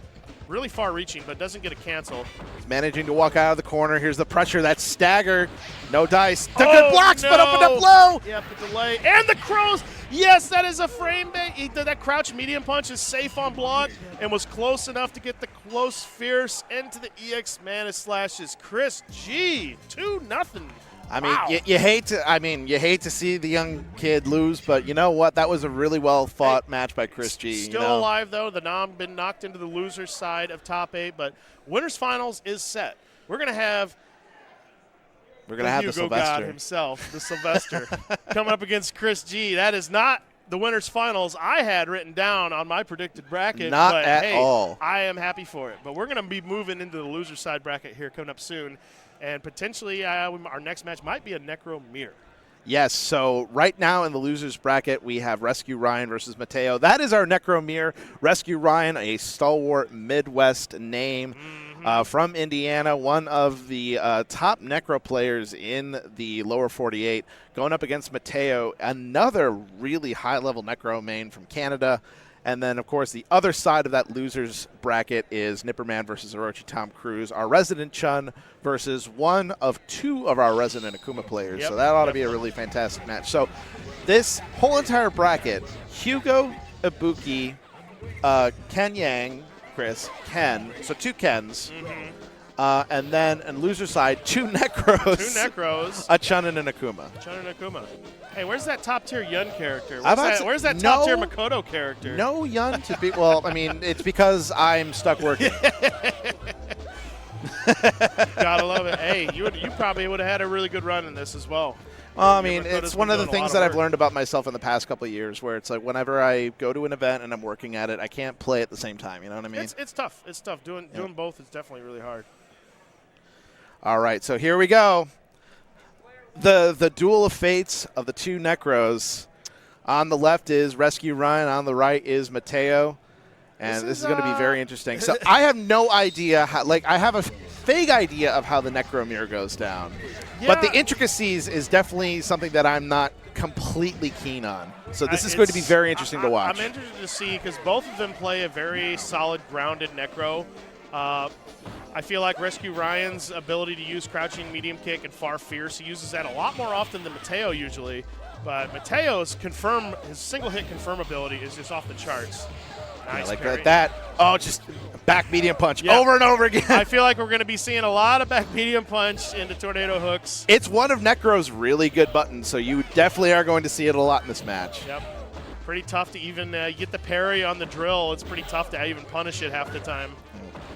Really far reaching, but doesn't get a cancel. He's managing to walk out of the corner. Here's the pressure. That stagger. No dice. The good blocks, but opened up low. Yep, the delay. And the crows. Yes, that is a frame bait. He did that crouch medium punch is safe on block and was close enough to get the close fierce into the EX Mana slashes. Chris G, 2-0. I mean, you hate to see the young kid lose, but you know what? That was a really well fought match by Chris G. Still alive though. The Nom been knocked into the loser side of top 8, but winners finals is set. We're gonna have the Sylvester God himself, the Sylvester, coming up against Chris G. That is not the winners finals I had written down on my predicted bracket. Not but at hey, all. I am happy for it. But we're gonna be moving into the loser side bracket here coming up soon. And potentially our next match might be a Necro Mirror. Yes, so right now in the losers bracket, we have Rescue Ryan versus Mateo. That is our Necromere. Rescue Ryan, a stalwart Midwest name from Indiana, one of the top Necro players in the lower 48, going up against Mateo, another really high-level Necro main from Canada. And then, of course, the other side of that losers bracket is Nipperman versus Orochi Tom Cruise, our resident Chun versus one of two of our resident Akuma players. Yep. So that ought to be a really fantastic match. So this whole entire bracket, Hugo, Ibuki, Ken Yang, Chris, Ken, so two Kens. And then on loser side, two Necros. Two Necros. A Chun and an Akuma. Chun and Akuma. Hey, where's that top tier Yun character? Where's that top tier Makoto character? No Yun to be. Well, I mean, it's because I'm stuck working. Gotta love it. Hey, you probably would have had a really good run in this as well. Well, I mean, it's one of the things that I've learned about myself in the past couple of years, where it's like whenever I go to an event and I'm working at it, I can't play at the same time. You know what I mean? It's tough. It's tough. Doing both is definitely really hard. All right, so here we go. The duel of fates of the two Necros. On the left is Rescue Ryan. On the right is Mateo. And this is going to be very interesting. So I have no idea how, like, I have a vague idea of how the Necromere goes down. Yeah. But the intricacies is definitely something that I'm not completely keen on. So this is going to be very interesting to watch. I'm interested to see because both of them play a very solid, grounded Necro. I feel like Rescue Ryan's ability to use crouching medium kick and far fierce, he uses that a lot more often than Mateo usually. But Mateo's his single hit confirm ability is just off the charts. Nice, like that. Oh, just back medium punch over and over again. I feel like we're going to be seeing a lot of back medium punch into tornado hooks. It's one of Necro's really good buttons, so you definitely are going to see it a lot in this match. Yep. Pretty tough to even get the parry on the drill. It's pretty tough to even punish it half the time.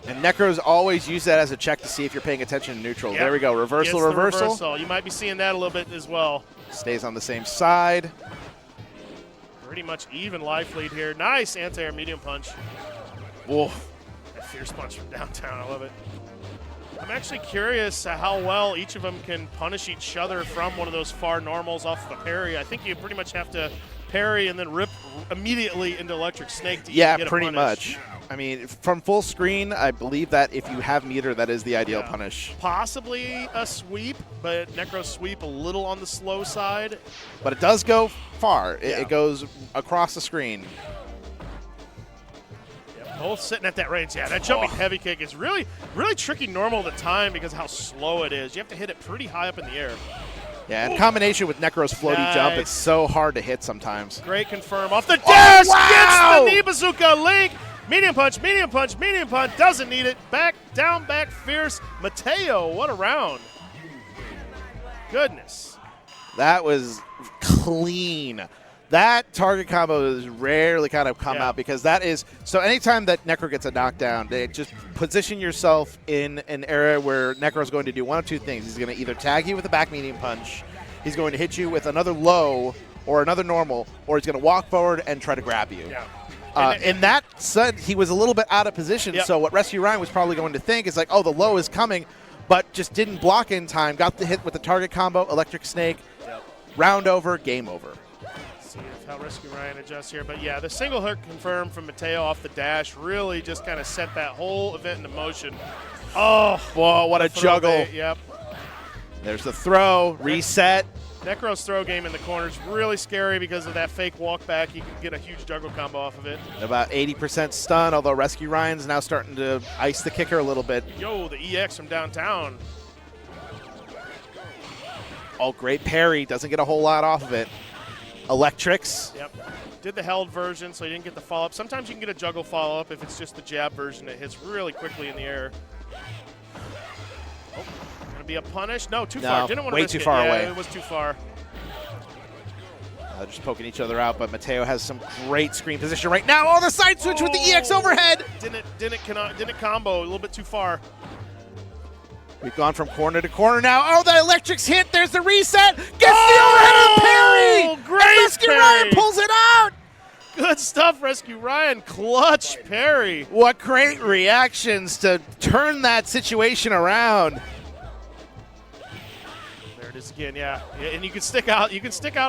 And Necros always use that as a check to see if you're paying attention to neutral. Yep. There we go. Reversal. You might be seeing that a little bit as well. Stays on the same side. Pretty much even life lead here. Nice anti-air medium punch. Whoa. That fierce punch from downtown. I love it. I'm actually curious how well each of them can punish each other from one of those far normals off of a parry. I think you pretty much have to parry and then rip immediately into electric snake to get a pretty punish. much. I mean, from full screen, I believe that if you have meter, that is the ideal punish. Possibly a sweep, but Necro sweep a little on the slow side. But it does go far. It goes across the screen. Both sitting at that range. Yeah, that jumping heavy kick is really, really tricky normal at the time because of how slow it is. You have to hit it pretty high up in the air. Yeah, in combination with Necro's floaty jump, it's so hard to hit sometimes. Great confirm off the dash. Wow! Gets the knee bazooka link. Medium punch, medium punch, medium punch. Doesn't need it. Back, down, back, fierce. Mateo, what a round. Goodness. That was clean. That target combo is rarely kind of come out because that is – so anytime that Necro gets a knockdown, they just position yourself in an area where Necro is going to do one of two things. He's going to either tag you with a back medium punch, he's going to hit you with another low or another normal, or he's going to walk forward and try to grab you. Yeah. In that set, he was a little bit out of position, so what Rescue Ryan was probably going to think is like, oh, the low is coming, but just didn't block in time, got the hit with the target combo, electric snake, round over, game over. See how Rescue Ryan adjusts here. But yeah, the single hook confirmed from Mateo off the dash really just kind of set that whole event into motion. Oh, whoa, what a juggle. Yep. There's the throw, reset. Necro's throw game in the corner is really scary because of that fake walk back. You can get a huge juggle combo off of it. About 80% stun, although Rescue Ryan's now starting to ice the kicker a little bit. Yo, the EX from downtown. Oh, great parry. Doesn't get a whole lot off of it. Electrics. Yep. Did the held version, so you didn't get the follow-up. Sometimes you can get a juggle follow-up if it's just the jab version. It hits really quickly in the air. Oh, going to be a punish? No, too far. Didn't want to way risk too it. far away. It was too far. Just poking each other out, but Mateo has some great screen position right now. Oh, the side switch with the EX overhead. Didn't combo. A little bit too far. We've gone from corner to corner now. Oh, the electrics hit. There's the reset. Gets the overhead and parry. Great and Rescue parry. Ryan pulls it out. Good stuff, Rescue Ryan. Clutch parry. What great reactions to turn that situation around. There it is again, yeah, and you can stick out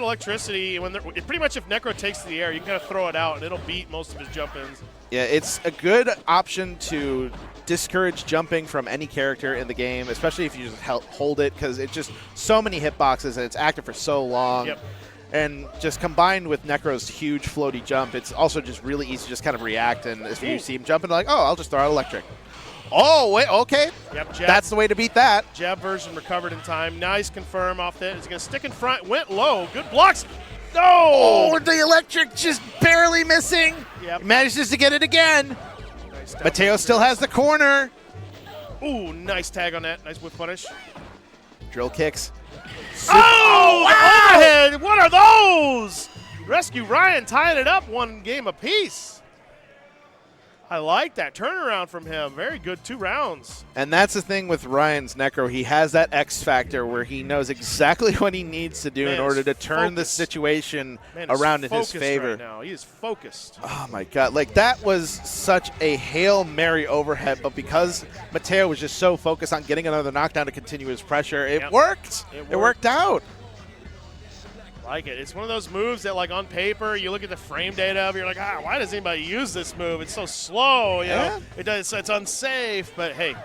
electricity when pretty much if Necro takes to the air, you can kind of throw it out and it'll beat most of his jump-ins. Yeah, it's a good option to discourage jumping from any character in the game, especially if you just hold it, because it's just so many hitboxes and it's active for so long. Yep. And just combined with Necro's huge floaty jump, it's also just really easy to just kind of react. And if you see him jumping, like, oh, I'll just throw out electric. Oh, wait, okay. Yep, jab. That's the way to beat that. Jab version recovered in time. Nice confirm off that. He's going to stick in front. Went low. Good blocks. No! Oh, the electric just barely missing. Yep. Manages to get it again. Nice Mateo still has the corner. Ooh, nice tag on that. Nice whip punish. Drill kicks. Oh, wow! Overhead. What are those? Rescue Ryan tying it up one game apiece. I like that turnaround from him. Very good 2 rounds. And that's the thing with Ryan's Necro. He has that X factor where he knows exactly what he needs to do in order to turn the situation around in his favor. Right now. He is focused. Oh, my God. Like, that was such a Hail Mary overhead, but because Mateo was just so focused on getting another knockdown to continue his pressure, it worked. It worked out. Like it. It's one of those moves that, like, on paper, you look at the frame data of it, you're like, why does anybody use this move? It's so slow, you know? It's unsafe, but hey,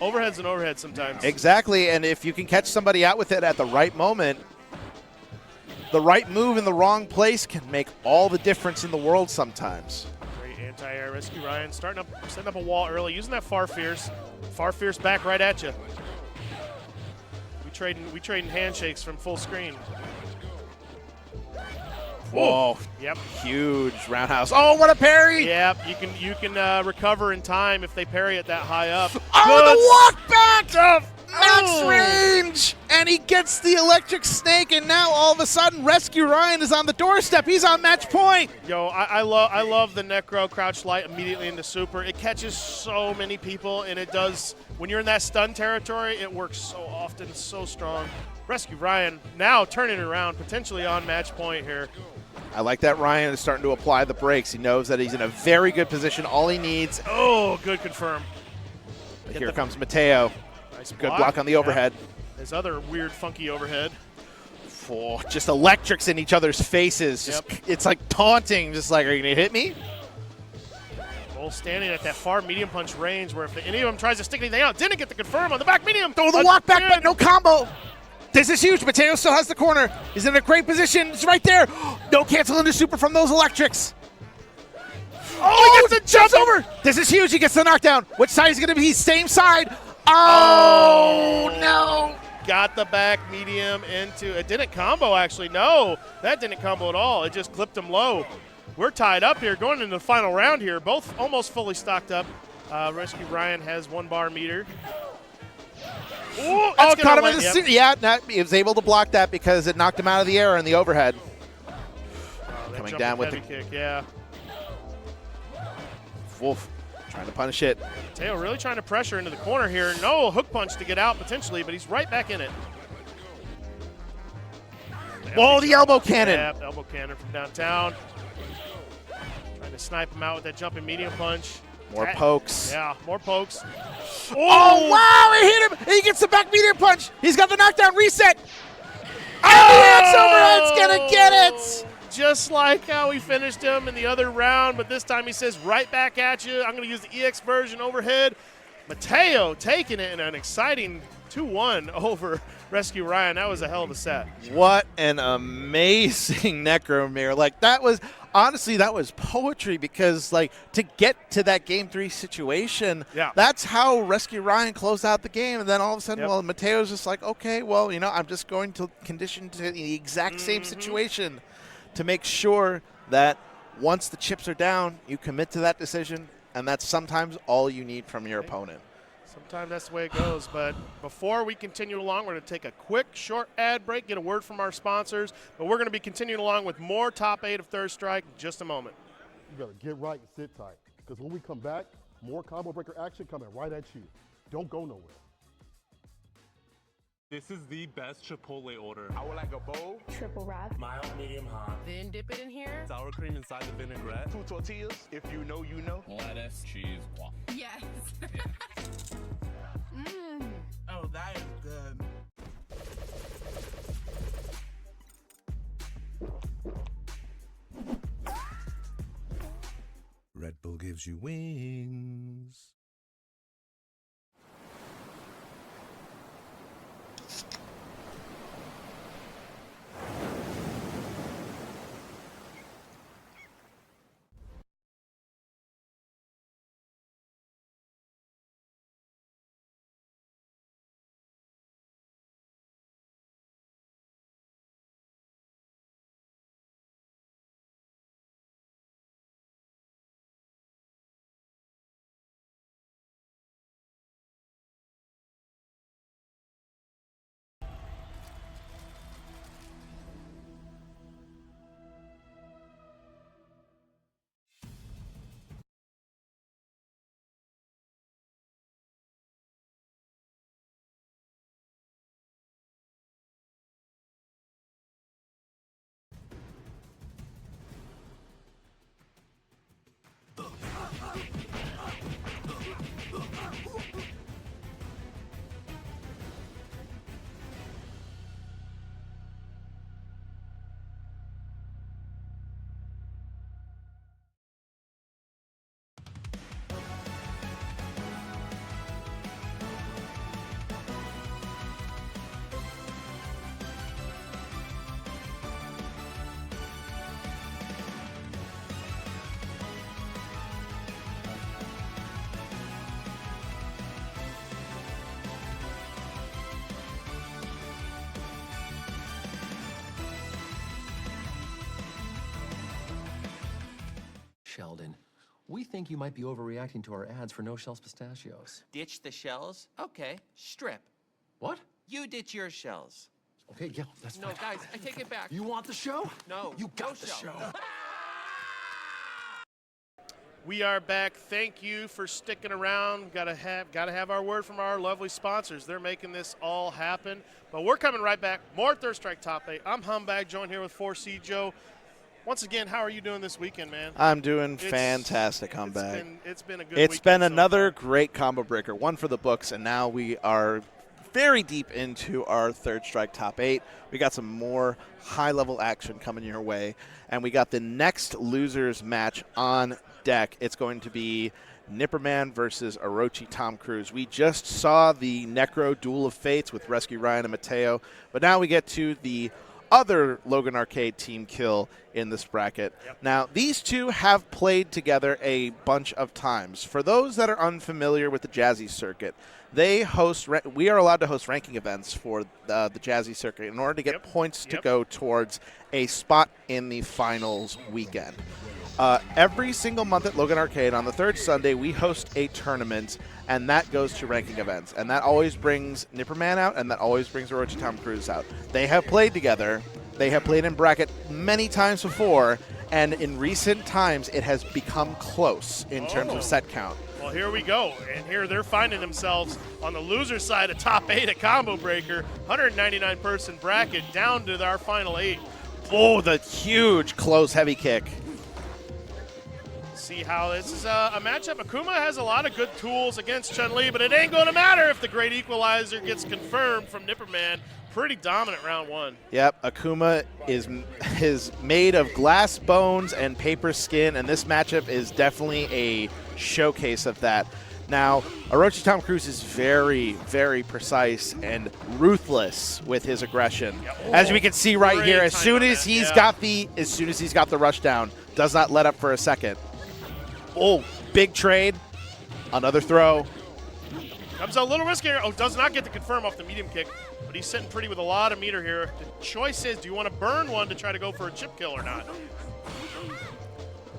overhead's an overhead sometimes. Exactly, and if you can catch somebody out with it at the right moment, the right move in the wrong place can make all the difference in the world sometimes. Great anti-air. Rescue Ryan setting up a wall early, using that Far Fierce. Far Fierce back right at you. We trading handshakes from full screen. Whoa! Yep. Huge roundhouse. Oh, what a parry! Yep. You can recover in time if they parry it that high up. Oh, the walk back! Max range! And he gets the electric snake, and now all of a sudden Rescue Ryan is on the doorstep. He's on match point. Yo, I love the Necro crouch light immediately into super. It catches so many people, and it does, when you're in that stun territory, it works so often, so strong. Rescue Ryan now turning it around, potentially on match point here. I like that Ryan is starting to apply the brakes. He knows that he's in a very good position. All he needs. Oh, good confirm. Here comes Mateo. Nice good block on the overhead. His other weird, funky overhead. Oh, just electrics in each other's faces. Just, it's like taunting. Just like, are you going to hit me? Both standing at that far medium punch range where if any of them tries to stick anything out, didn't get the confirm on the back medium. Throw the walk back, but no combo. This is huge. Mateo still has the corner. He's in a great position. It's right there. No cancel into super from those electrics. Oh, he gets the jump over. This is huge. He gets the knockdown. Which side is going to be? Same side. Oh, no. Got the back medium into it. Didn't combo, actually. No, that didn't combo at all. It just clipped him low. We're tied up here going into the final round here. Both almost fully stocked up. Rescue Ryan has 1 bar meter. Ooh, caught him in the Yeah, he was able to block that because it knocked him out of the air in the overhead. Coming down with the kick, yeah. Wolf trying to punish it. Mateo really trying to pressure into the corner here. No hook punch to get out potentially, but he's right back in it. Oh, the elbow cannon. Yeah, elbow cannon from downtown. Trying to snipe him out with that jumping medium punch. More pokes. Yeah, more pokes. Oh, wow, he hit him. He gets the back medium punch. He's got the knockdown reset. And the X overhead's going to get it. Just like how we finished him in the other round, but this time he says right back at you. I'm going to use the EX version overhead. Mateo taking it in an exciting 2-1 over Rescue Ryan. That was a hell of a set. What an amazing Necromere. Like, that was, honestly, that was poetry because, like, to get to that Game 3 situation, that's how Rescue Ryan closed out the game. And then all of a sudden, well, Mateo's just like, okay, well, you know, I'm just going to condition to the exact same situation to make sure that once the chips are down, you commit to that decision, and that's sometimes all you need from your opponent. Sometimes that's the way it goes, but before we continue along, we're going to take a quick, short ad break, get a word from our sponsors, but we're going to be continuing along with more Top 8 of Third Strike in just a moment. You better get right and sit tight, because when we come back, more combo breaker action coming right at you. Don't go nowhere. This is the best Chipotle order. I would like a bowl. Triple wrap. Mild, medium, hot. Then dip it in here. Sour cream inside the vinaigrette. 2 tortillas. If you know, you know. Lettuce, cheese, guac. Yes. Oh, that is good. gives you wings. Sheldon, we think you might be overreacting to our ads for no-shells pistachios. Ditch the shells? Okay, strip. What? You ditch your shells. Okay, yeah, that's No, fine. guys, I take it back. You want the show? No. You got no the shell. show. We are back. Thank you for sticking around. Gotta have our word from our lovely sponsors. They're making this all happen. But we're coming right back. More Third Strike Top 8. I'm Humbag, joined here with 4C Joe. Once again, how are you doing this weekend, man? I'm doing fantastic, Humbag. It's been a good It's weekend been so another far. great combo breaker, one for the books, and now we are very deep into our Third Strike Top 8. We got some more high-level action coming your way, and we got the next losers match on deck. It's going to be Nipperman versus Orochi Tom Cruise. We just saw the Necro Duel of Fates with Rescue Ryan and Mateo, but now we get to the other Logan Arcade team kill in this bracket. Yep. Now, these two have played together a bunch of times. For those that are unfamiliar with the Jazzy circuit, we are allowed to host ranking events for the Jazzy circuit in order to get points to go towards a spot in the finals weekend. Every single month at Logan Arcade on the third Sunday, we host a tournament, and that goes to ranking events. And that always brings Nipperman out, and that always brings Orochi Tom Cruise out. They have played together. They have played in bracket many times before, and in recent times, it has become close in terms of set count. Well, here we go. And here they're finding themselves on the loser side of top 8 at Combo Breaker. 199-person bracket down to our final 8. Oh, the huge close heavy kick. See how this is a matchup. Akuma has a lot of good tools against Chun-Li, but it ain't going to matter if the Great Equalizer gets confirmed from Nipperman. Pretty dominant round 1. Yep, Akuma is made of glass bones and paper skin, and this matchup is definitely a showcase of that. Now, Orochi Tom Cruise is very, very precise and ruthless with his aggression. As we can see right here, as soon as he's got the rush down, does not let up for a second. Oh, big trade. Another throw. Comes a little riskier. Oh, does not get the confirm off the medium kick, but he's sitting pretty with a lot of meter here. The choice is, do you want to burn one to try to go for a chip kill or not?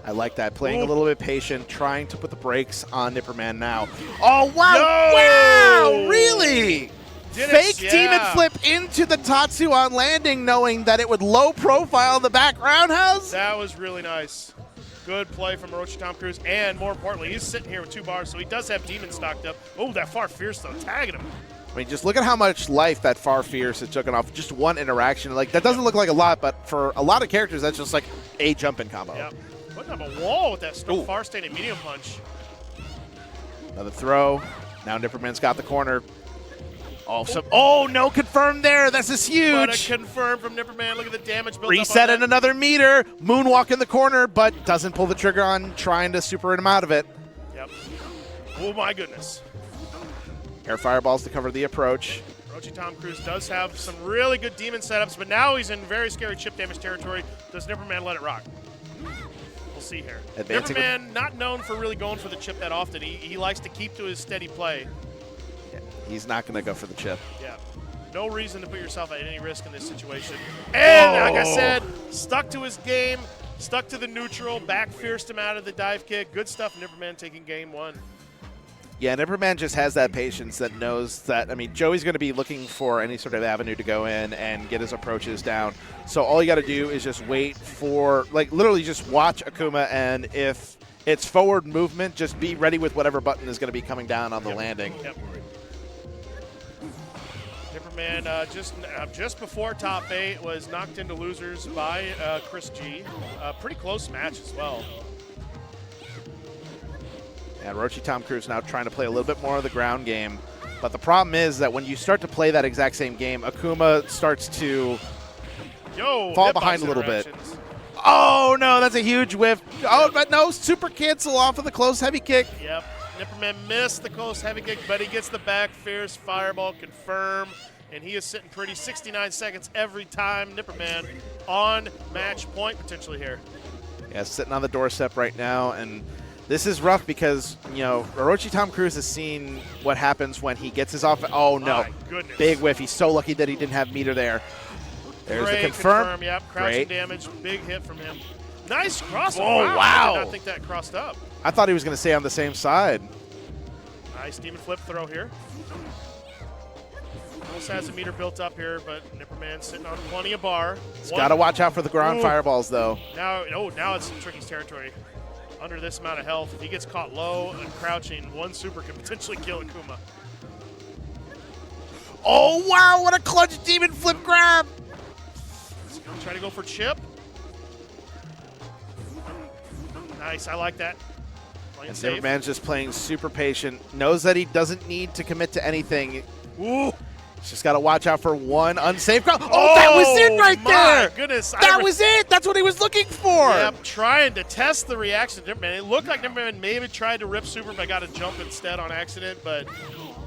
I like that. Playing a little bit patient, trying to put the brakes on Nipperman now. Oh, wow. Wow, really? Fake demon flip into the Tatsu on landing, knowing that it would low profile the back roundhouse. That was really nice. Good play from Orochi Tom Cruise, and more importantly, he's sitting here with 2 bars, so he does have demon stocked up. Oh, that Far Fierce, though, tagging him. I mean, just look at how much life that Far Fierce has taken off just one interaction. Like, that doesn't look like a lot, but for a lot of characters, that's just like a jumping combo. Yep. Putting up a wall with that far standing medium punch. Another throw. Now Nipperman's got the corner. Oh, no confirm there. This is huge. But a confirm from Nipperman. Look at the damage built Reset up in another meter. Moonwalk in the corner, but doesn't pull the trigger on trying to super him out of it. Yep. Oh, my goodness. Air fireballs to cover the approach. Orochi Tom Cruise does have some really good demon setups, but now he's in very scary chip damage territory. Does Nipperman let it rock? We'll see here. Nipperman, not known for really going for the chip that often. He likes to keep to his steady play. Yeah, he's not going to go for the chip. Yeah. No reason to put yourself at any risk in this situation. And like I said, stuck to his game, stuck to the neutral, back fierced him out of the dive kick. Good stuff, Nipperman taking game 1. Yeah, Nipperman just has that patience that knows that, I mean, Joey's going to be looking for any sort of avenue to go in and get his approaches down. So all you got to do is just wait for, like, literally just watch Akuma, and if it's forward movement, just be ready with whatever button is going to be coming down on the landing. Yep. Nipperman just before top 8 was knocked into losers by Chris G. Pretty close match as well. And Orochi Tom Cruise now trying to play a little bit more of the ground game. But the problem is that when you start to play that exact same game, Akuma starts to fall behind a little bit. Oh, no, that's a huge whiff. Oh, but no, super cancel off of the close heavy kick. Yep. Nipperman missed the close heavy kick, but he gets the back fierce fireball confirm. And he is sitting pretty, 69 seconds every time. Nipperman on match point potentially here. Yeah, sitting on the doorstep right now. And this is rough because, you know, Orochi Tom Cruise has seen what happens when he gets his off. Oh, no. Big whiff. He's so lucky that he didn't have meter there. There's the confirm. Yep, crouching damage. Big hit from him. Nice cross. Oh, wow. I did not think that crossed up. I thought he was going to stay on the same side. Nice demon flip throw here. Almost has a meter built up here, but Nipperman sitting on plenty of bar. He's got to watch out for the ground fireballs, though. Now it's in Tricky's territory. Under this amount of health, if he gets caught low and crouching, one super can potentially kill Akuma. Oh, wow, what a clutch demon flip grab. Try to go for chip. Nice, I like that. And Nipperman's just playing super patient. Knows that he doesn't need to commit to anything. Ooh. He's just got to watch out for one unsafe crowd. Oh, that was it right there. My goodness. That was it. That's what he was looking for. Yep, trying to test the reaction of Nipperman. It looked like Nipperman maybe tried to rip super, but got a jump instead on accident, but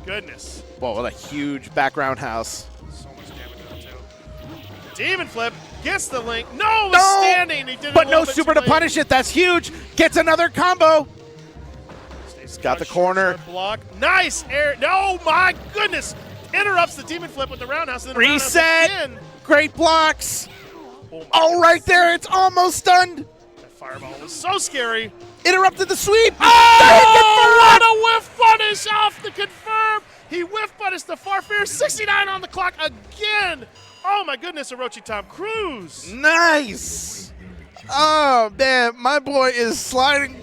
goodness. Whoa, what a huge background house. So much damage on two. Demon flip gets the link. No, standing. He did it but no super to punish it. That's huge. Gets another combo. He's got the corner. Block. Nice air. No, my goodness. Interrupts the demon flip with the roundhouse. And then reset. Great blocks. Oh, right there. It's almost stunned. That fireball was so scary. Interrupted the sweep. Oh, what a whiff punish off the confirm. He whiff punished the far fierce. 69 on the clock again. Oh, my goodness, Orochi Tom Cruise. Nice. Oh, man, my boy is sliding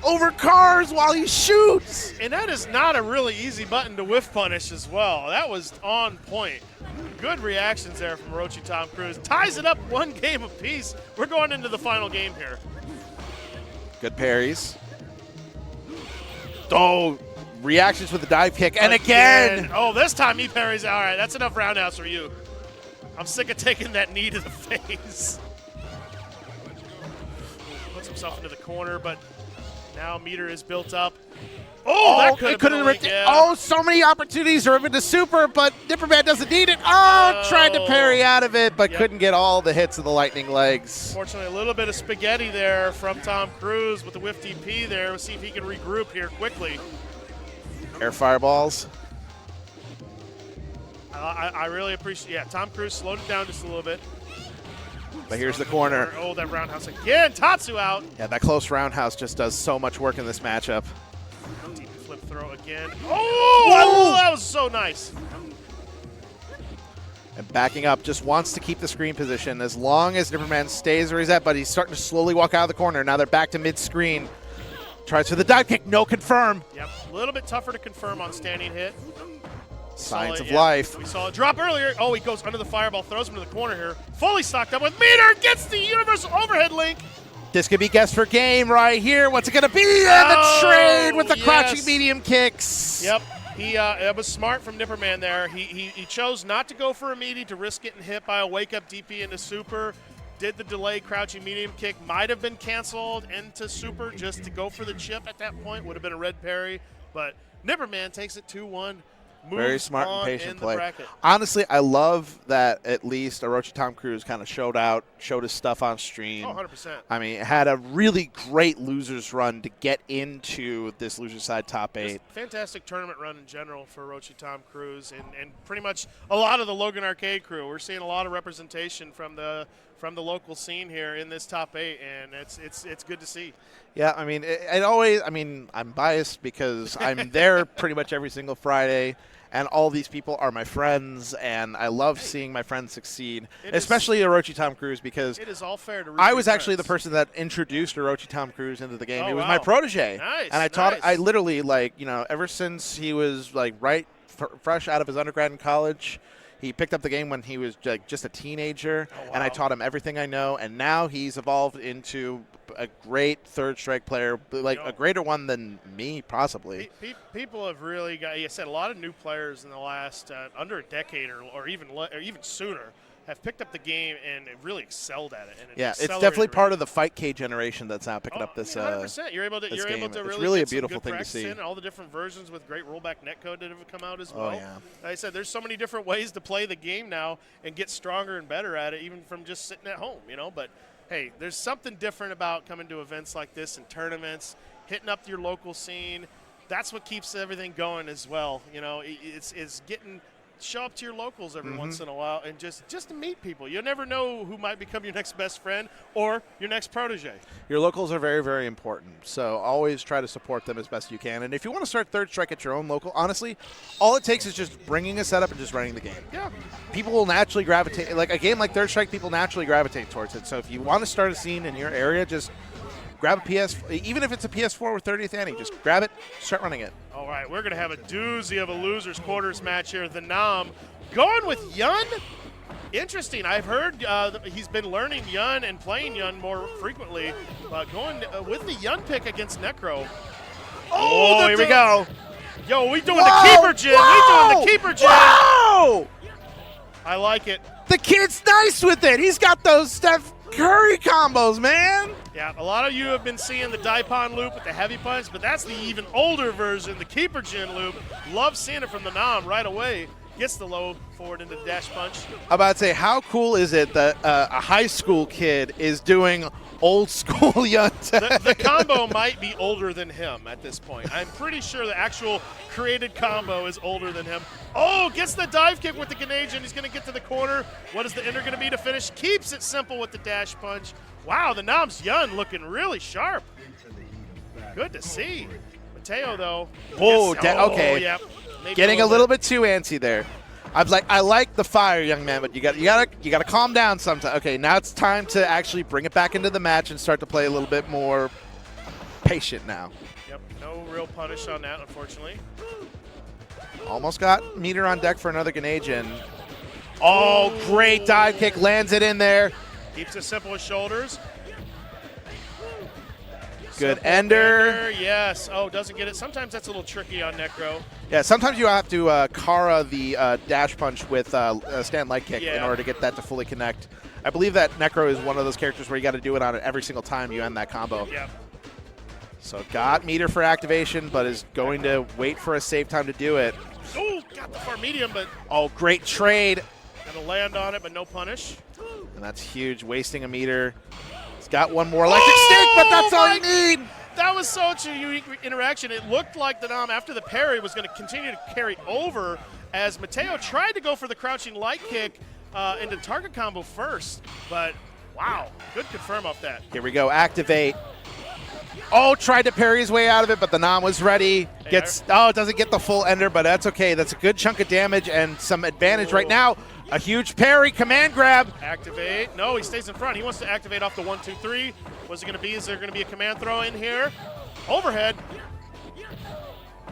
over cars while he shoots. And that is not a really easy button to whiff punish as well. That was on point. Good reactions there from Orochi Tom Cruise. Ties it up one game apiece. We're going into the final game here. Good parries. Oh, reactions with the dive kick. And again. Oh, this time he parries. All right, that's enough roundhouse for you. I'm sick of taking that knee to the face. Puts himself into the corner, but now meter is built up. Oh, that could have ripped it. Oh, so many opportunities to rip into super, but Nipperman doesn't need it. Oh, tried to parry out of it, but couldn't get all the hits of the lightning legs. Fortunately, a little bit of spaghetti there from Tom Cruise with the whiff DP there. We'll see if he can regroup here quickly. Air fireballs. I really appreciate, Tom Cruise slowed it down just a little bit. But here's the corner. Oh, that roundhouse again. Tatsu out. Yeah, that close roundhouse just does so much work in this matchup. Deep flip throw again. Oh, that was so nice. And backing up, just wants to keep the screen position as long as Nipperman stays where he's at, but he's starting to slowly walk out of the corner. Now they're back to mid-screen. Tries for the dive kick, no confirm. Yep, a little bit tougher to confirm on standing hit. Signs of life. We saw a drop earlier. Oh, he goes under the fireball, throws him to the corner here. Fully stocked up with meter, gets the universal overhead link. This could be guess for game right here. What's it going to be? And the trade with the crouching medium kicks. Yep, It was smart from Nipperman there. He chose not to go for a meaty to risk getting hit by a wake-up DP into super. Did the delay crouching medium kick. Might have been canceled into super just to go for the chip at that point. Would have been a red parry. But Nipperman takes it 2-1. Very smart and patient play. Bracket. Honestly, I love that at least Orochi Tom Cruise kind of showed his stuff on stream. Oh, 100%. I mean, had a really great losers run to get into this loser side top 8. Just fantastic tournament run in general for Orochi Tom Cruise and pretty much a lot of the Logan Arcade crew. We're seeing a lot of representation from the local scene here in this top 8, and it's good to see. Yeah, I mean, it always. I mean, I'm biased because I'm there pretty much every single Friday, and all these people are my friends, and I love seeing my friends succeed, especially Orochi Tom Cruise, because it is all fair to I was actually the person that introduced Orochi Tom Cruise into the game. Oh, he was wow. my protege, Nice, and I taught. nice. I literally ever since he was fresh out of his undergrad in college. He picked up the game when he was just a teenager, and I taught him everything I know. And now he's evolved into a great third strike player, a greater one than me, possibly. People have really got, you said, a lot of new players in the last under a decade or even sooner have picked up the game and really excelled at it. And Yeah, it's definitely part of the Fight K generation that's now picking up this. 100%. You're able to it's really a get beautiful some good thing to see. practice in, all the different versions with great rollback netcode that have come out as well. Oh, yeah. Like I said, there's so many different ways to play the game now and get stronger and better at it, even from just sitting at home, But hey, there's something different about coming to events like this and tournaments, hitting up your local scene. That's what keeps everything going as well. It's getting. Show up to your locals every once in a while and just to meet people. You never know who might become your next best friend or your next protege. Your locals are very, very important, so always try to support them as best you can. And if you want to start third strike at your own local, honestly, all it takes is just bringing a setup and just running the game. Yeah. People will naturally gravitate. Like a game like Third Strike, people naturally gravitate towards it. So if you want to start a scene in your area, just grab a PS, even if it's a PS4 with 30th Annie, just grab it, start running it. All right, we're going to have a doozy of a losers quarters match here. The Nam going with Yun. Interesting. I've heard he's been learning Yun and playing Yun more frequently. Going with the Yun pick against Necro. Oh, here we go. Yo, we doing the keeper jig. We doing the keeper jig. Whoa! I like it. The kid's nice with it. He's got those Steph Curry combos, man. Yeah, a lot of you have been seeing the Daipon loop with the heavy punch, but that's the even older version, the Keeper Jin loop. Love seeing it from the Nam right away. Gets the low forward into the dash punch. I'm about to say, how cool is it that a high school kid is doing old school Yun? The combo might be older than him at this point. I'm pretty sure the actual created combo is older than him. Oh, gets the dive kick with the Canadian. He's going to get to the corner. What is the ender going to be to finish? Keeps it simple with the dash punch. Wow, the Nam's Yun looking really sharp. Good to see. Mateo, though. Okay. Yeah, getting a little bit too antsy there. I like the fire, young man, but you gotta calm down sometimes. Okay, now it's time to actually bring it back into the match and start to play a little bit more patient now. Yep, no real punish on that, unfortunately. Almost got meter on deck for another Canadian. Oh, great dive kick, lands it in there. Keeps it simple with shoulders. Good Simple ender. Yes. Oh, doesn't get it. Sometimes that's a little tricky on Necro. Yeah, sometimes you have to Kara the dash punch with a stand light kick in order to get that to fully connect. I believe that Necro is one of those characters where you got to do it on it every single time you end that combo. Yep. So got meter for activation, but is going to wait for a save time to do it. Oh, got the far medium, but. Oh, great trade. Gonna land on it, but no punish. And that's huge, wasting a meter. He's got one more electric stick, but that's all you need. That was such a unique interaction. It looked like the Nam, after the parry, was going to continue to carry over as Mateo tried to go for the crouching light kick into target combo first. But, wow, good confirm off that. Here we go, activate. Oh, tried to parry his way out of it, but the Nam was ready. Doesn't get the full ender, but that's okay. That's a good chunk of damage and some advantage right now. A huge parry, command grab. Activate. No, he stays in front. He wants to activate off the 1, 2, 3. What's it going to be? Is there going to be a command throw in here? Overhead.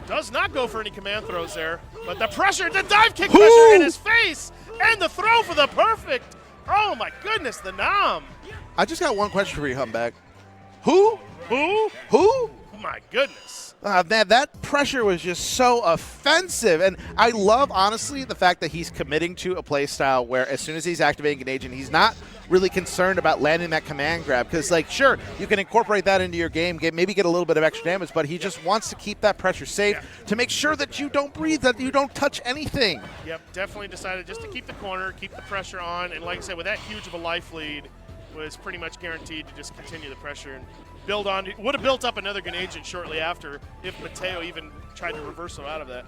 Does not go for any command throws there. But the pressure, the dive kick pressure in his face. And the throw for the perfect. Oh, my goodness, the Nam. I just got one question for you, Humbag. Who? my goodness. Man, that pressure was just so offensive. And I love, honestly, the fact that he's committing to a play style where as soon as he's activating an agent, he's not really concerned about landing that command grab. Because, like, sure, you can incorporate that into your game, maybe get a little bit of extra damage, but he just wants to keep that pressure safe to make sure that you don't breathe, that you don't touch anything. Yep, definitely decided just to keep the corner, keep the pressure on. And like I said, with that huge of a life lead, was pretty much guaranteed to just continue the pressure and build on. Would have built up another gun agent shortly after if Mateo even tried to reversal out of that.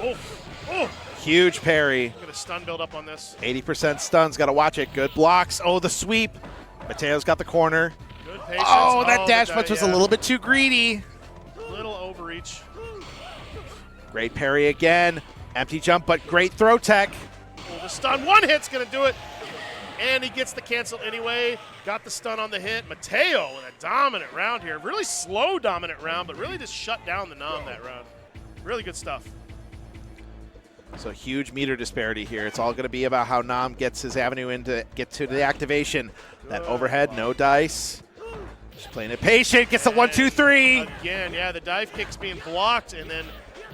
Oh! Huge parry. Got a stun build up on this. 80% stuns, got to watch it. Good blocks. Oh, the sweep. Mateo's got the corner. Good patience. Oh, that dash punch was a little bit too greedy. A little overreach. Great parry again. Empty jump, but great throw tech. Oh, the stun. One hit's going to do it. And he gets the cancel anyway. Got the stun on the hit. Mateo with a dominant round here. Really slow dominant round, but really just shut down the Nam that round. Really good stuff. So huge meter disparity here. It's all going to be about how Nam gets his avenue in to get to the activation. That overhead, no dice. Just playing it patient. Gets the 1-2-3. Again, yeah, the dive kick's being blocked, and then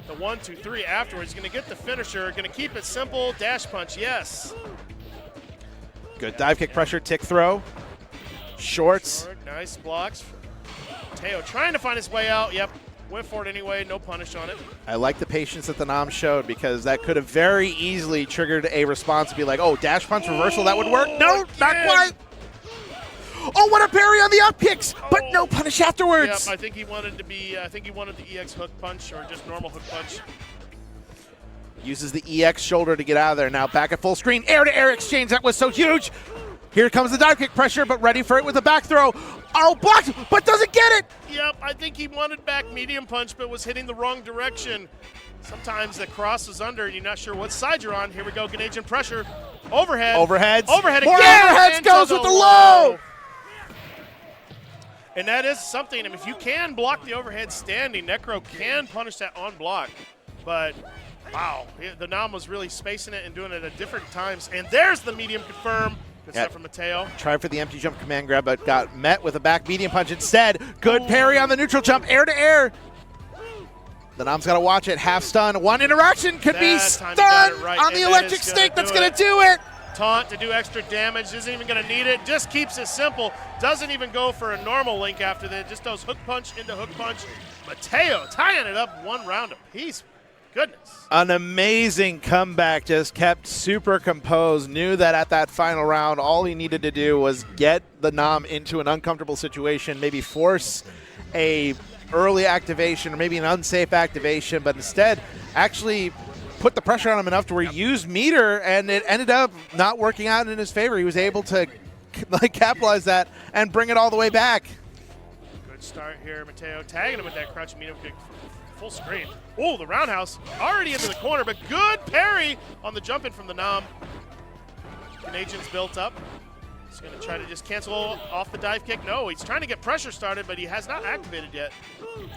the 1-2-3 afterwards. He's going to get the finisher. Going to keep it simple. Dash punch, yes. Good dive kick pressure, tick throw. Shorts. Short, nice blocks. Mateo trying to find his way out. Yep, went for it anyway. No punish on it. I like the patience that the Nam showed because that could have very easily triggered a response to be like, oh, dash punch reversal, that would work. No, not quite. Oh, what a parry on the up kicks, but no punish afterwards. Yep, I think he wanted to be. I think he wanted the EX hook punch or just normal hook punch. Uses the EX shoulder to get out of there. Now back at full screen. Air-to-air exchange. That was so huge. Here comes the dive kick pressure, but ready for it with a back throw. Oh, blocked, but doesn't get it. Yep, I think he wanted back medium punch, but was hitting the wrong direction. Sometimes the cross is under, and you're not sure what side you're on. Here we go, Ganagin pressure. Overhead. Overheads. Overhead More again. overheads goes with the low. And that is something. I mean, if you can block the overhead standing, Necro can punish that on block. But wow, the Nam was really spacing it and doing it at different times. And there's the medium confirm. Good stuff from Mateo. Tried for the empty jump command grab, but got met with a back medium punch instead. Good parry on the neutral jump, air to air. The Nam's got to watch it. Half stun. One interaction could be stunned on the electric stake. That's going to do it. Taunt to do extra damage. Isn't even going to need it. Just keeps it simple. Doesn't even go for a normal link after that. Just goes hook punch into hook punch. Mateo tying it up one round apiece. Goodness. An amazing comeback, just kept super composed, knew that at that final round, all he needed to do was get the Nam into an uncomfortable situation, maybe force a early activation or maybe an unsafe activation, but instead actually put the pressure on him enough to where he used meter, and it ended up not working out in his favor. He was able to capitalize that and bring it all the way back. Good start here, Mateo tagging him with that crutch medium kick. Full screen. Oh, the roundhouse already into the corner, but good parry on the jump in from the Nam. Canadian's built up. He's going to try to just cancel off the dive kick. No, he's trying to get pressure started, but he has not activated yet.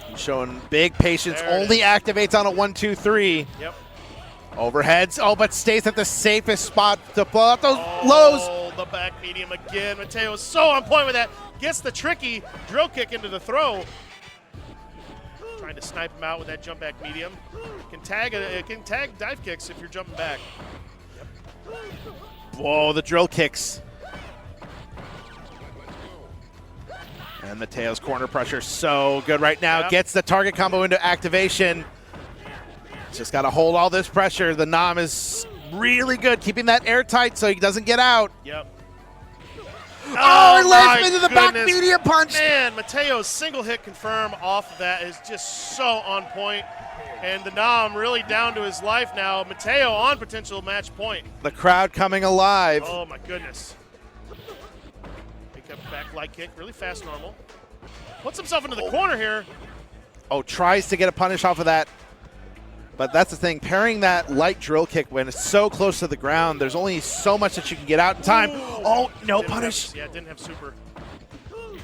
He's showing big patience. Only activates on a 1-2-3. Yep. Overheads. Oh, but stays at the safest spot to pull out those lows. Oh, the back medium again. Mateo is so on point with that. Gets the tricky drill kick into the throw. Trying to snipe him out with that jump back medium. Can tag dive kicks if you're jumping back. Yep. Whoa, the drill kicks. And Mateo's corner pressure so good right now. Yep. Gets the target combo into activation. Just got to hold all this pressure. The Nam is really good, keeping that airtight so he doesn't get out. Yep. Oh, he lands into the back medium punch. Man, Mateo's single hit confirm off of that is just so on point. And the Nam really down to his life now. Mateo on potential match point. The crowd coming alive. Oh, my goodness. Pick up back light kick, really fast normal. Puts himself into the corner here. Oh, tries to get a punish off of that. But that's the thing, parrying that light drill kick when it's so close to the ground, there's only so much that you can get out in time. Oh, no punish. Didn't have super. I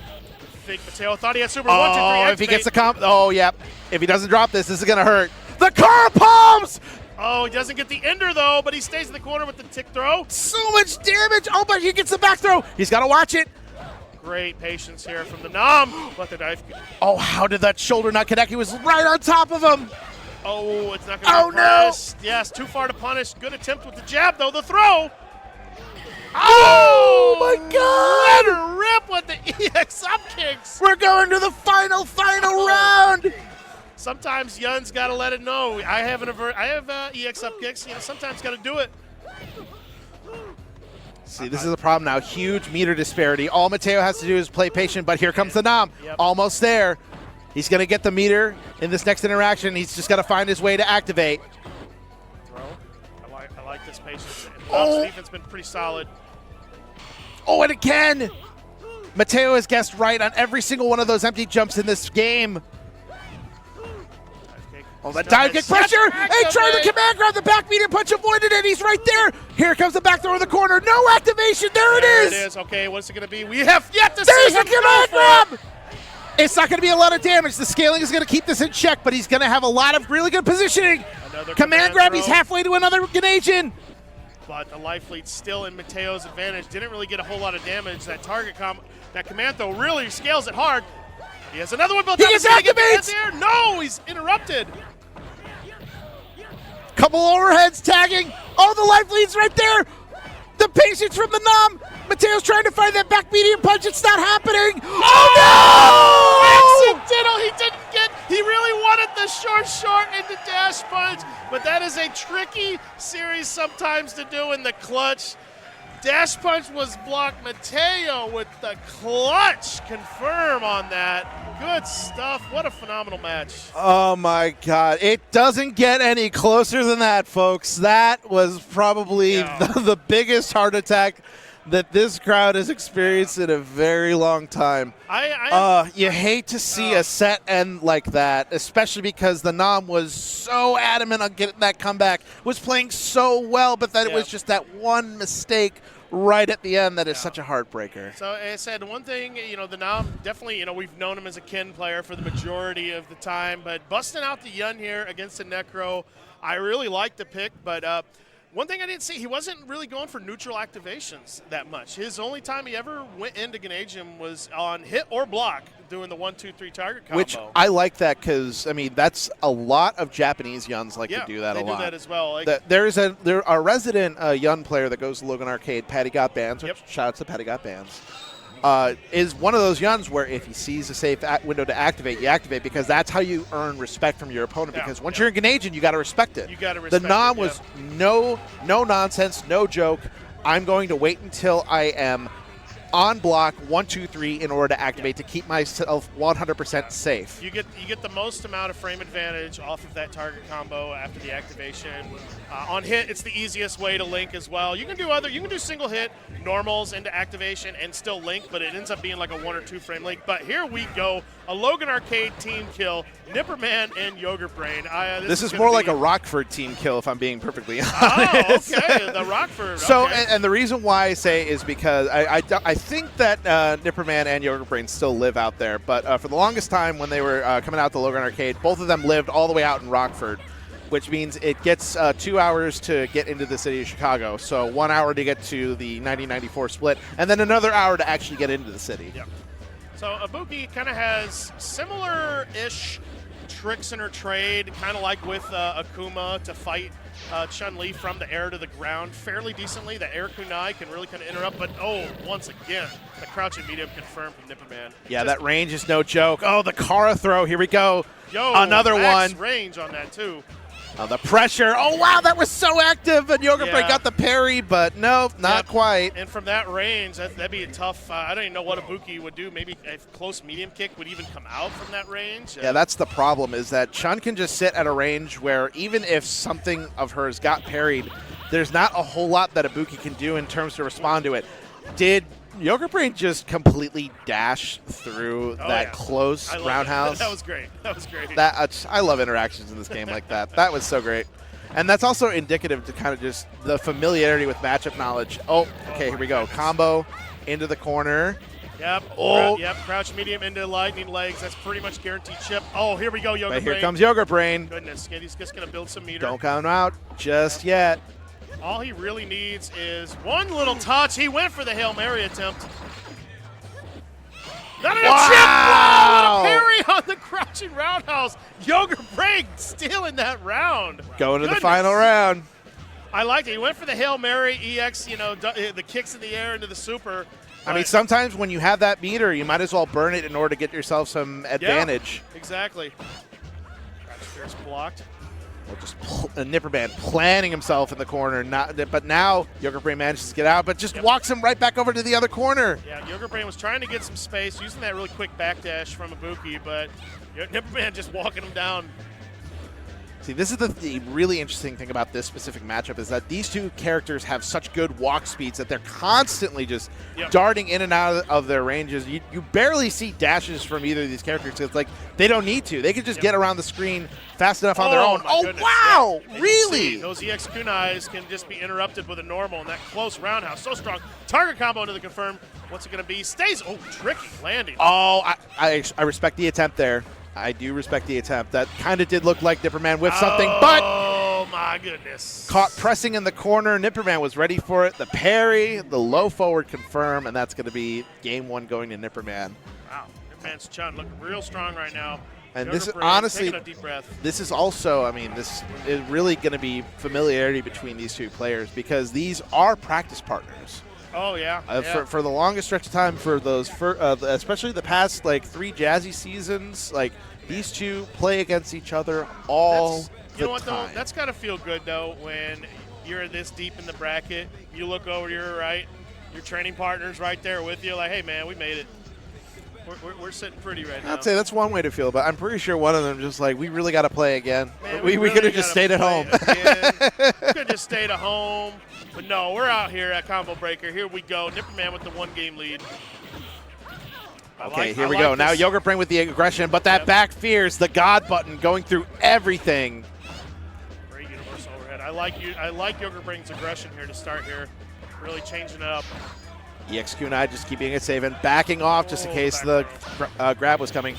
think Mateo thought he had super. Oh, 1, 2, 3, activate. if he gets the comp, oh, yep. If he doesn't drop this, this is going to hurt. The car palms! Oh, he doesn't get the ender, though, but he stays in the corner with the tick throw. So much damage. Oh, but he gets the back throw. He's got to watch it. Great patience here from the Nam. Let the dive. Oh, how did that shoulder not connect? He was right on top of him. Oh, it's not going to be pressed. Yes, too far to punish. Good attempt with the jab, though. The throw. Oh, my God. Let her rip with the EX up kicks. We're going to the final round. Sometimes Yun's got to let it know. I have EX up kicks. You know, sometimes got to do it. See, this is the problem now. Huge meter disparity. All Mateo has to do is play patient, but here comes the Nam. Yep. Almost there. He's going to get the meter in this next interaction. He's just got to find his way to activate. Throw. I like this patience. Nam's defense has been pretty solid. Oh, and again. Mateo has guessed right on every single one of those empty jumps in this game. Oh, the dive kick pressure! Hey, trying to command grab the back meter punch, avoided it. He's right there. Here comes the back door in the corner. No activation. There it is. There it is. Okay, what's it going to be? We have yet to There's see the command grab. It's not going to be a lot of damage. The scaling is going to keep this in check, but he's going to have a lot of really good positioning. Another command grab. throw. He's halfway to another Ganasian. But the life lead's still in Mateo's advantage. Didn't really get a whole lot of damage. That target that command though really scales it hard. He has another one built up. He activates. There. No, he's interrupted. Couple overheads tagging. Oh, the life lead's right there. The patience from the Nam. Mateo's trying to find that back medium punch. It's not happening. Oh, no! Accidental. He didn't get. He really wanted the short into dash punch, but that is a tricky series sometimes to do in the clutch. Dash punch was blocked. Mateo with the clutch confirm on that. Good stuff. What a phenomenal match. Oh, my God. It doesn't get any closer than that, folks. That was probably the biggest heart attack that this crowd has experienced in a very long time. You hate to see a set end like that, especially because the Nam was so adamant on getting that comeback, was playing so well, but then it was just that one mistake right at the end that is such a heartbreaker. So I said one thing, the Nam definitely, we've known him as a Ken player for the majority of the time, but busting out the Yun here against the Necro, I really like the pick, but one thing I didn't see, he wasn't really going for neutral activations that much. His only time he ever went into Ganasium was on hit or block, doing the 1-2-3 target combo. Which I like that because, that's a lot of Japanese Yuns like to do that a lot. They do that as well. There's a resident Yun player that goes to Logan Arcade, Patty Got Bands, which shout out to Patty Got Bands, is one of those Yuns where if he sees a safe window to activate, you activate because that's how you earn respect from your opponent. Because once you're in Ganasian, you got to respect it. You got to respect the Nam was no nonsense, no joke. I'm going to wait until I am on block 1-2-3 in order to activate to keep myself 100% safe. You get the most amount of frame advantage off of that target combo after the activation. On hit, it's the easiest way to link as well. You can do single hit normals into activation and still link, but it ends up being like a 1 or 2 frame link. But here we go, a Logan Arcade team kill, Nipperman and Yogurt Brain. This is more like a Rockford team kill, if I'm being perfectly honest. Oh, okay, the Rockford. So, okay. and the reason why I say is because I think that Nipperman and Yogurt Brain still live out there, but for the longest time when they were coming out to Logan Arcade, both of them lived all the way out in Rockford, which means it gets 2 hours to get into the city of Chicago. So 1 hour to get to the 90-94 split, and then another hour to actually get into the city. Yep. So Ibuki kind of has similar-ish tricks in her trade, kind of like with Akuma to fight Chun-Li from the air to the ground fairly decently. The air kunai can really kind of interrupt, but once again, the crouching medium confirmed from Nipperman. Yeah, that range is no joke. Oh, the Kara throw. Here we go. Another one. Range on that, too. The pressure. Oh, wow, that was so active. And Yogurt Brain got the parry, but no, not quite. And from that range, that'd be a tough, I don't even know what Ibuki would do. Maybe a close medium kick would even come out from that range. Yeah, that's the problem, is that Chun can just sit at a range where even if something of hers got parried, there's not a whole lot that Ibuki can do in terms to respond to it. Did Yogurt Brain just completely dash through that close roundhouse? That was great. That was great. I love interactions in this game like that. That was so great. And that's also indicative to kind of just the familiarity with matchup knowledge. Oh, okay, here we go. Combo into the corner. Yep. Oh. Yep. Crouch medium into lightning legs. That's pretty much guaranteed chip. Oh, here we go, Yogurt Brain. Brain. Here comes Yogurt Brain. Goodness, he's just going to build some meter. Don't count him out just yet. All he really needs is one little touch. He went for the Hail Mary attempt. Not enough chip! Wow! What a parry on the crouching roundhouse. Yogurt Brain stealing that round. Going to the final round. I liked it. He went for the Hail Mary EX, you know, the kicks in the air into the super. I mean, sometimes when you have that meter, you might as well burn it in order to get yourself some advantage. Yeah, exactly. Fierce blocked. Well, just Nipperman planning himself in the corner. But now Yogurt Brain manages to get out, but just walks him right back over to the other corner. Yeah, Yogurt Brain was trying to get some space, using that really quick backdash from Ibuki, but Nipperman just walking him down. See, this is the really interesting thing about this specific matchup is that these two characters have such good walk speeds that they're constantly just darting in and out of their ranges. You barely see dashes from either of these characters. It's like they don't need to. They can just get around the screen fast enough on their own. Oh, goodness. wow! Yeah. Really? Those EX kunais can just be interrupted with a normal, and that close roundhouse, so strong. Target combo into the confirm. What's it going to be? Stays. Oh, tricky landing. Oh, I respect the attempt there. I do respect the attempt. That kind of did look like Nipperman with something, but oh my goodness! Caught pressing in the corner. Nipperman was ready for it. The parry, the low forward confirm, and that's going to be game one going to Nipperman. Wow, Nipperman's Chen looking real strong right now. And this is honestly, taking a deep breath. This is also, I mean, this is really going to be familiarity between these two players because these are practice partners. Oh, yeah. For the longest stretch of time, for those, especially the past, like, 3 Jazzy seasons, like, these two play against each other all the time. You know what, though? That's got to feel good, though, when you're this deep in the bracket. You look over to your right, your training partner's right there with you, like, hey, man, we made it. We're sitting pretty right now. I'd say that's one way to feel, but I'm pretty sure one of them just like, we really got to play again. Man, we really could have just stayed at home. We could have just stayed at home. But no, we're out here at Combo Breaker. Here we go. Nipperman with the 1-game lead. Okay, here we go. Now Yogurt Brain with the aggression, but that back fierce, the God button going through everything. Great universal overhead. I like Yogurt Brain's aggression here to start here. Really changing it up. EX Kunai just keeping it safe and backing off just in case the grab was coming.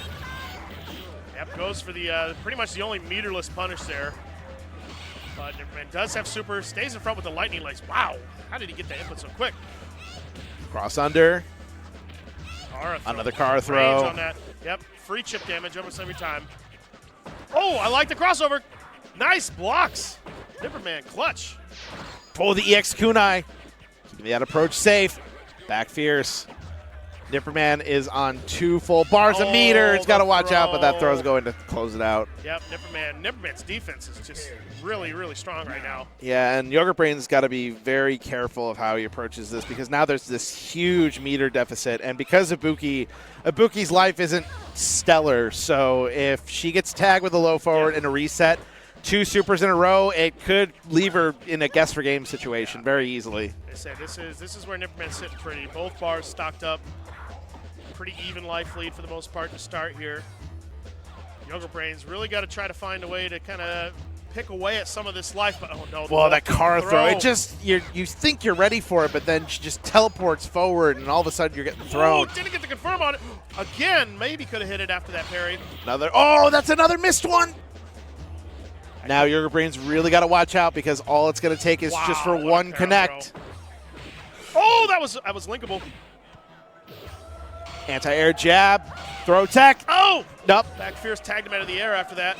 Yep, goes for the pretty much the only meterless punish there. But Nipperman does have super, stays in front with the lightning legs. Wow, how did he get that input so quick? Cross under. Another car throw. On that. Yep, free chip damage almost every time. Oh, I like the crossover. Nice blocks. Nipperman clutch. Oh, the EX Kunai. Keeping that approach safe. Back fierce. Nipperman is on 2 full bars a meter. It's got to watch out, but that throw's going to close it out. Yep, Nipperman's defense is just really, really strong right now. Yeah, and Yogurt Brain's got to be very careful of how he approaches this because now there's this huge meter deficit, and because Ibuki's life isn't stellar, so if she gets tagged with a low forward and a reset, 2 supers in a row, it could leave her in a guess for game situation very easily. They say this is where Nipperman's sitting pretty. Both bars stocked up. Pretty even life lead for the most part to start here. Yogurt Brain's really got to try to find a way to kind of pick away at some of this life, but oh no. Well, that car throw, it just, you think you're ready for it, but then she just teleports forward and all of a sudden you're getting thrown. Oh, didn't get the confirm on it. Again, maybe could have hit it after that parry. That's another missed one. Now Yogurt Brain's really got to watch out because all it's going to take is just for one connect. Oh, that was linkable. Anti-air jab, throw tech. Oh! Nope. Back fierce tagged him out of the air after that.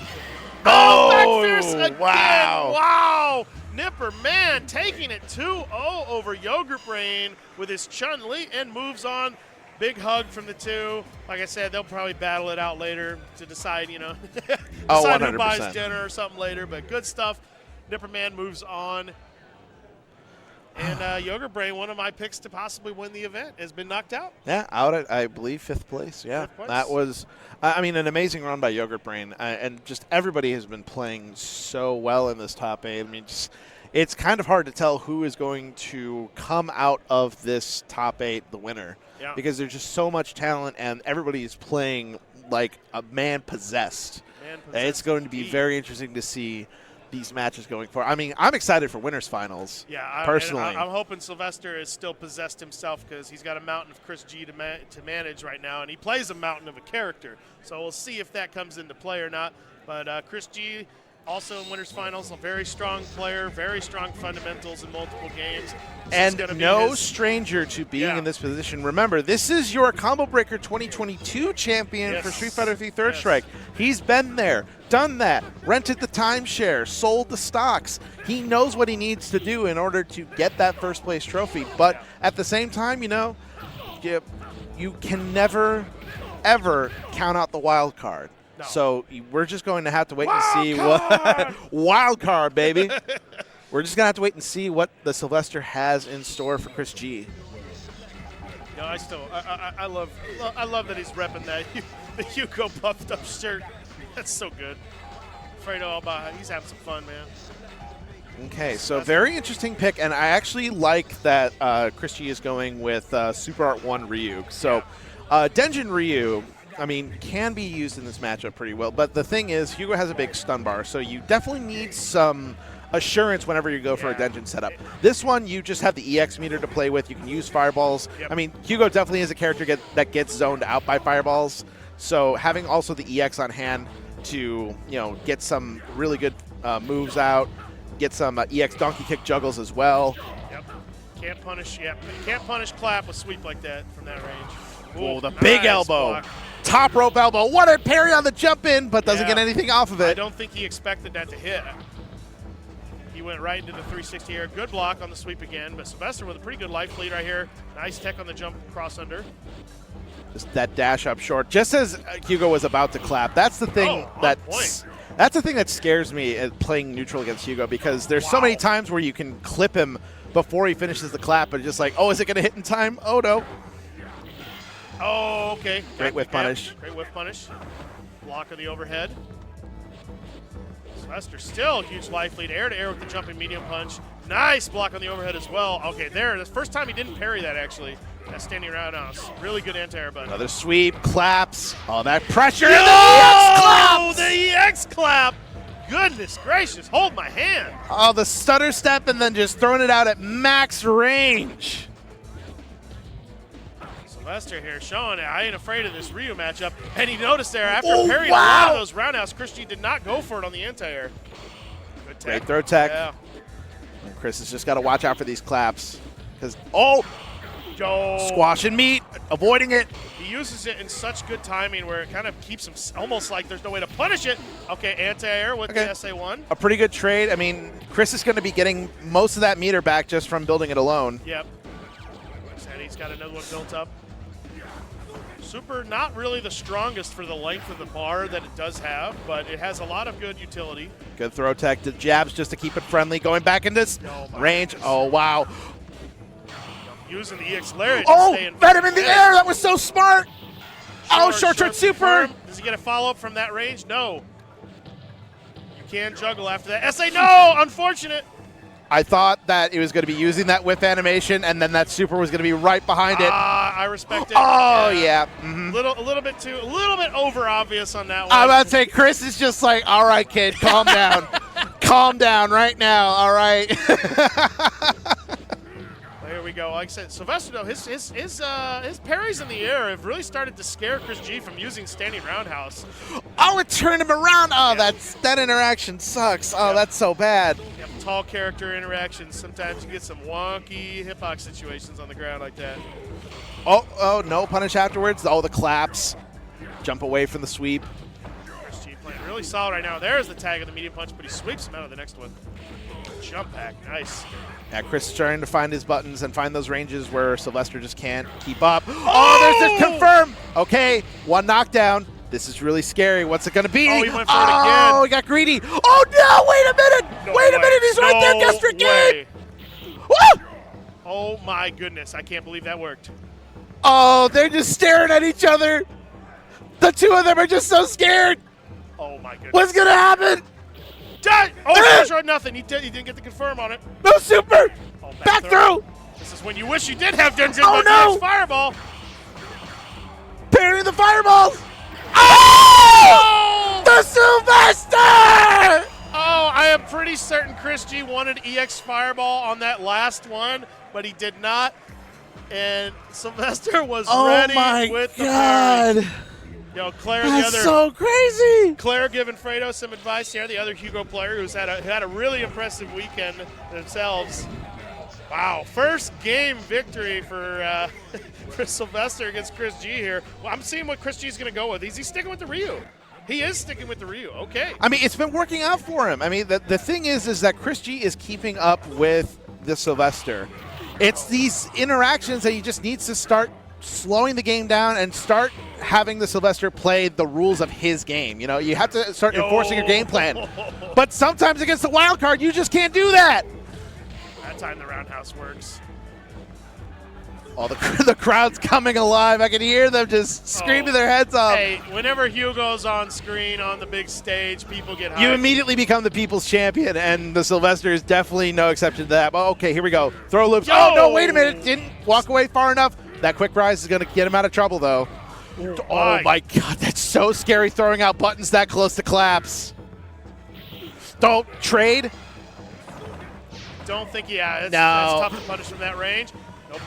Oh, back fierce again. Wow. Wow. Nipperman taking it 2-0 over Yogurt Brain with his Chun-Li and moves on. Big hug from the two. Like I said, they'll probably battle it out later to decide, decide who buys dinner or something later. But good stuff. Nipperman moves on. And Yogurt Brain, one of my picks to possibly win the event, has been knocked out. Yeah, out at, I believe, 5th place. Yeah, 5th place. That was, an amazing run by Yogurt Brain. And just everybody has been playing so well in this top 8. I mean, it's kind of hard to tell who is going to come out of this top 8 the winner. Yeah. Because there's just so much talent, and everybody is playing like a man possessed. It's going to be very interesting to see these matches going forward. I mean, I'm excited for winners finals. Yeah, personally, I'm hoping Sylvester is still possessed himself because he's got a mountain of Chris G to manage right now, and he plays a mountain of a character. So we'll see if that comes into play or not. But Chris G Also in Winners Finals, a very strong player, very strong fundamentals in multiple games. And no stranger to being in this position. Remember, this is your Combo Breaker 2022 champion for Street Fighter 3 Third Strike. He's been there, done that, rented the timeshare, sold the stocks. He knows what he needs to do in order to get that first place trophy. But at the same time, you know, you can never, ever count out the wild card. No. So we're just going to have to wait and see what wild card, baby. We're just gonna have to wait and see what the Sylvester has in store for Chris G. No, I love that he's repping that the Hugo puffed up shirt. That's so good. Fredo Albaha, he's having some fun, man. Okay, so very interesting pick, and I actually like that Chris G is going with Super Art 1 Ryu. So Denjin Ryu, I mean, can be used in this matchup pretty well. But the thing is, Hugo has a big stun bar, so you definitely need some assurance whenever you go for a Denjin setup. This one, you just have the EX meter to play with. You can use fireballs. I mean, Hugo definitely is a character that gets zoned out by fireballs. So having also the EX on hand to, you know, get some really good moves out, get some EX donkey kick juggles as well. Yep. Can't punish. Yep. Can't punish clap with sweep like that from that range. Oh, the big elbow. Block. Top rope elbow. What a parry on the jump in, but doesn't get anything off of it. I don't think he expected that to hit. He went right into the 360 here. Good block on the sweep again, but Sylvester with a pretty good life lead right here. Nice tech on the jump cross under. Just that dash up short. Just as Hugo was about to clap. That's the thing that's the thing that scares me at playing neutral against Hugo, because there's so many times where you can clip him before he finishes the clap, but just like, oh, is it gonna hit in time? Oh no. Oh, okay. Great whiff punish. Great whiff punish. Block of the overhead. Sylvester still huge life lead. Air to air with the jumping medium punch. Nice block on the overhead as well. Okay, there. The first time he didn't parry that, actually. That standing roundhouse. Really good anti-air button. Another sweep, claps. Oh, that pressure. Yo! And the EX claps! The EX clap! Goodness gracious, hold my hand. Oh, the stutter step and then just throwing it out at max range. Sylvester here showing it. I ain't afraid of this Ryu matchup. And he noticed there after parrying a lot of those roundhouse, Chris G did not go for it on the anti-air. Good tech. Great throw tech. Yeah. And Chris has just got to watch out for these claps. Because, squash and meat, avoiding it. He uses it in such good timing where it kind of keeps him almost like there's no way to punish it. Okay, anti-air with the SA1. A pretty good trade. I mean, Chris is going to be getting most of that meter back just from building it alone. Yep. And he's got another one built up. Super, not really the strongest for the length of the bar that it does have, but it has a lot of good utility. Good throw tech to jabs just to keep it friendly. Going back in this range. Oh, wow. Using the EX lariat. Venom in the air. That was so smart. Short super. Does he get a follow-up from that range? No. You can juggle after that. SA, no! Unfortunate. I thought that it was going to be using that whip animation, and then that super was going to be right behind it. I respect it. Oh, yeah. Mm-hmm. A little bit over obvious on that one. I'm about to say, Chris is just like, all right, kid, calm down. Calm down right now, all right? There we go. Like I said, Sylvester, though, his parries in the air have really started to scare Chris G from using standing roundhouse. Oh, it turned him around. Oh, that interaction sucks. Oh, that's so bad. Yep, tall character interactions. Sometimes you get some wonky hitbox situations on the ground like that. Oh, no punish afterwards. Oh, the claps. Jump away from the sweep. Chris G playing really solid right now. There's the tag of the medium punch, but he sweeps him out of the next one. Jump back. Nice. Yeah, Chris is trying to find his buttons and find those ranges where Sylvester just can't keep up. Oh, there's this confirm. Okay, one knockdown. This is really scary. What's it going to be? Oh, he went for it again. Oh, he got greedy. Oh, no, wait a minute. Wait a minute. He's right there. Gastric game. Woo! Oh, my goodness. I can't believe that worked. Oh, they're just staring at each other. The two of them are just so scared. Oh, my goodness. What's going to happen? Oh, nothing. He didn't get the confirm on it. No super. Oh, back through. This is when you wish you did have Denjin, but no. Fireball. Parry the fireballs. Oh! The Sylvester! Oh, I am pretty certain Chris G wanted EX Fireball on that last one, but he did not. And Sylvester was ready with the parry. Yo, Claire, That's the other so crazy. Claire giving Fredo some advice here. The other Hugo player who's had a really impressive weekend themselves. Wow, first game victory for for Sylvester against Chris G here. Well, I'm seeing what Chris G is going to go with. Is he sticking with the Ryu? He is sticking with the Ryu. Okay. I mean, it's been working out for him. I mean, the thing is that Chris G is keeping up with the Sylvester. It's these interactions that he just needs to start slowing the game down and start having the Sylvester play the rules of his game. You know, you have to start enforcing your game plan. But sometimes against the wild card, you just can't do that. That time the roundhouse works. Oh, the crowd's coming alive. I can hear them just screaming their heads off. Hey, whenever Hugo's on screen on the big stage, people get hyped. You immediately become the people's champion, and the Sylvester is definitely no exception to that. But okay, here we go. Throw loops. Oh, no, wait a minute. Didn't walk away far enough. That quick rise is going to get him out of trouble, though. Oh, my God. That's so scary, throwing out buttons that close to collapse. Don't trade. Don't think, that's tough to punish from that range. Nope.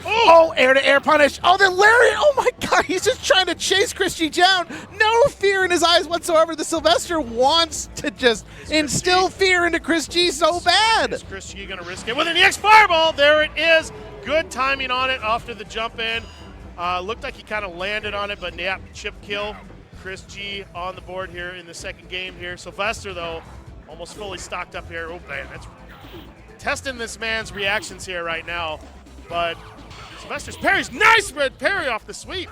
Oh, air-to-air punish. Oh, the lariat. Oh, my God. He's just trying to chase Chris G down. No fear in his eyes whatsoever. The Sylvester wants to just instill fear into Chris G so bad. Is Chris G going to risk it with an EX Fireball? There it is. Good timing on it after the jump in. Looked like he kind of landed on it, but yeah, chip kill. Chris G on the board here in the second game here. Sylvester, though, almost fully stocked up here. Oh, man, that's testing this man's reactions here right now. But Sylvester's parry's nice red parry off the sweep.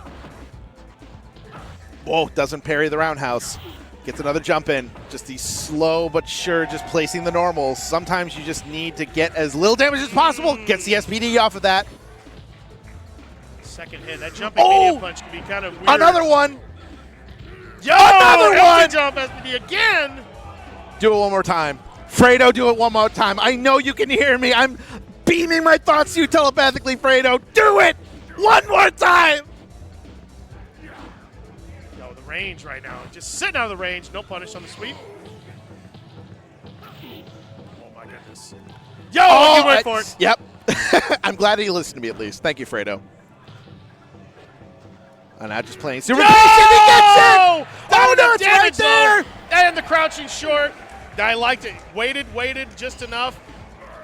Whoa, doesn't parry the roundhouse. Gets another jump in. Just these slow but sure, just placing the normals. Sometimes you just need to get as little damage as possible. Gets the SPD off of that. Second hit. That jumping medium punch can be kind of weird. Another one. Yo, another one. Jump SPD again. Do it one more time. Fredo, do it one more time. I know you can hear me. I'm beaming my thoughts to you telepathically, Fredo. Do it one more time. Range right now. Just sitting out of the range. No punish on the sweep. Oh, my goodness. Yo, he went for it. Yep. I'm glad he listened to me at least. Thank you, Fredo. And now just playing super. No! He gets it! Oh, no, it's right there! And the crouching short. I liked it. Waited just enough.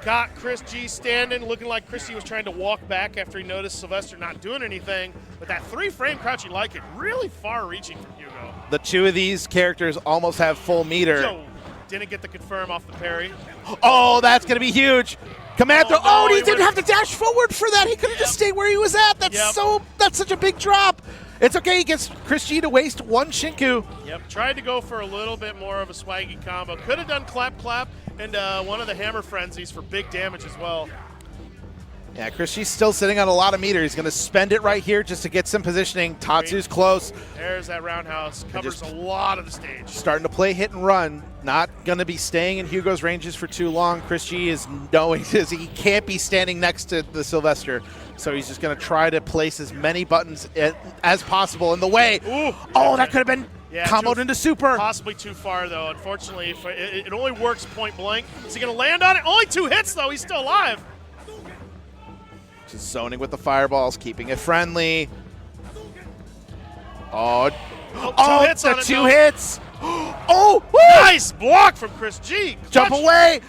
Got Chris G standing, looking like Chris G was trying to walk back after he noticed Sylvester not doing anything. But that 3-frame crouching like it, really far-reaching from Hugo. The two of these characters almost have full meter. Yo, didn't get the confirm off the parry. Oh, that's going to be huge. Command throw. no, he didn't have to dash forward for that. He could have just stayed where he was at. That's such a big drop. It's okay. He gets Chris G to waste one Shinku. Yep, tried to go for a little bit more of a swaggy combo. Could have done clap and one of the hammer frenzies for big damage as well. Yeah, Chris G's still sitting on a lot of meter. He's going to spend it right here just to get some positioning. Tatsu's close. There's that roundhouse. Covers a lot of the stage. Starting to play hit and run. Not going to be staying in Hugo's ranges for too long. Chris G is knowing he can't be standing next to the Sylvester. So he's just going to try to place as many buttons as possible in the way. Ooh, that could have been comboed into super. Possibly too far, though. Unfortunately, it only works point blank. Is he going to land on it? Only 2 hits, though. He's still alive. Just zoning with the fireballs, keeping it friendly. Two hits on it, two though. hits. Oh, woo! Nice block from Chris G. Jump away.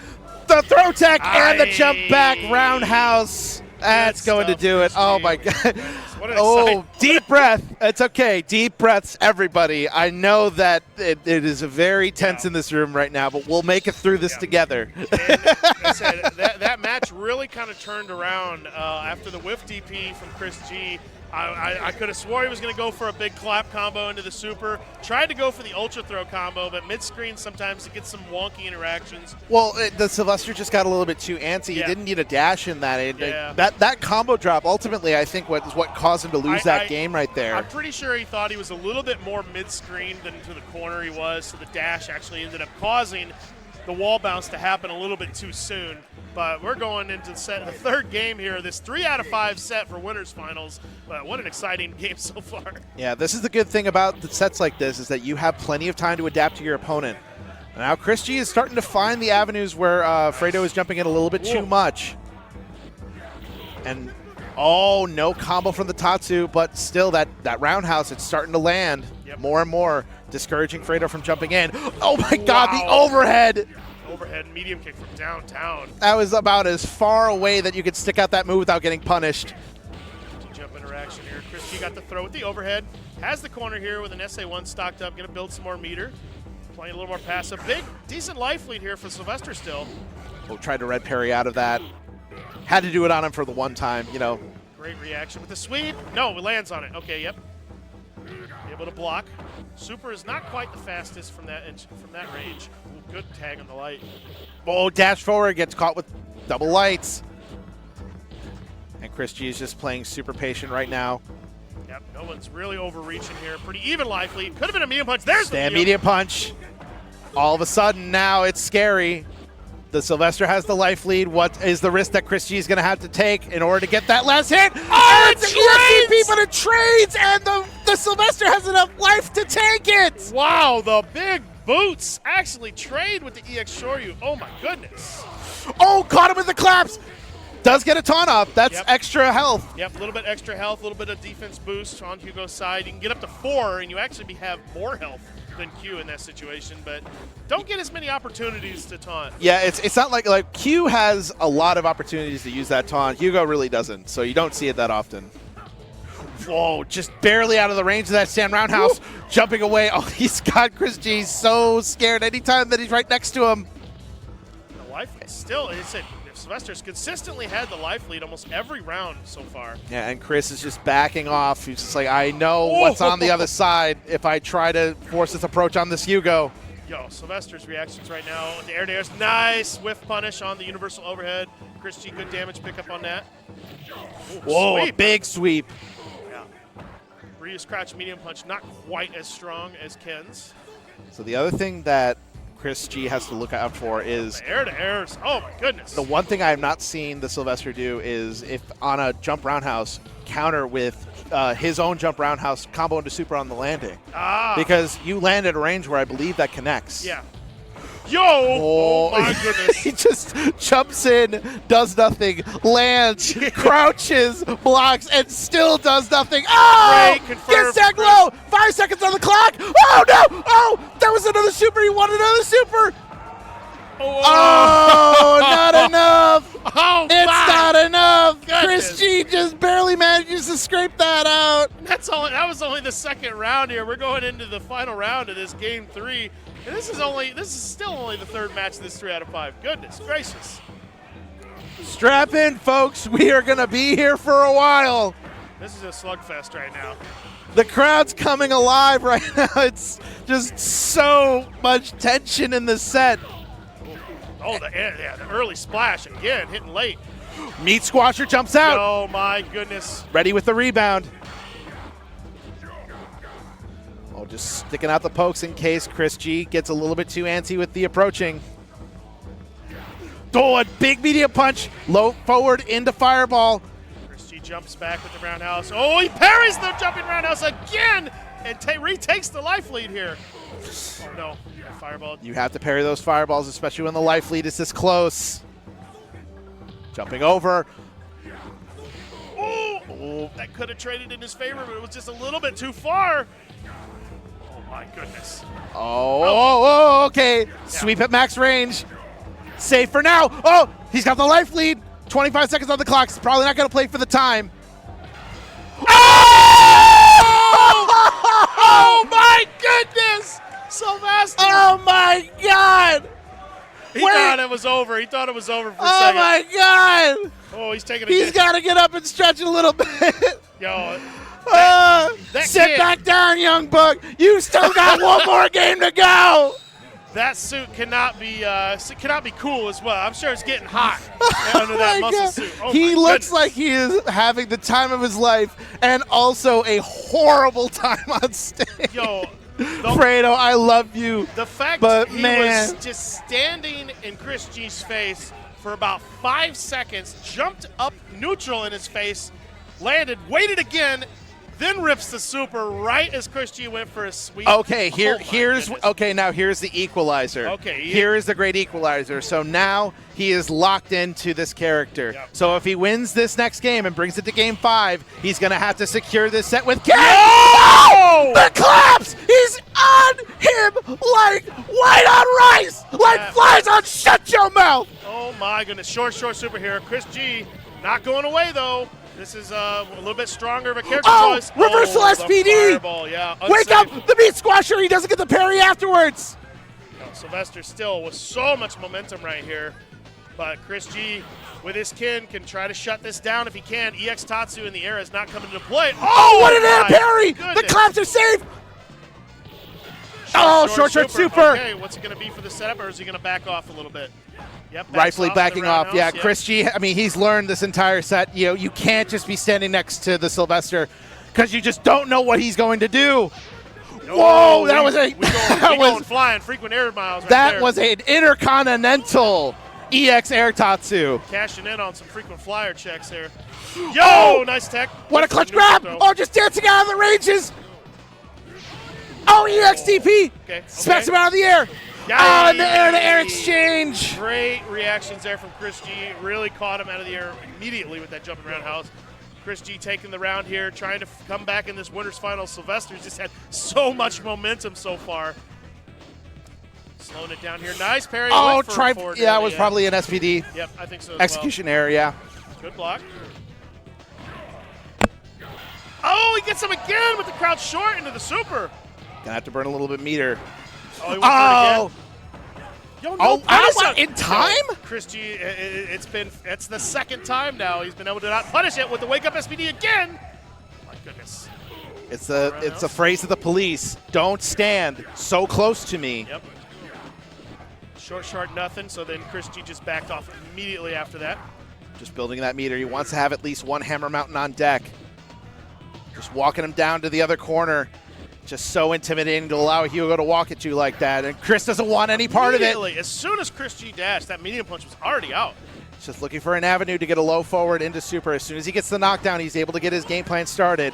The throw tech and the jump back roundhouse. That's going to do it. Oh, my God. Oh, deep breath. It's okay. Deep breaths, everybody. I know that it is very tense in this room right now, but we'll make it through this together. I said, that match really kind of turned around after the whiff DP from Chris G. I could have swore he was going to go for a big clap combo into the super. Tried to go for the ultra throw combo, but mid-screen sometimes it gets some wonky interactions. Well, the Sylvester just got a little bit too antsy. He didn't need a dash in that. That combo drop ultimately, I think, was what caused him to lose that game right there. I'm pretty sure he thought he was a little bit more mid-screen than to the corner he was, so the dash actually ended up causing the wall bounce to happen a little bit too soon. But we're going into the third game here. This 3 out of 5 set for winners finals. But what an exciting game so far. Yeah, this is the good thing about the sets like this is that you have plenty of time to adapt to your opponent. Now Chris G is starting to find the avenues where Fredo is jumping in a little bit too much. And Oh, no combo from the Tatsu, but still that roundhouse, it's starting to land more and more, discouraging Fredo from jumping in. Oh my God, the overhead. Overhead medium kick from downtown. That was about as far away that you could stick out that move without getting punished. Jump interaction here. Chris G got the throw with the overhead. Has the corner here with an SA1 stocked up. Going to build some more meter. Playing a little more passive. Big, decent life lead here for Sylvester still. Oh, tried to red parry out of that. Had to do it on him for the one time, you know. Great reaction with the sweep. No, it lands on it. Okay, yep. Able to block. Super is not quite the fastest from that range. Ooh, good tag on the light. Oh, dash forward, gets caught with double lights. And Chris G is just playing super patient right now. Yep, no one's really overreaching here. Pretty even life lead. Could have been a medium punch. There's the medium punch. All of a sudden now it's scary. The Sylvester has the life lead. What is the risk that Chris G is going to have to take in order to get that last hit? Oh, it's ESCP, but it trades, and the Sylvester has enough life to take it. Wow, the big boots actually trade with the EX Shoryu. Oh my goodness. Oh, caught him with the claps. Does get a taunt up. That's extra health. Yep, a little bit extra health, a little bit of defense boost on Hugo's side. You can get up to 4, and you actually have more health than Q in that situation, but don't get as many opportunities to taunt. Yeah, it's not like Q has a lot of opportunities to use that taunt. Hugo really doesn't, so you don't see it that often. Whoa, just barely out of the range of that stand roundhouse. Woo! Jumping away. Oh, he's got Chris G so scared anytime that he's right next to him. The life lead still, Sylvester's consistently had the life lead almost every round so far. Yeah, and Chris is just backing off. He's just like, I know what's on the other side if I try to force this approach on this Hugo. Yo, Sylvester's reactions right now. The air to airs, nice whiff punish on the universal overhead. Chris G, good damage pickup on that. Ooh, whoa, sweep. A big sweep. Yeah. Ryu's crouch medium punch, not quite as strong as Ken's. So the other thing that Chris G has to look out for is air to airs. Oh my goodness. The one thing I have not seen the Sylvester do is if on a jump roundhouse, counter with his own jump roundhouse combo into super on the landing. Because you land at a range where I believe that connects. Yeah. Yo! Oh my goodness. He just jumps in, does nothing, lands, crouches, blocks, and still does nothing. Oh! Gets that low! 5 seconds on the clock! Oh no! Oh! That was another super! He wanted another super! Oh, not enough! Oh, it's not enough! Goodness. Chris G just barely manages to scrape that out. That was only the second round here. We're going into the final round of this game 3. And this is still only the third match of this 3 out of 5. Goodness gracious. Strap in, folks. We are going to be here for a while. This is a slugfest right now. The crowd's coming alive right now. It's just so much tension in the set. Oh, the early splash again, hitting late. Meat Squasher jumps out. Oh, my goodness. Ready with the rebound. Oh, just sticking out the pokes in case Chris G gets a little bit too antsy with the approaching. Oh, a big medium punch. Low forward into fireball. Chris G jumps back with the roundhouse. Oh, he parries the jumping roundhouse again and retakes the life lead here. Oh, no. Fireball. You have to parry those fireballs, especially when the life lead is this Jumping over. Oh, that could have traded in his favor, but it was just a little bit too far. Oh, my goodness. Oh, okay. Yeah. Sweep at max range. Safe for now. Oh, he's got the life lead. 25 seconds on the clock. He's probably not going to play for the time. Oh, my goodness. Sylvester. Oh, my God. He thought it was over. He thought it was over for a second. Oh, my God. Oh, he's taking He's got to get up and stretch a little bit. Yo. Sit back down, young buck. You still got one more game to go. That suit cannot be cool as well. I'm sure it's getting hot under that muscle suit. Oh, he looks like he is having the time of his life and also a horrible time on stage. Yo, Fredo, I love you. The fact he was just standing in Chris G's face for about 5 seconds, jumped up neutral in his face, landed, waited again, then rips the super right as Chris G went for a sweep. Okay, here's now here's the equalizer. Okay, here is the great equalizer. So now he is locked into this character. Yep. So if he wins this next game and brings it to game 5, he's gonna have to secure this set with Ken. No! The claps! He's on him like white on rice, like flies on shut your mouth. Oh my goodness, short superhero. Chris G not going away though. This is a little bit stronger of a character choice. Reversal SPD! Fireball, yeah, Wake up the meat squasher, he doesn't get the parry afterwards. No, Sylvester still with so much momentum right here. But Chris G, with his kin, can try to shut this down if he can. EX Tatsu in the air is not coming into play. Oh, what an air parry! Goodness. The claps are safe! Short super. Okay, what's it going to be for the setup, or is he going to back off a little bit? Yep, Rightfully backing off. Yeah, yep. Chris G, I mean, he's learned this entire set. You know, you can't just be standing next to the Sylvester because you just don't know what he's going to do. No, Whoa, that was a going flying, frequent air miles right that there. was an intercontinental EX Air Tatsu. Cashing in on some frequent flyer checks here. Yo, nice tech. What a clutch grab! Oh, just dancing out of the ranges. Oh, EXTP! Okay. Smacks him out of the air. Oh, and the air-to-air exchange. Great reactions there from Chris G. Really caught him out of the air immediately with that jumping roundhouse. Chris G taking the round here, trying to come back in this winner's final. Sylvester's just had so much momentum so far. Slowing it down here. Nice parry. Oh, yeah, it was probably an SPD. Yep, I think so as Execution error, yeah. Good block. Oh, he gets him again with the crouch short into the super. Gonna have to burn a little bit meter. Oh, he went for it again. Yo, no punish in time? No, Chris G, it's the second time now he's been able to not punish it with the wake up SPD again. My goodness. It's the phrase of the police. Don't stand so close to me. Yep. Short, nothing. So then Chris G just backed off immediately after that. Just building that meter. He wants to have at least one hammer mountain on deck. Just walking him down to the other corner. Just so intimidating to allow Hugo to walk at you like that. And Chris doesn't want any part of it. As soon as Chris G dashed, that medium punch was already out. He's just looking for an avenue to get a low forward into super. As soon as he gets the knockdown, he's able to get his game plan started.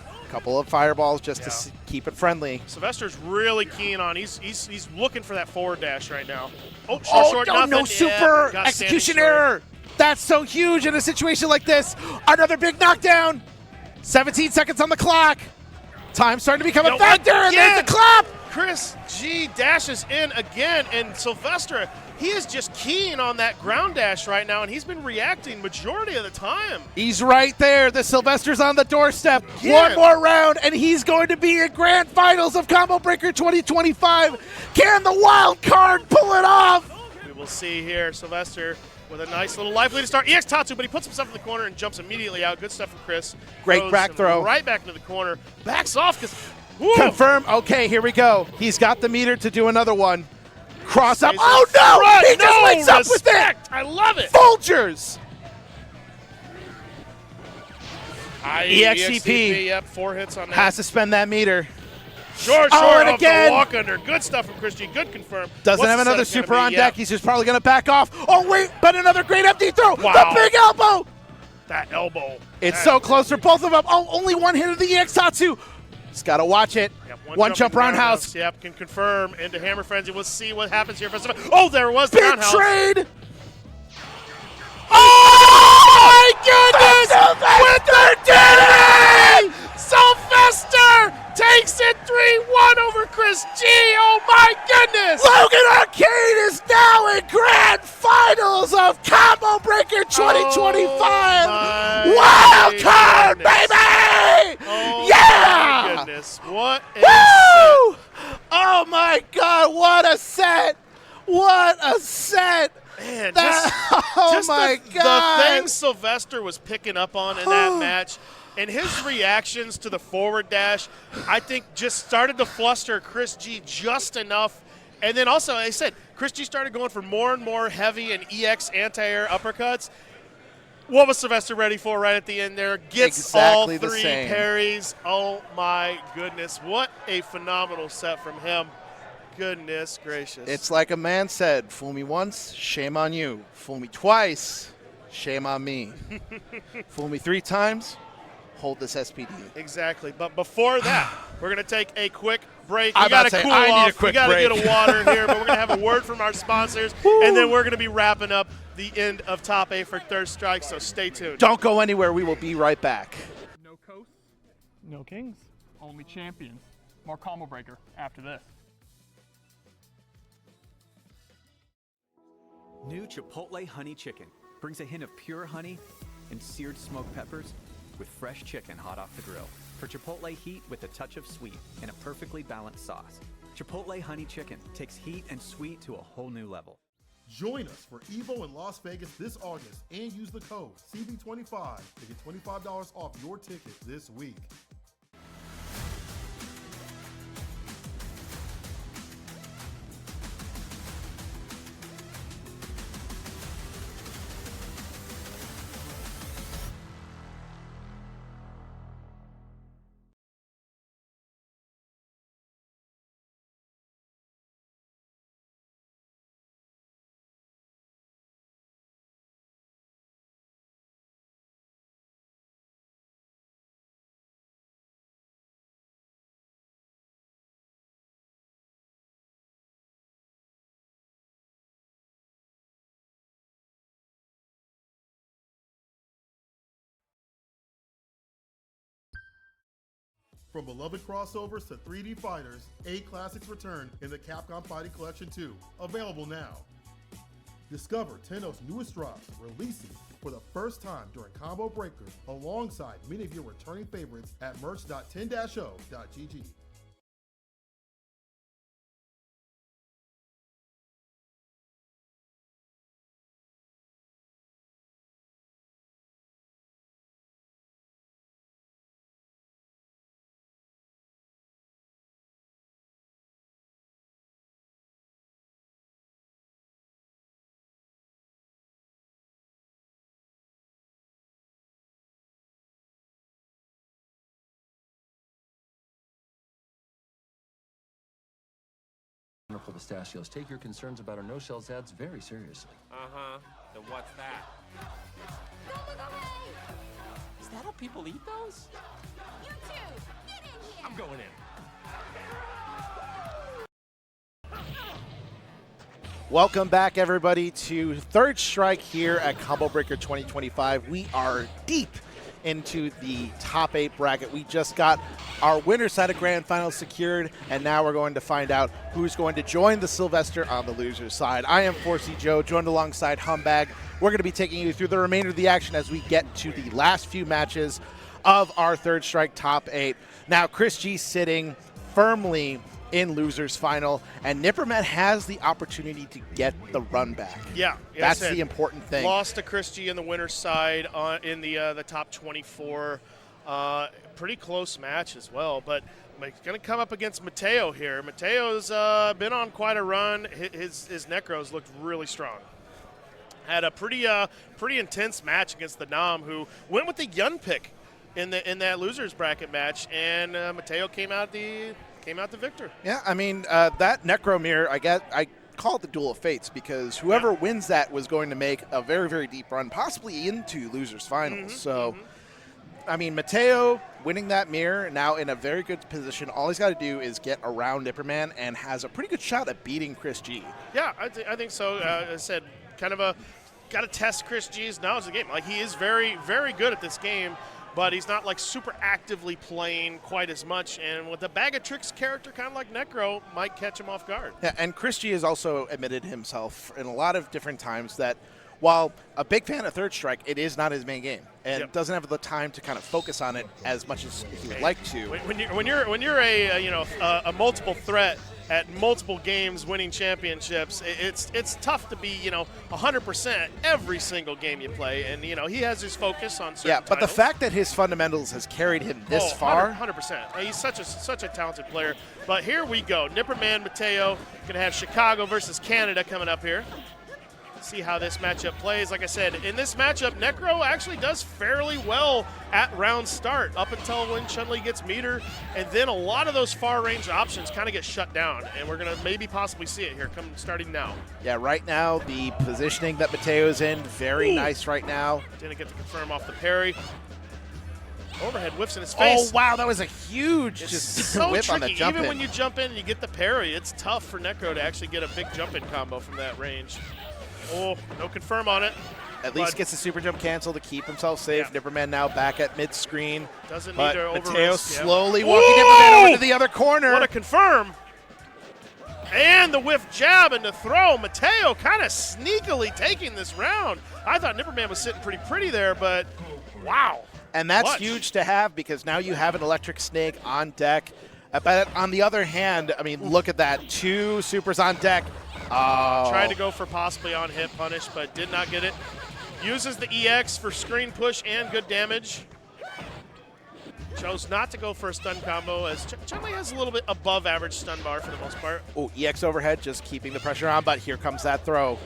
A couple of fireballs just to keep it friendly. Sylvester's really keen on. He's looking for that forward dash right now. Oh, short, nothing. No super execution error. That's so huge in a situation like this. Another big knockdown. 17 seconds on the clock. Time starting to become a factor, and there's the clap! Chris G dashes in again, and Sylvester, he is just keen on that ground dash right now, and he's been reacting majority of the time. He's right there. The Sylvester's on the doorstep. Again. One more round, and he's going to be in Grand Finals of Combo Breaker 2025. Can the wild card pull it off? We will see here. Sylvester with a nice little life lead to start. EX Tatsu, but he puts himself in the corner and jumps immediately out. Good stuff from Chris. Great back throw. Right back into the corner. Backs off because confirm. Okay, here we go. He's got the meter to do another one. Cross up. Stays Oh no! front. He just wakes up with it. I love it. Folgers. EXCP. Yep, 4 hits on that. Has to spend that meter. Short and off again. the walk under. Good stuff from Chris G. Good confirm. Doesn't have another super on deck. He's just probably going to back off. Oh, wait, but another great empty throw. Wow. The big elbow. That elbow. It's so close for both of them. Oh, only one hit of the EX Tatsu. Just got to watch it. Yep, one jump roundhouse. Yep, can confirm into Hammer Frenzy. We'll see what happens here. Oh, there was the big roundhouse. Trade. Oh, my goodness. With the Sylvester takes it 3-1 over Chris G. Oh, my goodness. Logan Arcade is now in Grand Finals of Combo Breaker 2025. Wild card, baby! Oh, yeah! my goodness. What a Woo! set. Oh, my God. What a set. What a set. Man, oh, my God. The thing Sylvester was picking up on in that match, and his reactions to the forward dash, I think just started to fluster Chris G just enough. And then also, like I said, Chris G started going for more and more heavy and EX anti-air uppercuts. What was Sylvester ready for right at the end there? Gets exactly all 3 parries. Oh, my goodness. What a phenomenal set from him. Goodness gracious. It's like a man said, fool me once, shame on you. Fool me twice, shame on me. Fool me 3 times, hold this SPD. Exactly. But before that, we're going to take a quick break. I'm We got to about to say, cool I need a off. quick We got to break. get a water here, but we're going to have a word from our sponsors, and then we're going to be wrapping up the end of Top 8 for Third Strike, so stay tuned. Don't go anywhere. We will be right back. No coasts, no kings, only champions. More combo breaker after this. New Chipotle Honey Chicken brings a hint of pure honey and seared smoked peppers with fresh chicken hot off the grill. For Chipotle heat with a touch of sweet and a perfectly balanced sauce. Chipotle Honey Chicken takes heat and sweet to a whole new level. Join us for EVO in Las Vegas this August and use the code CB25 to get $25 off your ticket this week. From beloved crossovers to 3D fighters, 8 classics return in the Capcom Fighting Collection 2. Available now. Discover Tenno's newest drops, releasing for the first time during Combo Breaker, alongside many of your returning favorites at merch.10-o.gg. Wonderful pistachios. Take your concerns about our no-shells ads very seriously. Uh-huh. Then what's that? Is that how people eat those? You two, get in here! I'm going in. Welcome back, everybody, to Third Strike here at Combo Breaker 2025. We are deep into the top 8 bracket. We just got our winner side of grand finals secured, and now we're going to find out who's going to join the Sylvester on the loser side. I am 4C Joe, joined alongside Humbag. We're going to be taking you through the remainder of the action as we get to the last few matches of our Third Strike top 8. Now, Chris G sitting firmly in losers final, and Nipperman has the opportunity to get the run back. Yeah, that's the important thing. Lost to Chris G on the winner's side in the top 24. Pretty close match as well, but he's going to come up against Mateo here. Mateo's been on quite a run. His Necros looked really strong. Had a pretty intense match against the Nam, who went with the Yun pick in that losers bracket match, and Mateo came out the victor. Yeah, I mean, that Necro Mirror, I call it the Duel of Fates, because whoever wins that was going to make a very, very deep run, possibly into losers finals. I mean, Mateo winning that mirror, now in a very good position. All he's got to do is get around Nipperman and has a pretty good shot at beating Chris G. Yeah, I think so. As I said, kind of got to test Chris G's knowledge of the game. Like, he is very, very good at this game, but he's not like super actively playing quite as much. And with a bag of tricks character, kind of like Necro, might catch him off guard. Yeah, and Chris G has also admitted himself in a lot of different times that while a big fan of Third Strike, it is not his main game, and doesn't have the time to kind of focus on it as much as he would like to. When you're a multiple threat at multiple games, winning championships, it's tough to be 100% every single game you play, and he has his focus on certain Yeah, but titles. the fact that his fundamentals has carried him this far, 100%. He's such a talented player. But here we go, Nipperman Mateo gonna have Chicago versus Canada coming up here. See how this matchup plays. Like I said, in this matchup, Necro actually does fairly well at round start up until when Chun-Li gets meter, and then a lot of those far range options kind of get shut down, and we're going to maybe possibly see it here starting now. Yeah, right now the positioning that Mateo's in, very nice right now. Didn't get to confirm off the parry. Overhead whiffs in his face. Oh, wow, that was a huge It's just so whip tricky. on the jump Even in. when you jump in and you get the parry, it's tough for Necro to actually get a big jump-in combo from that range. Oh, no confirm on it. At least gets the super jump cancel to keep himself safe. Yeah. Nipperman now back at mid-screen. Doesn't but need to over Mateo risk, yeah. slowly walking Nipperman over to the other corner. What a confirm. And the whiff jab and the throw. Mateo kind of sneakily taking this round. I thought Nipperman was sitting pretty there, but wow. And that's Clutch. huge to have because now you have an electric snake on deck. But on the other hand, I mean, look at that. 2 supers on deck. Oh. Tried to go for possibly on hit punish, but did not get it. Uses the EX for screen push and good damage. Chose not to go for a stun combo as Chen-Li has a little bit above average stun bar for the most part. Oh, EX overhead just keeping the pressure on, but here comes that throw.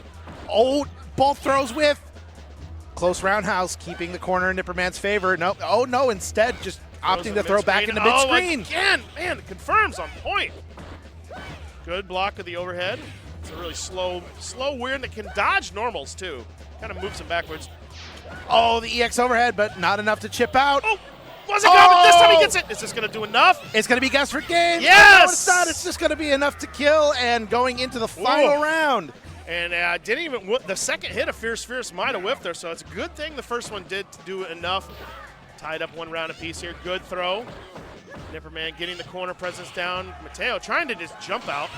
Oh, both throws whiff. Close roundhouse, keeping the corner in Nipperman's favor. Nope. Oh, no, instead just opting to throw back into mid-screen. Again, man, it confirms on point. Good block of the overhead. It's a really slow weird that can dodge normals too. Kind of moves him backwards. Oh, the EX overhead, but not enough to chip out. Oh, wasn't good, but this time he gets it. Is this going to do enough? It's going to be guess for game. Yes! No, it's not. It's just going to be enough to kill and going into the final round. And didn't even the second hit of Fierce might have whiffed there, so it's a good thing the first one did do enough. Tied up 1 round apiece here. Good throw. Nipperman getting the corner presence down. Mateo trying to just jump out.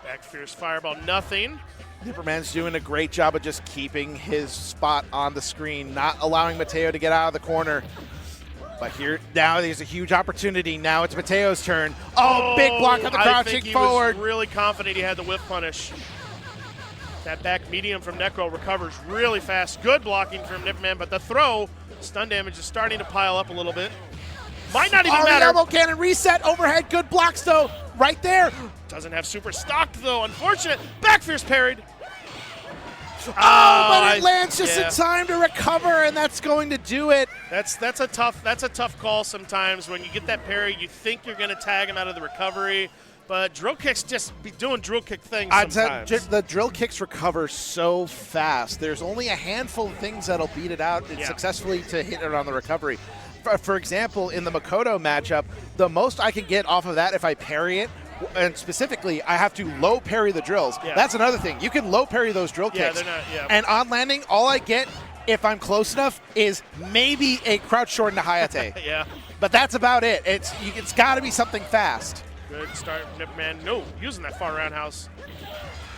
Back Fierce fireball, nothing. Nipperman's doing a great job of just keeping his spot on the screen, not allowing Mateo to get out of the corner. But here, now there's a huge opportunity. Now it's Mateo's turn. Oh, big block on the crouching forward. I think he was really confident he had the whip punish. That back medium from Necro recovers really fast. Good blocking from Nipperman, but the throw, stun damage is starting to pile up a little bit. Might not even matter. Elbow cannon reset, overhead, good blocks though, right there. Doesn't have super stocked though, unfortunate. Back Fierce parried. But it lands just in time to recover, and that's going to do it. That's a tough call sometimes when you get that parry. You think you're going to tag him out of the recovery, but drill kicks just be doing drill kick things sometimes. The drill kicks recover so fast. There's only a handful of things that'll beat it out successfully to hit it on the recovery. For example, in the Makoto matchup, the most I can get off of that if I parry it, and specifically, I have to low parry the drills. Yeah. That's another thing. You can low parry those drill kicks. And on landing, all I get, if I'm close enough, is maybe a crouch short into Hayate. Yeah. But that's about it. It's got to be something fast. Good start, Nipperman. No, using that far roundhouse.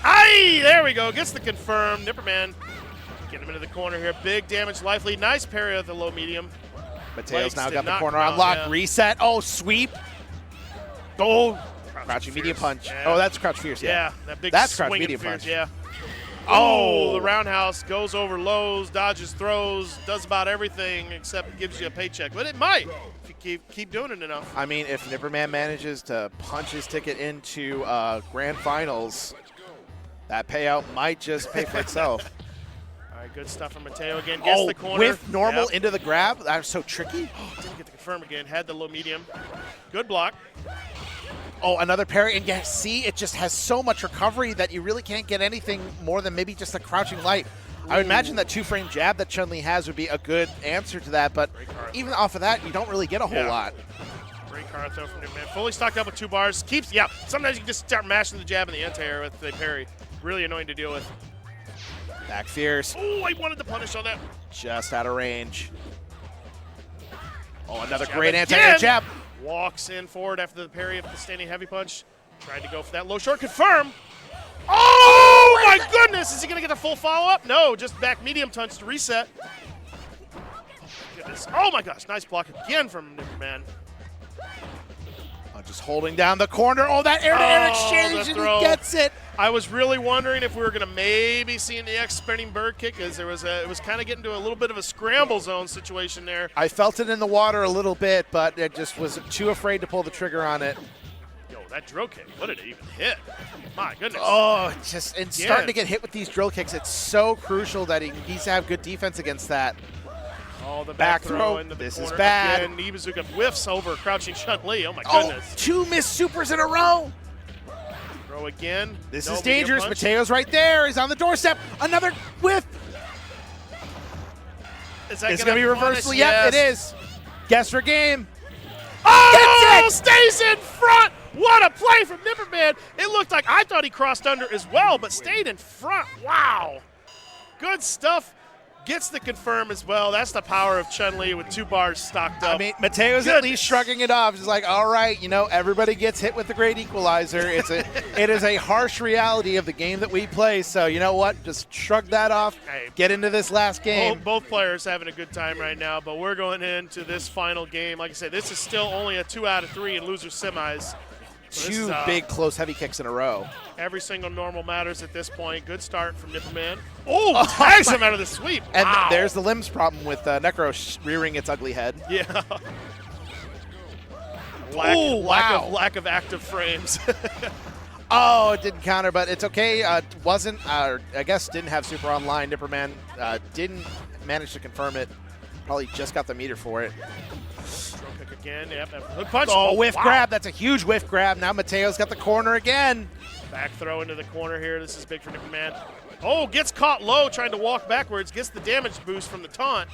Aye, there we go. Gets the confirm. Nipperman get him into the corner here. Big damage, life lead. Nice parry of the low medium. Mateo's now got the knock corner him out, on lock. yeah. Reset. Oh, sweep. Oh, crouching medium punch. Yeah. Oh, that's crouch fierce. Yeah, that big that's crouch swinging medium fierce, punch. yeah. Oh, the roundhouse goes over lows, dodges throws, does about everything except gives you a paycheck. But it might if you keep doing it enough. I mean, if Nipperman manages to punch his ticket into grand finals, that payout might just pay for itself. All right, good stuff from Mateo again. Gets the corner. With normal into the grab. That was so tricky. Didn't get the confirm again. Had the low medium. Good block. Oh, another parry. And yeah, see, it just has so much recovery that you really can't get anything more than maybe just a crouching light. I would imagine that 2-frame jab that Chen-Li has would be a good answer to that, but even off of that, you don't really get a whole lot. Great card throw from Nipperman. Fully stocked up with 2 bars. Keeps, sometimes you can just start mashing the jab in the anti-air with the parry. Really annoying to deal with. Back fierce. Oh, I wanted to punish on that. Just out of range. Oh, another great anti-air jab. Walks in forward after the parry of the standing heavy punch. Tried to go for that low short confirm. Oh my goodness! Is he going to get a full follow-up? No, just back medium punch to reset. Oh my gosh, nice block again from Nipperman. Just holding down the corner. Oh, that air-to-air exchange, and he gets it. I was really wondering if we were going to maybe see an EX spinning bird kick, as it was kind of getting to a little bit of a scramble zone situation there. I felt it in the water a little bit, but it just was too afraid to pull the trigger on it. Yo, that drill kick, what did it even hit? My goodness. Oh, starting to get hit with these drill kicks, it's so crucial that he needs to have good defense against that. Oh, the back throw into the this corner. is bad. Again, Ibuzuka whiffs over crouching Chen-Li. Oh, my goodness. 2 missed supers in a row. Throw again. This is dangerous. Mateo's right there. He's on the doorstep. Another whiff. Is that it's going to be reversal. Yep, it is. Guess for game. Oh, stays in front. What a play from Nipperman. It looked like I thought he crossed under as well, but stayed in front. Wow. Good stuff. Gets the confirm as well. That's the power of Chun-Li with 2 bars stocked up. I mean, Mateo's at least shrugging it off. He's like, all right, you know, everybody gets hit with the great equalizer. It is a harsh reality of the game that we play. So you know what? Just shrug that off. Hey, get into this last game. Both players having a good time right now, but we're going into this final game. Like I said, this is still only a 2 out of 3 in loser semis. So 2 big close heavy kicks in a row. Every single normal matters at this point. Good start from Nipperman. Oh, tags him out of the sweep. And wow. There's the limbs problem with Necro rearing its ugly head. Yeah. Lack of active frames. Oh, it didn't counter, but it's okay. I guess didn't have super online. Nipperman didn't manage to confirm it. Probably just got the meter for it. Throw kick again. Yep. Hook punch. Oh, whiff grab. That's a huge whiff grab. Now Mateo's got the corner again. Back throw into the corner here. This is big for Nipperman. Oh, gets caught low trying to walk backwards. Gets the damage boost from the taunt.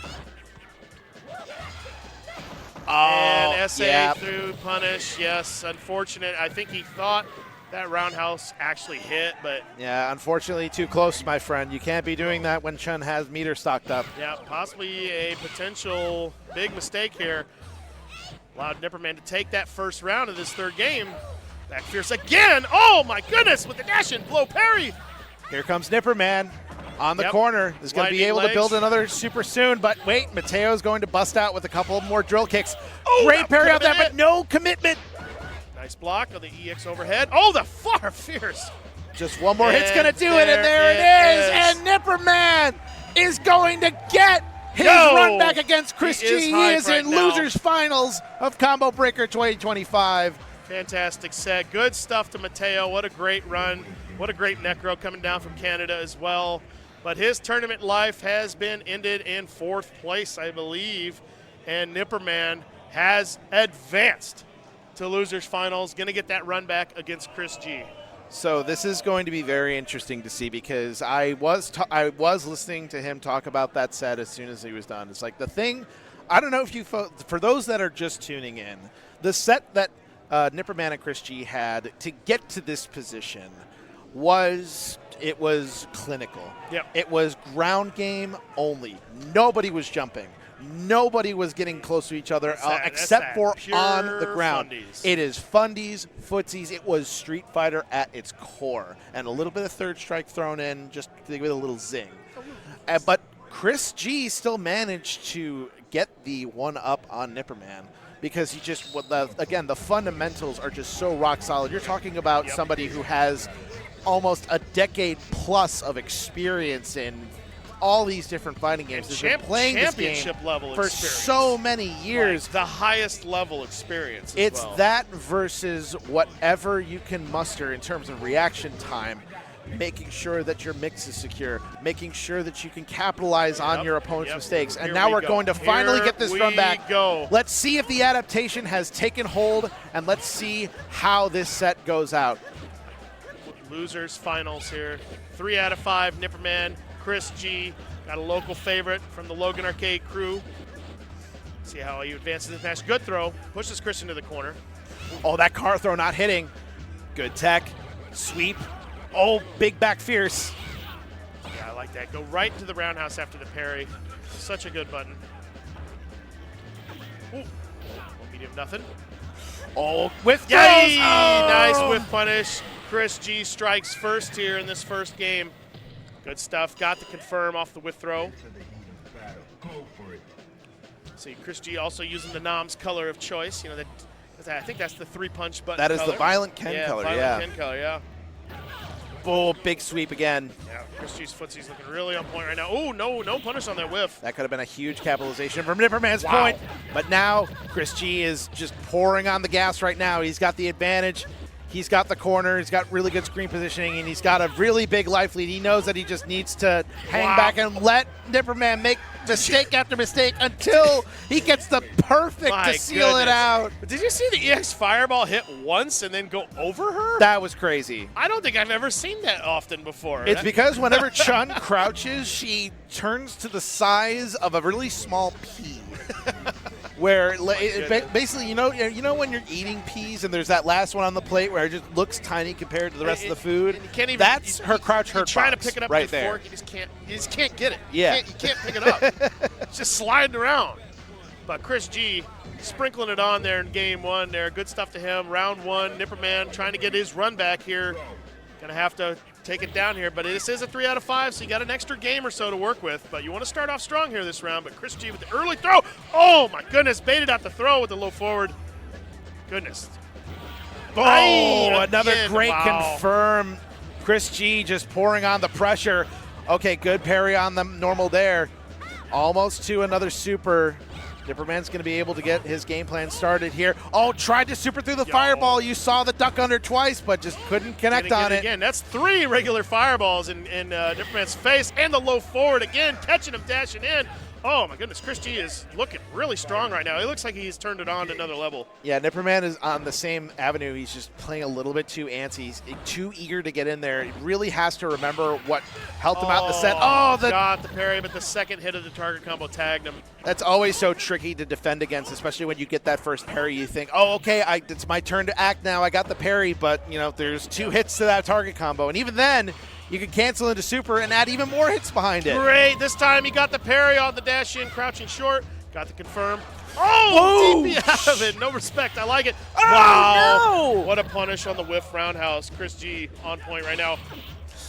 And SA through punish. Yes, unfortunate. I think he thought that roundhouse actually hit, but yeah, unfortunately too close, my friend. You can't be doing that when Chen has meter stocked up. Yeah, possibly a potential big mistake here. Allowed Nipperman to take that first round of this 3rd game. Back fierce again. Oh my goodness, with the dash and blow parry. Here comes Nipperman on the corner. Is going to be able to build another super soon, but wait, Mateo's going to bust out with a couple more drill kicks. Oh, great parry out there, but no commitment. Nice block of the EX overhead. Oh, the far fierce. Just one more hit's going to do it, and there it is. And Nipperman is going to get his run back against Chris G. He is in losers finals of Combo Breaker 2025. Fantastic set. Good stuff to Mateo. What a great run. What a great Necro coming down from Canada as well. But his tournament life has been ended in 4th place, I believe. And Nipperman has advanced to losers finals. Going to get that run back against Chris G. So this is going to be very interesting to see because I was listening to him talk about that set as soon as he was done. It's like the thing, I don't know if you, for those that are just tuning in, the set that Nipperman and Chris G had to get to this position was clinical. Yep. It was ground game only. Nobody was jumping. Nobody was getting close to each other except for on the ground. Fundies. It is fundies, footsies. It was Street Fighter at its core. And a little bit of third strike thrown in just to give it a little zing. But Chris G still managed to get the one-up on Nipperman because he just, again, the fundamentals are just so rock solid. You're talking about somebody who has almost a decade plus of experience in all these different fighting games. Has been playing this game level for so many years. Like the highest level experience. It's that versus whatever you can muster in terms of reaction time, making sure that your mix is secure, making sure that you can capitalize on your opponent's mistakes. And now we're going to finally get this run back. Let's see if the adaptation has taken hold, and let's see how this set goes out. Losers finals here. 3 out of 5, Nipperman. Chris G, got a local favorite from the Logan Arcade crew. See how he advances this match. Good throw, pushes Chris into the corner. Oh, that car throw not hitting. Good tech, sweep. Oh, big back fierce. Yeah, I like that. Go right into the roundhouse after the parry. Such a good button. Ooh, medium nothing. Oh, with Yay! Nice whiff punish. Chris G strikes first here in this first game. Good stuff. Got the confirm off the whiff throw. See, Chris G also using the Nom's color of choice. You know, I think that's the 3-punch button. That is color. the Violent Ken color, Violent Ken color, yeah. Oh, big sweep again. Yeah, Chris G's footsy's looking really on point right now. Oh, no punish on that whiff. That could have been a huge capitalization from Nipperman's point. But now Chris G is just pouring on the gas right now. He's got the advantage. He's got the corner. He's got really good screen positioning, and he's got a really big life lead. He knows that he just needs to hang back and let Nipperman make mistake after mistake until he gets the perfect to seal it out. Did you see the EX Fireball hit once and then go over her? That was crazy. I don't think I've ever seen that often before. It's because whenever Chun crouches, she turns to the size of a really small pea. where basically, you know when you're eating peas and there's that last one on the plate where it just looks tiny compared to the rest of the food? That's her crouch hurt box. Trying to pick it up right with a there. fork, you just can't get it. Yeah. You can't pick it up. It's just sliding around. But Chris G sprinkling it on there in game one there. Good stuff to him. Round one, Nipperman trying to get his run back here. Gonna have to take it down here, but this is a 3 out of 5, so you got an extra game or so to work with. But you want to start off strong here this round. But Chris G with the early throw. Oh my goodness, baited out the throw with the low forward. Goodness. Oh, another great wow. confirm. Chris G just pouring on the pressure. Okay, good parry on the normal there. Almost to another super. Nipperman's going to be able to get his game plan started here. Oh, tried to super through the fireball. You saw the duck under twice, but just couldn't connect on it. Again, that's 3 regular fireballs in Nipperman's face, and the low forward again, catching him, dashing in. Oh my goodness, Chris G is looking really strong right now. He looks like he's turned it on to another level. Yeah, Nipperman is on the same avenue. He's just playing a little bit too antsy. He's too eager to get in there. He really has to remember what helped him out in the set. Oh, got the parry, but the second hit of the target combo tagged him. That's always so tricky to defend against, especially when you get that first parry. You think, oh, okay, it's my turn to act now. I got the parry, but there's 2 hits to that target combo, and even then, you can cancel into super and add even more hits behind it. Great. This time he got the parry on the dash in, crouching short. Got the confirm. Oh, DP out of it. No respect. I like it. Oh, wow. no. What a punish on the whiff roundhouse. Chris G on point right now.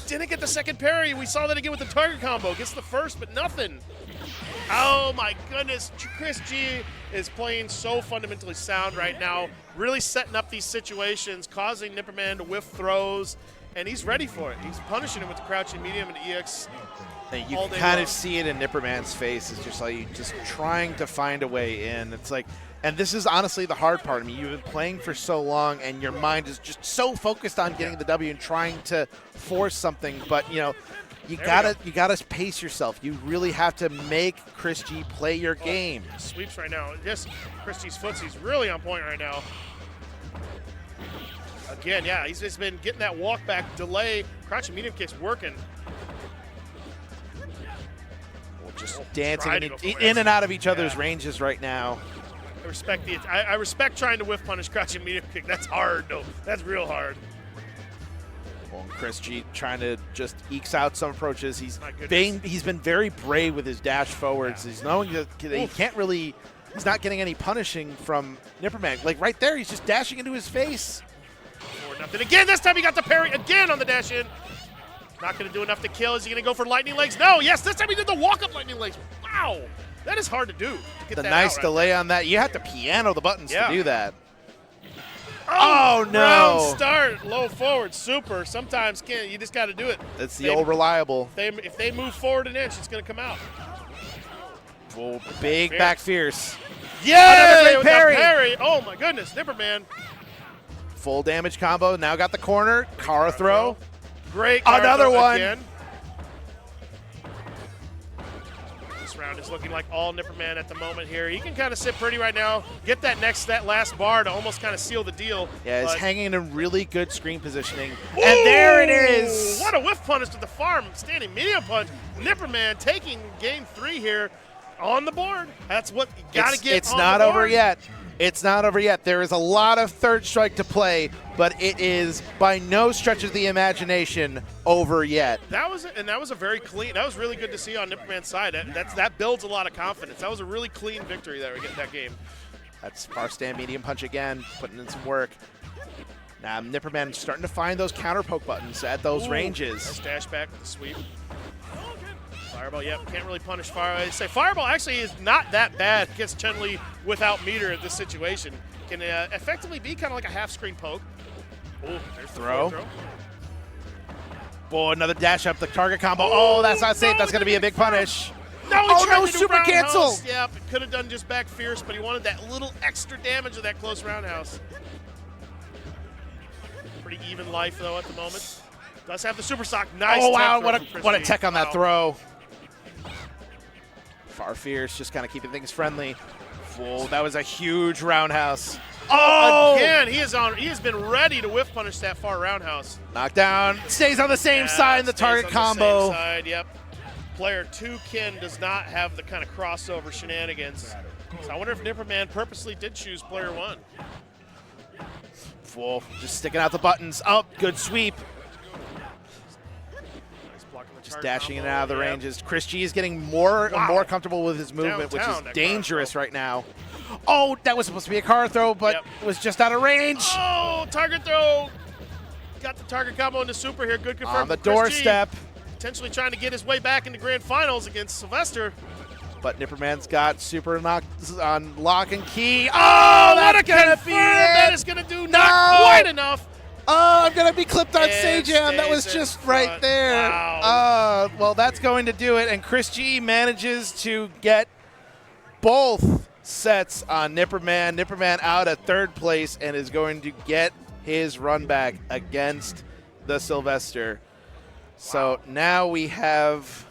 Didn't get the second parry. We saw that again with the target combo. Gets the first, but nothing. Oh, my goodness. Chris G is playing so fundamentally sound right now. Really setting up these situations, causing Nipperman to whiff throws. And he's ready for it. He's punishing him with the crouching medium and EX. And you can kind of see it in Nipperman's face. It's just like just trying to find a way in. It's like, and this is honestly the hard part. I mean, you've been playing for so long, and your mind is just so focused on getting the W and trying to force something. But you gotta pace yourself. You really have to make Chris G play your game. Sweeps right now. Yes, Chris G's footsie's really on point right now. Again, yeah, he's just been getting that walk back delay. Crouching medium kicks working. Just dancing in and out of each other's ranges right now. I respect trying to whiff punish crouching medium kick. That's hard, though. That's real hard. Well, Chris G trying to just ekes out some approaches. He's been very brave with his dash forwards. He's knowing that he can't really. He's not getting any punishing from Nipperman. Like right there, he's just dashing into his face. Nothing again. This time he got the parry again on the dash in. Not going to do enough to kill. Is he going to go for lightning legs? No. Yes, this time he did the walk-up lightning legs. Wow. That is hard to do. To the nice delay on that. You have to piano the buttons to do that. Oh, no. Round start. Low forward. Super. Sometimes you just got to do it. That's the old reliable. If they move forward an inch, it's going to come out. Oh, big back fierce. Yeah. Another great parry. Oh, my goodness. Nipperman. Full damage combo. Now got the corner. Kara throw. Great. Another one. Again. This round is looking like all Nipperman at the moment here. He can kind of sit pretty right now. Get that last bar to almost kind of seal the deal. Yeah, he's hanging in really good screen positioning. Ooh, and there it is. What a whiff punish to the farm. Standing medium punch. Nipperman taking game 3 here on the board. That's what you got to get. It's not over yet. It's not over yet. There is a lot of third strike to play, but it is by no stretch of the imagination over yet. That was a very clean. That was really good to see on Nipperman's side. That builds a lot of confidence. That was a really clean victory that game. That's far stand medium punch again, putting in some work. Now Nipperman starting to find those counter poke buttons at those ranges. Nice dash back with the sweep. Fireball, yep, can't really punish Fireball. I say Fireball actually is not that bad against Chen Li without meter at this situation. Can effectively be kind of like a half-screen poke. Oh, there's the throw. Boy, another dash up the target combo. Oh, that's not safe. That's going to be a big punish. No, super cancel. Yep, could have done just back fierce, but he wanted that little extra damage of that close roundhouse. Pretty even life, though, at the moment. Does have the super sock. Nice. Oh, wow, what a tech on that throw. Far fierce, just kind of keeping things friendly. Whoa, that was a huge roundhouse. Oh! Again, he has been ready to whiff punish that far roundhouse. Knockdown, stays on the same side in the target combo. Same side, yep. player 2, Chen, does not have the kind of crossover shenanigans. So I wonder if Nipperman purposely did choose player 1. Wolf just sticking out the buttons. Oh, good sweep. Nice blocking the Just charge dashing it combo. out of the Yep. ranges. Chris G is getting more and more comfortable with his movement, Downtown, which is that dangerous right now. Oh, that was supposed to be a car throw, but it was just out of range. Oh, target throw. Got the target combo into super here. Good confirm On the from Chris G. doorstep. Potentially trying to get his way back into grand finals against Sylvester. But Nipperman's got super on lock and key. Oh, what a that's gonna confirm! be it. That is going to do not quite enough. Oh, I'm going to be clipped on And Sajam. That was stays in just front. right there. Wow. Well, that's going to do it. And Chris G manages to get both sets on Nipperman. Nipperman out at 3rd place and is going to get his run back against the Sylvester. So now we have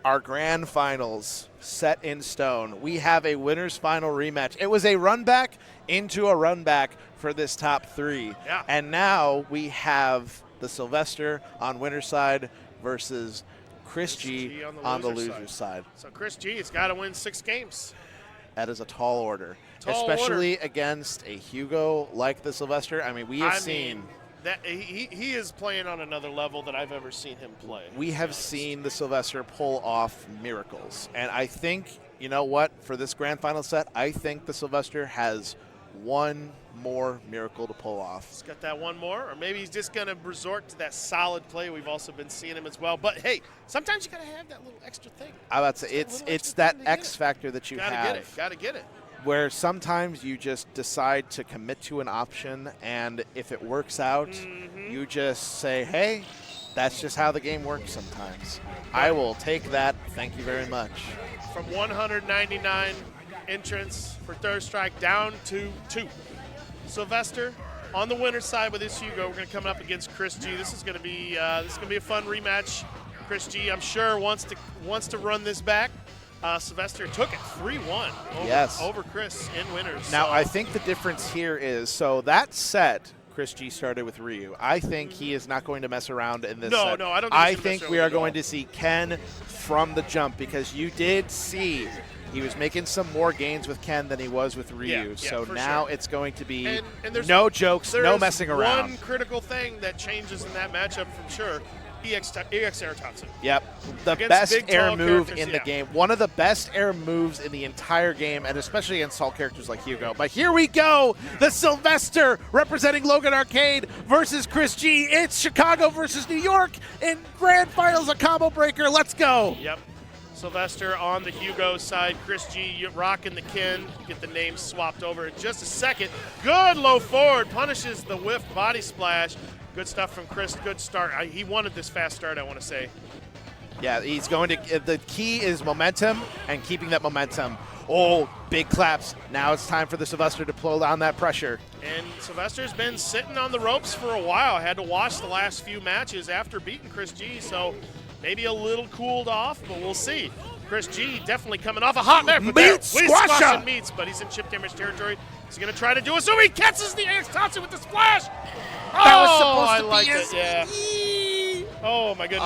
our grand finals set in stone. We have a winner's final rematch. It was a run back into a run back for this top 3. Yeah. And now we have the Sylvester on winner's side versus Chris G on the loser's side. So Chris G has got to win 6 games. That is a tall order, Tall especially against a Hugo like the Sylvester. I mean, we have seen that he is playing on another level that I've ever seen him play. we have seen the Sylvester pull off miracles. And I think, you know what, for this grand final set, I think the Sylvester has one more miracle to pull off. He's got that one more, or maybe he's just going to resort to that solid play. We've also been seeing him as well. But, hey, sometimes you got to have that little extra thing. I would say it's that X factor that you Gotta have. get it. Got to get it. Where sometimes you just decide to commit to an option, and if it works out, you just say, hey, that's just how the game works sometimes. I will take that. Thank you very much. From 199 entrants for third strike down to 2. Sylvester on the winner's side with this Hugo. We're going to come up against Chris G. This is going to be a fun rematch. Chris G, I'm sure, wants to run this back. Sylvester took it 3-1 over Chris in winners. Now, so. I think the difference here is, so that set, Chris G started with Ryu. I think he is not going to mess around in this set. No, I don't think I he's gonna think mess we around are at all. going to see Ken from the jump, because you did see he was making some more gains with Ken than he was with Ryu. So now it's going to be and no jokes, no messing around. One critical thing that changes in that matchup from sure. EX air Tatsu. Yep, the Against best big, air tall move characters, in the game. One of the best air moves in the entire game, and especially against tall characters like Hugo. But here we go, the Sylvester representing Logan Arcade versus Chris G. It's Chicago versus New York in grand finals, a combo breaker. Let's go. Yep. Sylvester on the Hugo side. Chris G rocking the Ken. Get the names swapped over in just a second. Good low forward. Punishes the whiff body splash. Good stuff from Chris. Good start. He wanted this fast start, I want to say. Yeah, he's going to – the key is momentum and keeping that momentum. Oh, big claps. Now it's time for the Sylvester to pull down that pressure. And Sylvester's been sitting on the ropes for a while. Had to watch the last few matches after beating Chris G, so maybe a little cooled off, but we'll see. Chris G definitely coming off a hot there. Meat squasher! Meats, but he's in chip damage territory. He's going to try to do a zoom. He catches the Axe Tatsu with the splash. That was I supposed to like be it, yeah. Oh, my goodness.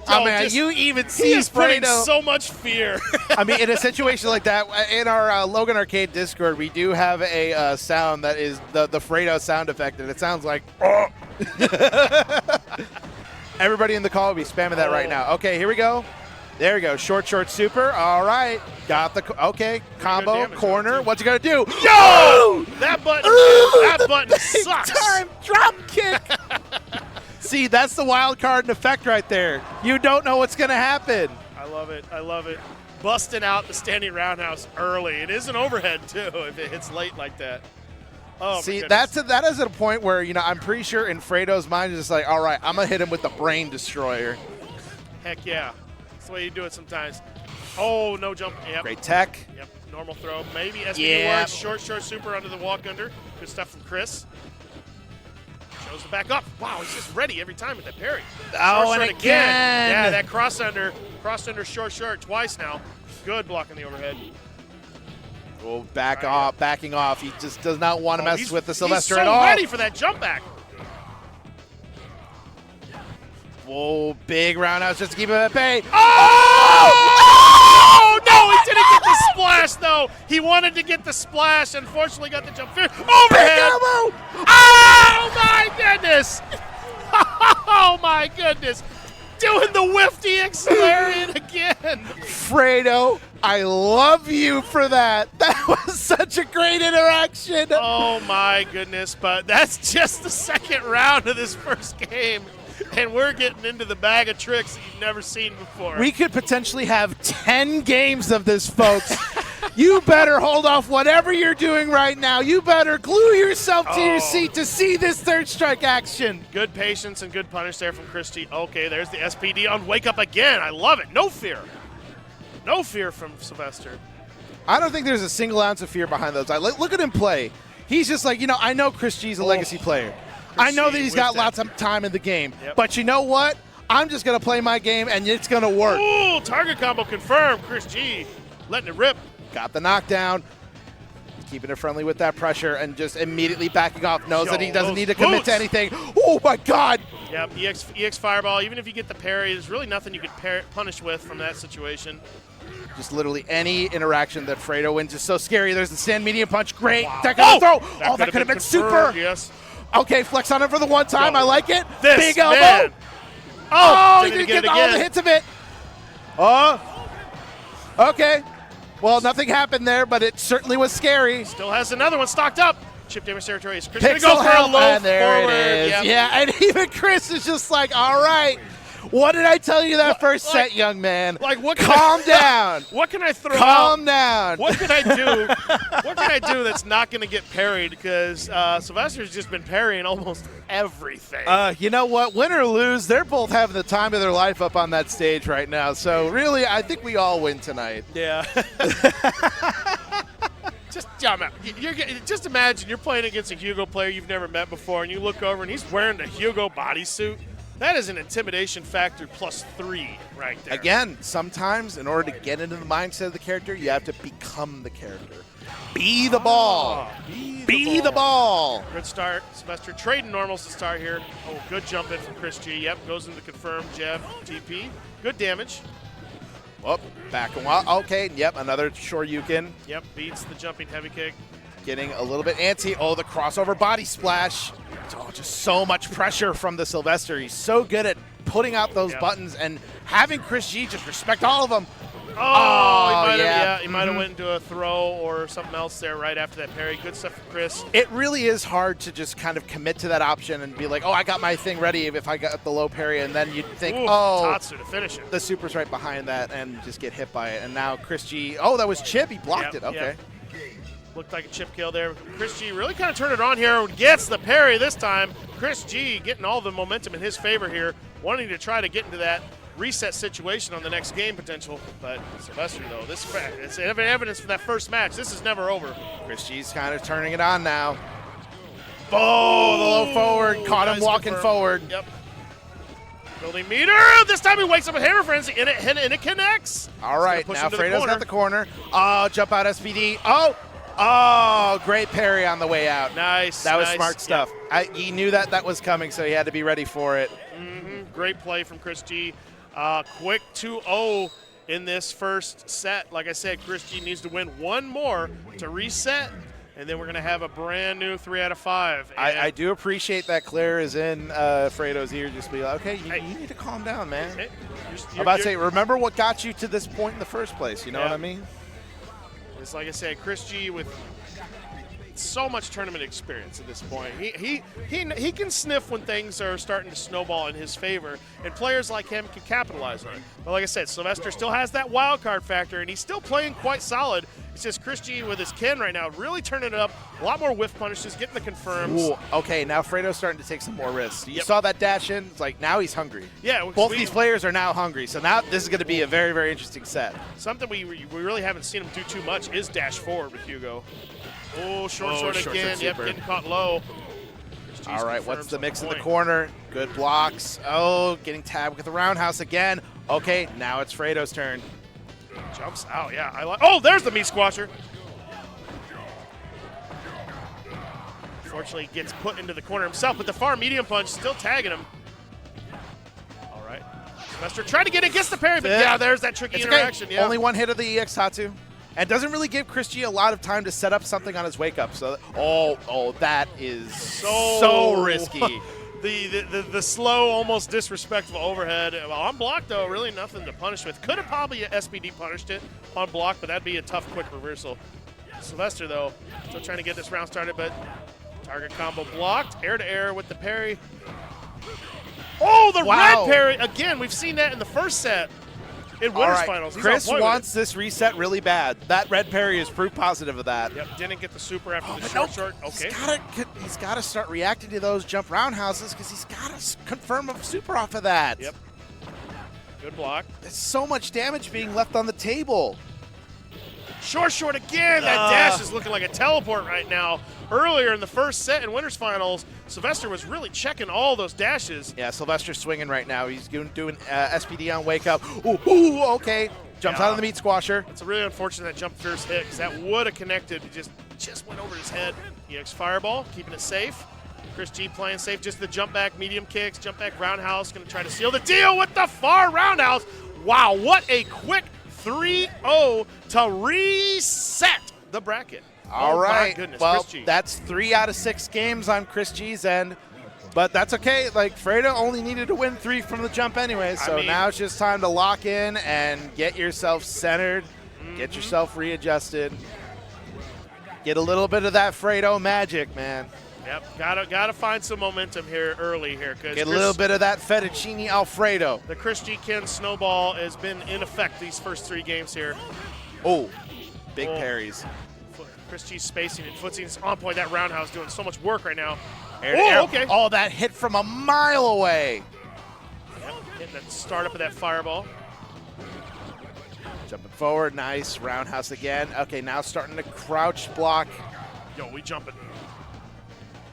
I mean, you even see he is putting Fredo. so much fear. I mean, in a situation like that, in our Logan Arcade Discord, we do have a sound that is the Fredo sound effect, and it sounds like, oh. Everybody in the call will be spamming that right now. Okay, here we go. There we go. Short, super. All right. Got the, okay. Combo, corner. What's he going to do? Yo! That button sucks. Time drop kick. See, that's the wild card and effect right there. You don't know what's going to happen. I love it. I love it. Busting out the standing roundhouse early. It is an overhead, too, if it hits late like that. Oh, see, that is at a point where, you know, I'm pretty sure in Fredo's mind, it's just like, all right, I'm going to hit him with the brain destroyer. Heck yeah. That's the way you do it sometimes. Oh, no jump. Yep. Great tech. Yep. Normal throw. Maybe SB works. Short super under the walk under. Good stuff from Chris. Shows the back up. Wow, he's just ready every time with that parry. Oh, and again. Yeah, that cross under short twice now. Good blocking the overhead. Oh, backing off. He just does not want to mess with the Sylvester at all. He's so ready for that jump back. Whoa, big roundhouse just to keep him at bay. Oh! No, he didn't get the splash, though. He wanted to get the splash. Unfortunately, got the jump. Overhead. Oh, my goodness. Oh, my goodness. Doing the whiff DX Lariat again. Fredo, I love you for that. That was such a great interaction. Oh, my goodness. But that's just the second round of this first game. And we're getting into the bag of tricks that you've never seen before. We could potentially have 10 games of this, folks. You better hold off whatever you're doing right now. You better glue yourself to your seat to see this third strike action. Good patience and good punish there from Christie. Okay, there's the SPD on Wake Up again. I love it. No fear. No fear from Sylvester. I don't think there's a single ounce of fear behind those. Look at him play. He's just like, I know Chris G's a legacy player. I know that he's got lots of time in the game. Yep. But you know what? I'm just going to play my game, and it's going to work. Ooh, target combo confirmed. Chris G letting it rip. Got the knockdown. Keeping it friendly with that pressure and just immediately backing off. Knows that he doesn't need to commit to anything. Oh, my God. Yep, EX Fireball. Even if you get the parry, there's really nothing you could punish with from that situation. Just literally any interaction that Fredo wins is so scary. There's the stand medium punch. Great. Wow. That kind of throw. Oh, that could have been super. Yes. Okay, flex on him for the one time. I like it. This big elbow. Man. Oh, he didn't get all the hits of it. Oh. Okay. Well, nothing happened there, but it certainly was scary. Still has another one stocked up. Chip damage territory. Is Chris going to Pixel go for a low and there forward? it is. Yep. Yeah, and even Chris is just like, all right. What did I tell you that first set, young man? Calm down. What can I throw Calm out? down. What can I do? What can I do that's not going to get parried? Because Sylvester's just been parrying almost everything. You know what? Win or lose, they're both having the time of their life up on that stage right now. So really, I think we all win tonight. Yeah. Just imagine you're playing against a Hugo player you've never met before, and you look over and he's wearing the Hugo bodysuit. That is an intimidation factor +3 right there. Again, sometimes in order to get into the mindset of the character, you have to become the character. Be the ball. Be the ball. Good start. Sylvester trading normals to start here. Oh, good jump in from Chris G. Yep, goes into confirm jab TP. Good damage. Oh, back a while. Okay, yep, another Shoryuken. Yep, beats the jumping heavy kick. Getting a little bit antsy. Oh, the crossover body splash. Oh, just so much pressure from the Sylvester. He's so good at putting out those buttons and having Chris G just respect all of them. He might have went into a throw or something else there right after that parry. Good stuff for Chris. It really is hard to just kind of commit to that option and be like, oh, I got my thing ready if I got the low parry, and then you'd think, Tatsu to finish it. The super's right behind that and just get hit by it. And now Chris G, that was Chip. He blocked it. Okay. Yep. Looked like a chip kill there. Chris G really kind of turned it on here. Gets the parry this time. Chris G getting all the momentum in his favor here, wanting to try to get into that reset situation on the next game potential. But Sylvester, though, it's evidence from that first match. This is never over. Chris G's kind of turning it on now. Oh, the low forward. Caught him walking forward. Yep. Building meter. This time he wakes up with Hammer Frenzy, and it connects. All right, now Fredo's got the corner. Oh, jump out SPD. Oh, great parry on the way out. Nice. That was smart stuff. Yep. He knew that was coming, so he had to be ready for it. Great play from Chris G. Quick 2-0 in this first set. Like I said, Chris G needs to win one more to reset, and then we're going to have a brand new 3 out of 5. I do appreciate that Claire is in Fredo's ear. Just be like, okay, you need to calm down, man. I'm about to say, remember what got you to this point in the first place. You know what I mean? It's like I said, Chris G with so much tournament experience at this point. He can sniff when things are starting to snowball in his favor, and players like him can capitalize on it. But like I said, Sylvester still has that wild card factor, and he's still playing quite solid. It's just Chris G with his Ken right now, really turning it up. A lot more whiff punishes, getting the confirms. Ooh, okay, now Fredo's starting to take some more risks. You saw that dash in. It's like now he's hungry. Yeah, both these players are now hungry. So now this is going to be a very, very interesting set. Something we really haven't seen him do too much is dash forward with Hugo. Oh, short again. Yep, getting caught low. All right, what's the mix in the corner? Good blocks. Oh, getting tabbed with the roundhouse again. Okay, now it's Fredo's turn. Jumps out, yeah. Oh, there's the meat squasher. Unfortunately, gets put into the corner himself, but the far medium punch still tagging him. All Sylvester trying to get against the parry, but yeah, there's that tricky interaction. Okay. Yeah. Only one hit of the EX Tatsu. And doesn't really give Chris G a lot of time to set up something on his wake up. So, that is so risky. The slow, almost disrespectful overhead. On block, though, really nothing to punish with. Could have probably SPD punished it on block, but that'd be a tough, quick reversal. Sylvester, though, still trying to get this round started, but target combo blocked. Air to air with the parry. Oh, the red parry. Again, we've seen that in the first set. In winners finals. He's Chris wants this reset really bad. That red parry is proof positive of that. Yep, didn't get the super after the short. Okay. He's got to start reacting to those jump roundhouses because he's got to confirm a super off of that. Yep. Good block. There's so much damage being left on the table. Short again. That dash is looking like a teleport right now. Earlier in the first set in winners finals, Sylvester was really checking all those dashes. Yeah, Sylvester's swinging right now. He's doing SPD on wake up. Ooh, okay. Jumps out of the meat squasher. It's really unfortunate that jump first hit because that would have connected. It just went over his head. EX fireball, keeping it safe. Chris G playing safe. Just the jump back, medium kicks, jump back roundhouse. Going to try to seal the deal with the far roundhouse. Wow, what a quick 3-0 to reset the bracket. All right. My goodness, well, Chris G. That's 3 out of 6 games on Chris G's end. But that's okay. Like, Fredo only needed to win 3 from the jump anyway. So now it's just time to lock in and get yourself centered, get yourself readjusted, get a little bit of that Fredo magic, man. Yep, gotta find some momentum here early here. Get a little bit of that fettuccine Alfredo. The Chris G Ken snowball has been in effect these first 3 games here. Oh, big parries. Chris G's spacing and footsie's on point. That roundhouse doing so much work right now. Okay. Oh, that hit from a mile away. Yep, hitting that startup of that fireball. Jumping forward, nice. Roundhouse again. Okay, now starting to crouch block. Yo, we jumping.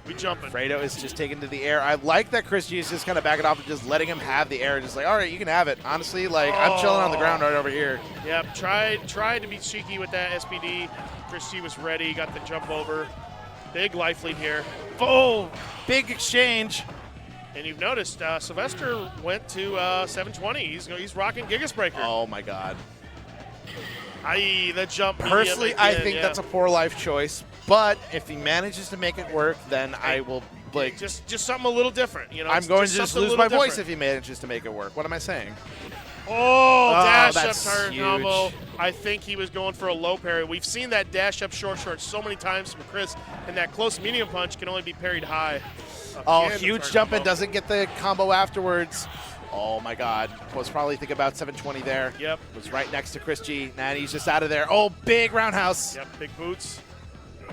We jumping. Fredo is just taking to the air. I like that Chris G is just kind of backing off and just letting him have the air. Just like, all right, you can have it. Honestly, like, I'm chilling on the ground right over here. Yep, tried to be cheeky with that SPD. Chris G was ready, got the jump over. Big life lead here. Oh, big exchange. And you've noticed Sylvester went to 720. He's rocking Gigas Breaker. Oh, my God. The jump. Personally, I think that's a poor life choice. But if he manages to make it work, then I will like just something a little different. You know, I'm going to just lose my voice if he manages to make it work. What am I saying? Oh, dash up that's turn huge. combo. I think he was going for a low parry. We've seen that dash up short so many times from Chris, and that close medium punch can only be parried high. Again, Huge jump and doesn't get the combo afterwards. Oh, my God. Was probably thinking about 720 there. Yep. Was right next to Chris G. And he's just out of there. Oh, big roundhouse. Yep, big boots.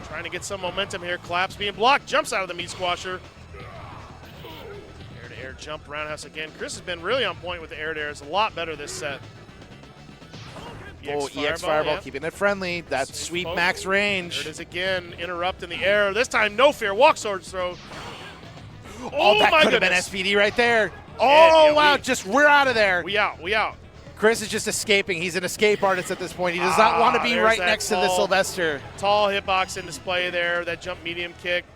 Trying to get some momentum here. Claps being blocked. Jumps out of the meat squasher. Air-to-air jump roundhouse again. Chris has been really on point with the air-to-air. It's a lot better this set. EX Fireball, keeping it friendly. That sweet max range. There it is again. Interrupt in the air. This time, no fear. Walk swords throw. Oh, that could have been SPD right there. Oh, wow. We're out of there. We out. Chris is just escaping. He's an escape artist at this point. He does not want to be right next to the Sylvester. Tall hitbox in display there. That jump medium kick.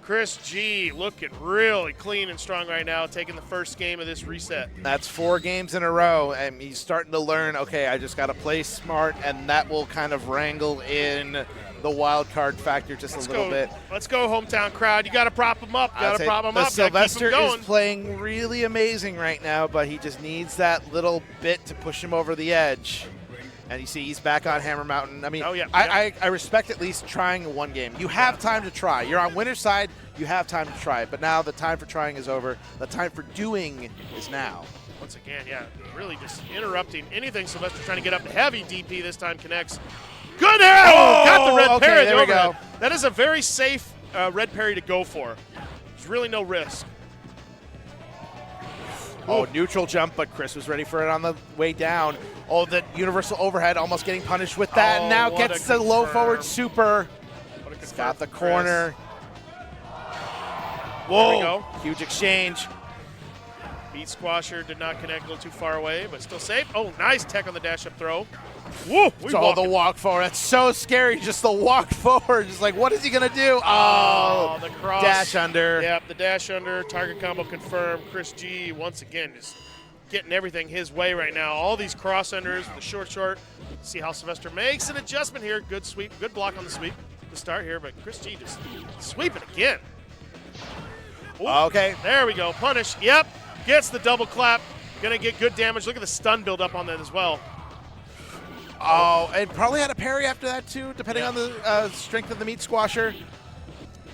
Chris G looking really clean and strong right now, taking the first game of this reset. That's 4 games in a row, and he's starting to learn, okay, I just got to play smart, and that will kind of wrangle in the wild card factor just a little bit. Let's go, hometown crowd. You got to prop him up. The Sylvester is playing really amazing right now, but he just needs that little bit to push him over the edge. And you see he's back on Hammer Mountain. I mean, I respect at least trying one game. You have time to try. You're on winner's side. You have time to try. But now the time for trying is over. The time for doing is now. Once again, really just interrupting anything. Sylvester trying to get up to heavy DP. This time connects. Good air! Oh, got the red parry. There we go. That is a very safe red parry to go for. There's really no risk. Oh, neutral jump, but Chris was ready for it on the way down. Oh, the universal overhead almost getting punished with that. And now gets the low forward super. He's got the corner. Whoa, there we go. Huge exchange. Beat squasher did not connect, a little too far away, but still safe. Oh, nice tech on the dash up throw. Woo! The walk forward. That's so scary. Just the walk forward. Just like, what is he going to do? Oh, the cross. Dash under. Yep, the dash under. Target combo confirmed. Chris G, once again, just getting everything his way right now. All these cross-unders, the short. See how Sylvester makes an adjustment here. Good sweep, good block on the sweep to start here, but Chris G just sweeping again. Ooh, okay. There we go. Punish. Yep. Gets the double clap. Going to get good damage. Look at the stun build up on that as well. Oh, and probably had a parry after that too, depending on the strength of the meat squasher.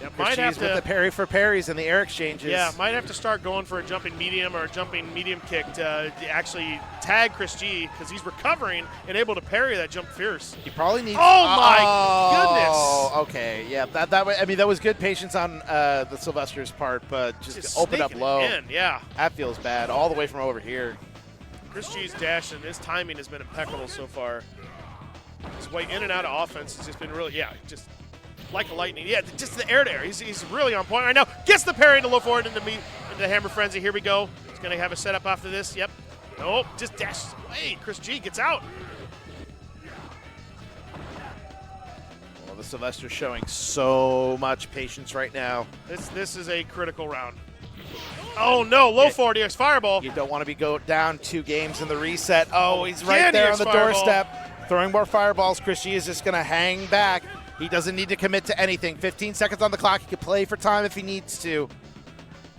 Yep, might have to with the parry for parries and the air exchanges. Yeah, might have to start going for a jumping medium or a jumping medium kick to actually tag Chris G because he's recovering and able to parry that jump fierce. He probably needs. Oh my goodness! Oh, okay, yeah, that was good patience on the Sylvester's part, but just open up low. Yeah, that feels bad all the way from over here. Chris G's dash and his timing has been impeccable so far. His way in and out of offense has just been really, just like a lightning. Yeah, just the air to air. He's really on point right now. Gets the parry into low forward into the hammer frenzy. Here we go. He's going to have a setup after this. Yep. Nope. Just dashes away. Chris G gets out. Well, the Sylvester's showing so much patience right now. This is a critical round. Oh no, low forward EX fireball. You don't want to be down 2 games in the reset. Oh, he's right there on the doorstep. Throwing more fireballs. Chris G is just going to hang back. He doesn't need to commit to anything. 15 seconds on the clock. He can play for time if he needs to.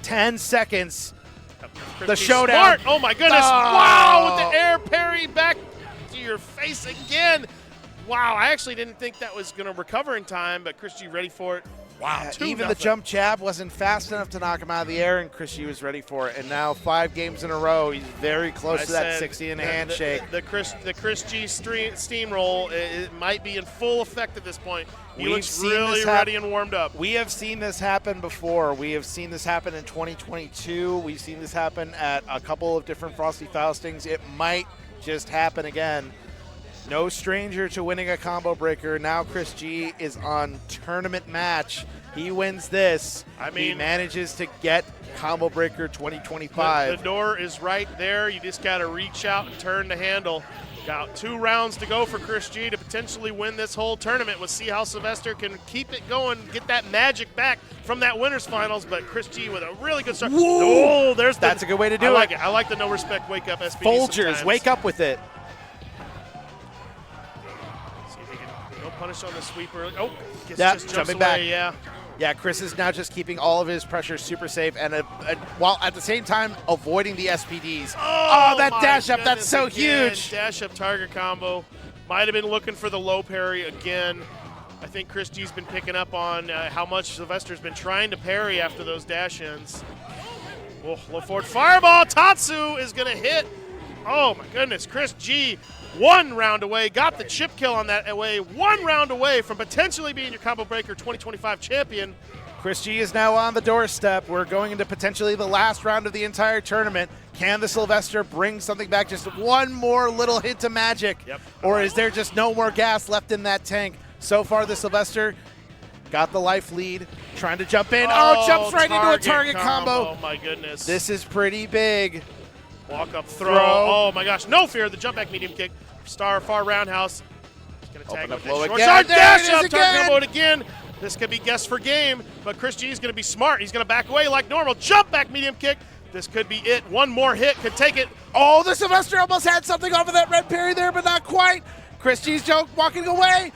10 seconds. The showdown. Smart. Oh my goodness. Oh. Wow, with the air parry back to your face again. Wow, I actually didn't think that was going to recover in time, but Chris G ready for it. Wow, even the jump jab wasn't fast enough to knock him out of the air, and Chris G was ready for it. And now 5 games in a row, he's very close to that 60 in a handshake. The Chris G steamroll, it might be in full effect at this point. He looks really ready and warmed up. We have seen this happen before. We have seen this happen in 2022. We've seen this happen at a couple of different Frosty Faustings. It might just happen again. No stranger to winning a combo breaker. Now Chris G is on tournament match. He wins this. I mean, he manages to get combo breaker 2025. The door is right there. You just got to reach out and turn the handle. Got 2 rounds to go for Chris G to potentially win this whole tournament. We'll see how Sylvester can keep it going, get that magic back from that winners finals. But Chris G with a really good start. Oh, that's a good way to do it. I like it. I like the no respect wake up SPD. Folgers, sometimes. wake up with it. Punish on the sweeper. Oh, just jumping back. Yeah, Chris is now just keeping all of his pressure super safe and while at the same time avoiding the SPDs. Oh, that dash up, that's so huge. Dash up target combo. Might have been looking for the low parry again. I think Chris G's been picking up on how much Sylvester's been trying to parry after those dash ins. Oh, low forward fireball. Tatsu is going to hit. Oh, my goodness. Chris G 1 round away, got the chip kill on that away, 1 round away from potentially being your Combo Breaker 2025 champion. Chris G is now on the doorstep. We're going into potentially the last round of the entire tournament. Can the Sylvester bring something back, just 1 more little hint of magic? Yep. Or is there just no more gas left in that tank? So far, the Sylvester got the life lead, trying to jump in. Oh, jumps right into a target combo. Oh, my goodness. This is pretty big. Walk up throw. Oh, my gosh. No fear. The jump back medium kick. Far roundhouse. He's going to tag him with that short side. Dash up. Target combo again. This could be guess for game, but Chris G is going to be smart. He's going to back away like normal. Jump back medium kick. This could be it. 1 more hit could take it. Oh, the Sylvester almost had something off of that red parry there, but not quite. Chris G's joke walking away.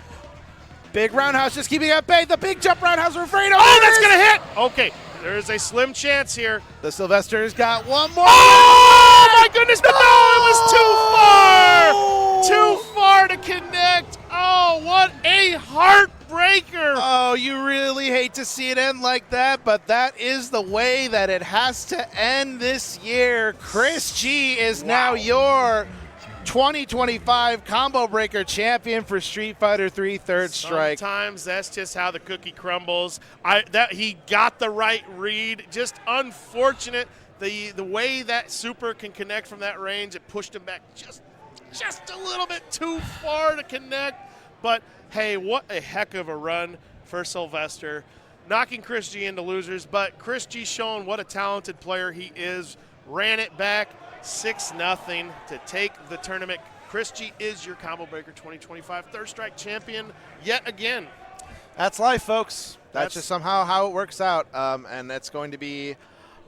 Big roundhouse just keeping at bay. The big jump roundhouse for Fredo. Oh, that's going to hit. Okay, there is a slim chance here. The Sylvester's got 1 more. Oh, my goodness, but no, it was too far. Too far to connect. Oh, what a heartbreaker. Oh, you really hate to see it end like that, but that is the way that it has to end this year. Chris G is now your 2025 Combo Breaker champion for Street Fighter 3 Third Strike. Sometimes that's just how the cookie crumbles. He got the right read. Just unfortunate the way that super can connect from that range. It pushed him back just a little bit too far to connect. But hey, what a heck of a run for Sylvester. Knocking Chris G into losers, but Chris G showing what a talented player he is. Ran it back 6-0 to take the tournament. Chris G is your Combo Breaker 2025 Third Strike champion yet again. That's life, folks. That's just somehow how it works out. And that's going to be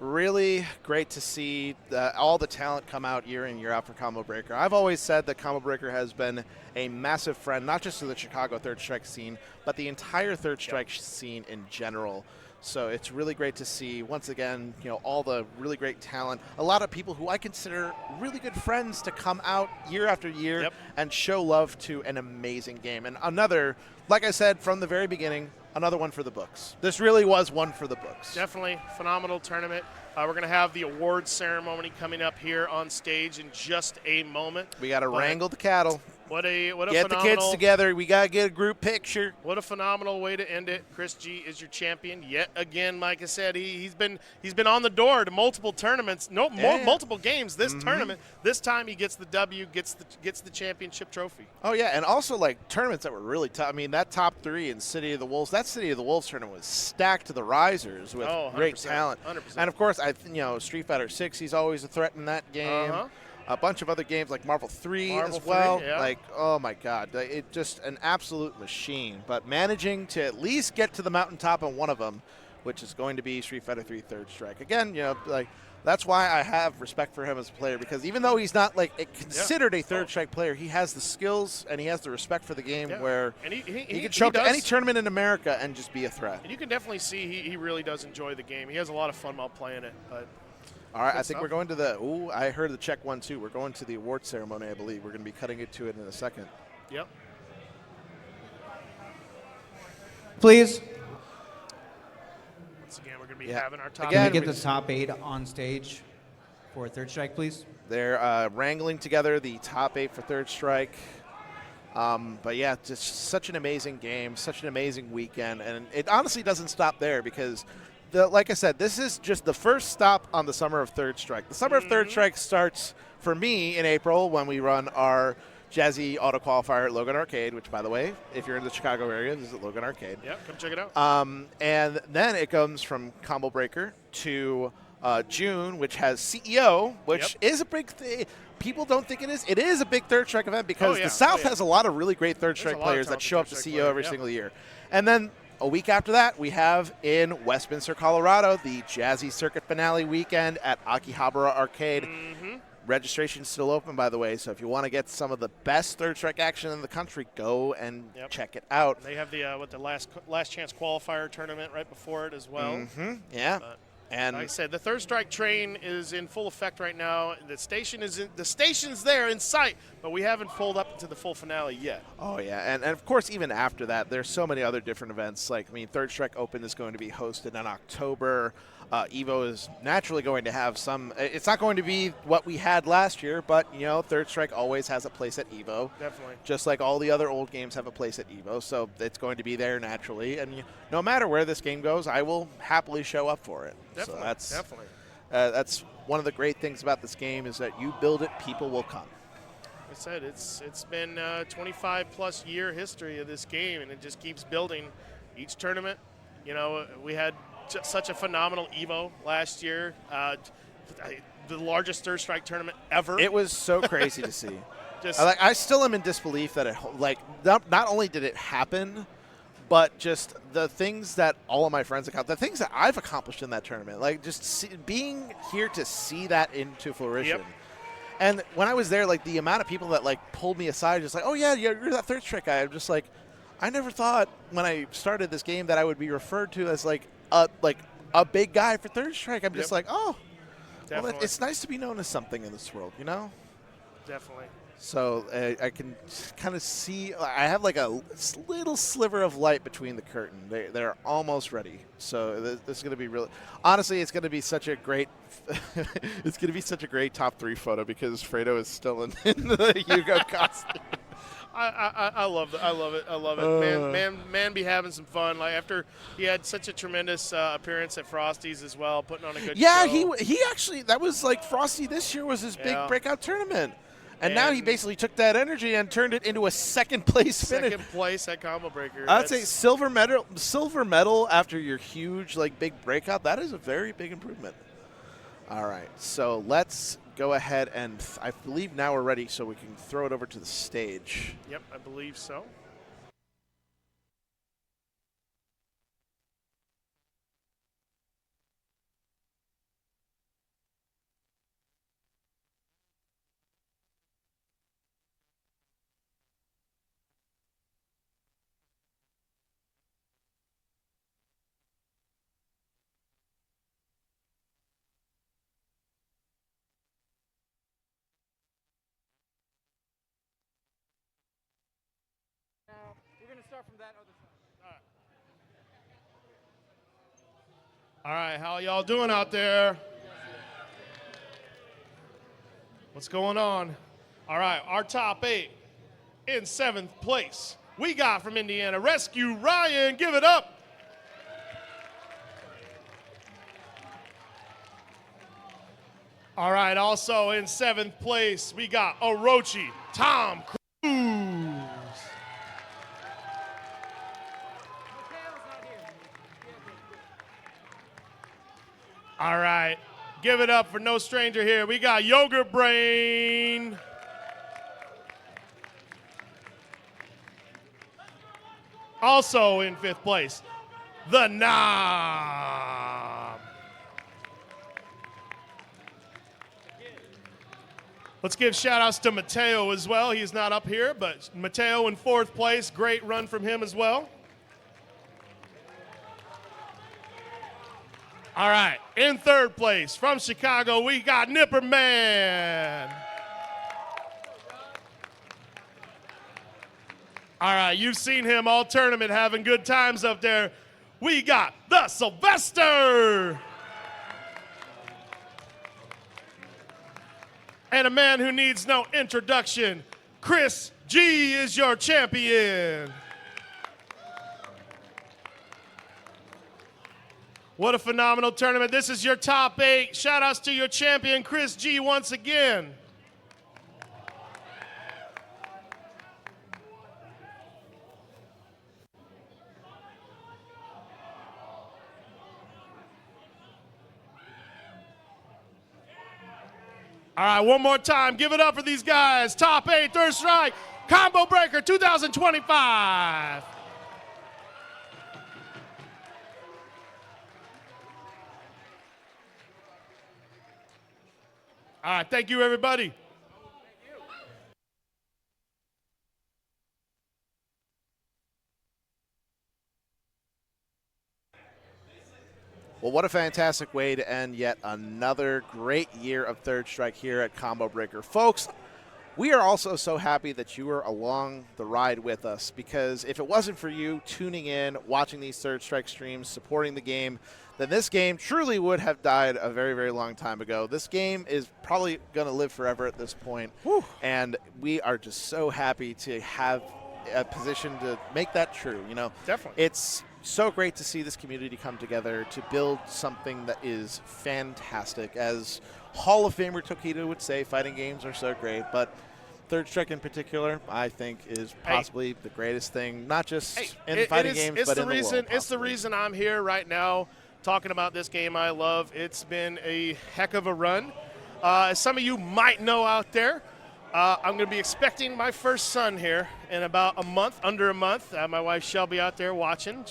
Really great to see all the talent come out year in, year out for Combo Breaker. I've always said that Combo Breaker has been a massive friend, not just to the Chicago Third Strike scene, but the entire Third Strike scene in general. So it's really great to see, once again, all the really great talent. A lot of people who I consider really good friends to come out year after year and show love to an amazing game. And another, like I said from the very beginning, another one for the books. This really was one for the books. Definitely phenomenal tournament. We're going to have the awards ceremony coming up here on stage in just a moment. We got to wrangle the cattle. What a get the kids together. We got to get a group picture. What a phenomenal way to end it. Chris G is your champion yet again. Like I said, he's been on the door to multiple tournaments, multiple games this tournament. This time he gets the W, gets the championship trophy. Oh yeah, and also like tournaments that were really tough. I mean, that top 3 in City of the Wolves. That City of the Wolves tournament was stacked to the risers with great talent. 100%. And of course, Street Fighter 6. He's always a threat in that game. A bunch of other games like Marvel 3 as well. 3, yeah. Like, oh my God, it just an absolute machine. But managing to at least get to the mountaintop on one of them, which is going to be Street Fighter 3 Third Strike. Again, that's why I have respect for him as a player, because even though he's not considered a Third Strike player, he has the skills and he has the respect for the game where he can show up to any tournament in America and just be a threat. And you can definitely see he really does enjoy the game. He has a lot of fun while playing it. But all right, I think we're going to the I heard the check 1 2. We're going to the award ceremony, I believe. We're going to be cutting it to it in a second. Yep. Please. Once again, we're going to be having our top. Can we get the top 8 on stage for Third Strike, please? They're wrangling together the top 8 for Third Strike. But yeah, just such an amazing game, such an amazing weekend, and it honestly doesn't stop there because, like I said, this is just the first stop on the Summer of Third Strike. The Summer of Third Strike starts for me in April when we run our Jazzy Auto Qualifier at Logan Arcade, which, by the way, if you're in the Chicago area, visit Logan Arcade. Yeah, come check it out. And then it comes from Combo Breaker to June, which has CEO, which is a big thing. People don't think it is. It is a big Third Strike event because the South has a lot of really great Third Strike players that show up to CEO every single year. And then a week after that, we have in Westminster, Colorado, the Jazzy Circuit Finale weekend at Akihabara Arcade. Registration's still open, by the way, so if you want to get some of the best Third Strike action in the country, go and check it out. And they have the last chance qualifier tournament right before it as well. Yeah. And like I said, the Third Strike train is in full effect right now. The station's there in sight, but we haven't pulled up to the full finale yet. Oh yeah, and of course even after that, there's so many other different events. Like Third Strike Open is going to be hosted in October. Evo is naturally going to have some. It's not going to be what we had last year, but Third Strike always has a place at Evo. Definitely. Just like all the other old games have a place at Evo, so it's going to be there naturally. And no matter where this game goes, I will happily show up for it. Definitely. So that's one of the great things about this game is that you build it, people will come. Like I said, it's been 25+ year history of this game, and it just keeps building. Each tournament, we had such a phenomenal Evo last year, the largest Third Strike tournament ever. It was so crazy to see. I still am in disbelief that not only did it happen, but just the things that all of my friends the things that I've accomplished in that tournament, being here to see that into fruition. And when I was there, the amount of people that pulled me aside, just oh yeah, you're that Third Strike guy. I'm just I never thought when I started this game that I would be referred to as a big guy for Third Strike. I'm just well, it's nice to be known as something in this world, Definitely. So I can kind of see. I have a little sliver of light between the curtain. They're almost ready. So this is going to be really. Honestly, it's going to be such a great. It's going to be such a great top 3 photo because Fredo is still in the Hugo costume. I love it. I love it. I love it. Man, be having some fun. After he had such a tremendous appearance at Frosty's as well, putting on a good show. Yeah, he actually that was Frosty this year was his big breakout tournament. And now he basically took that energy and turned it into a second place finish. Second place at Combo Breaker. I'd say silver medal after your huge big breakout. That is a very big improvement. All right, so let's go ahead and I believe now we're ready, so we can throw it over to the stage. Yep, I believe so. start from that other side. All right, how y'all doing out there? What's going on? All right, our top 8 in 7th place. We got from Indiana, Rescue Ryan, give it up. All right, also in 7th place, we got Orochi, Tom Cruise. All right, give it up for no stranger here. We got Yogurt Brain. Also in 5th place, the Knob. Let's give shout outs to Mateo as well. He's not up here, but Mateo in 4th place. Great run from him as well. All right, in 3rd place from Chicago, we got Nipper Man. All right, you've seen him all tournament having good times up there. We got the Sylvester. And a man who needs no introduction, Chris G is your champion. What a phenomenal tournament. This is your top 8. Shout outs to your champion, Chris G, once again. All right, one more time. Give it up for these guys. Top 8, Third Strike, Combo Breaker 2025. All right, thank you, everybody. Well, what a fantastic way to end yet another great year of Third Strike here at Combo Breaker. Folks, we are also so happy that you are along the ride with us, because if it wasn't for you tuning in, watching these Third Strike streams, supporting the game, then this game truly would have died a very, very long time ago. This game is probably going to live forever at this point. Whew. And we are just so happy to have a position to make that true. You know, definitely. It's so great to see this community come together to build something that is fantastic. As Hall of Famer Tokido would say, fighting games are so great, but Third Strike in particular, I think, is possibly the greatest thing, not just in fighting games, but in the world. It's the reason I'm here right now talking about this game I love. It's been a heck of a run. As some of you might know out there, I'm going to be expecting my first son here in about a month, under a month. My wife Shelby out there watching.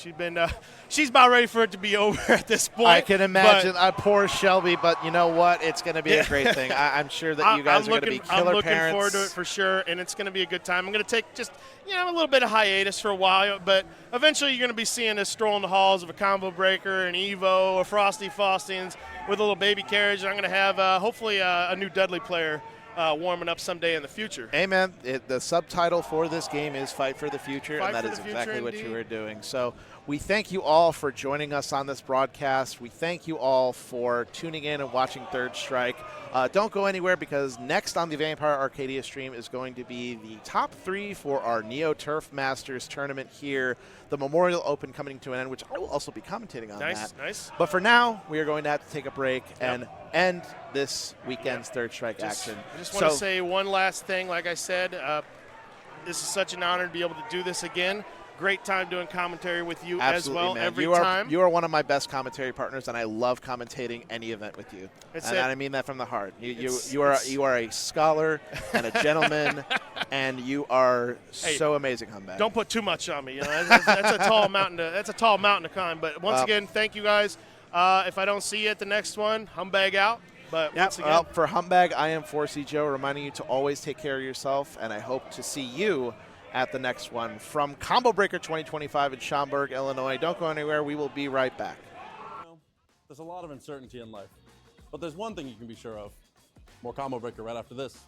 She's about ready for it to be over at this point. I can imagine. Poor Shelby, but you know what? It's going to be a great thing. I'm sure that you guys are going to be killer parents. I'm looking forward to it for sure, and it's going to be a good time. I'm going to take just a little bit of hiatus for a while, but eventually you're going to be seeing us stroll in the halls of a Combo Breaker, an Evo, a Frosty Faustings with a little baby carriage. I'm going to have hopefully a new Dudley player warming up someday in the future. Hey, man, the subtitle for this game is Fight for the Future, Fight and that for is the exactly future, what you indeed. are doing. So we thank you all for joining us on this broadcast. We thank you all for tuning in and watching Third Strike. Don't go anywhere, because next on the Vampire Arcadia stream is going to be the top 3 for our Neo Turf Masters tournament here, the Memorial Open coming to an end, which I will also be commentating on that. Nice. But for now, we are going to have to take a break and end this weekend's Third Strike action. I just want to say one last thing. Like I said, this is such an honor to be able to do this again. Great time doing commentary with you as well, man. every you time. You are one of my best commentary partners, and I love commentating any event with you. And I mean that from the heart. You are a scholar and a gentleman, and you are so amazing, Humbag. Don't put too much on me. You know, that's a tall mountain. That's a tall mountain to climb. But once again, thank you guys. If I don't see you at the next one, Humbag out. But once again, well, for Humbag, I am 4C Joe, reminding you to always take care of yourself, and I hope to see you at the next one. From Combo Breaker 2025 in Schaumburg, Illinois. Don't go anywhere. We will be right back. There's a lot of uncertainty in life, but there's one thing you can be sure of. More Combo Breaker right after this.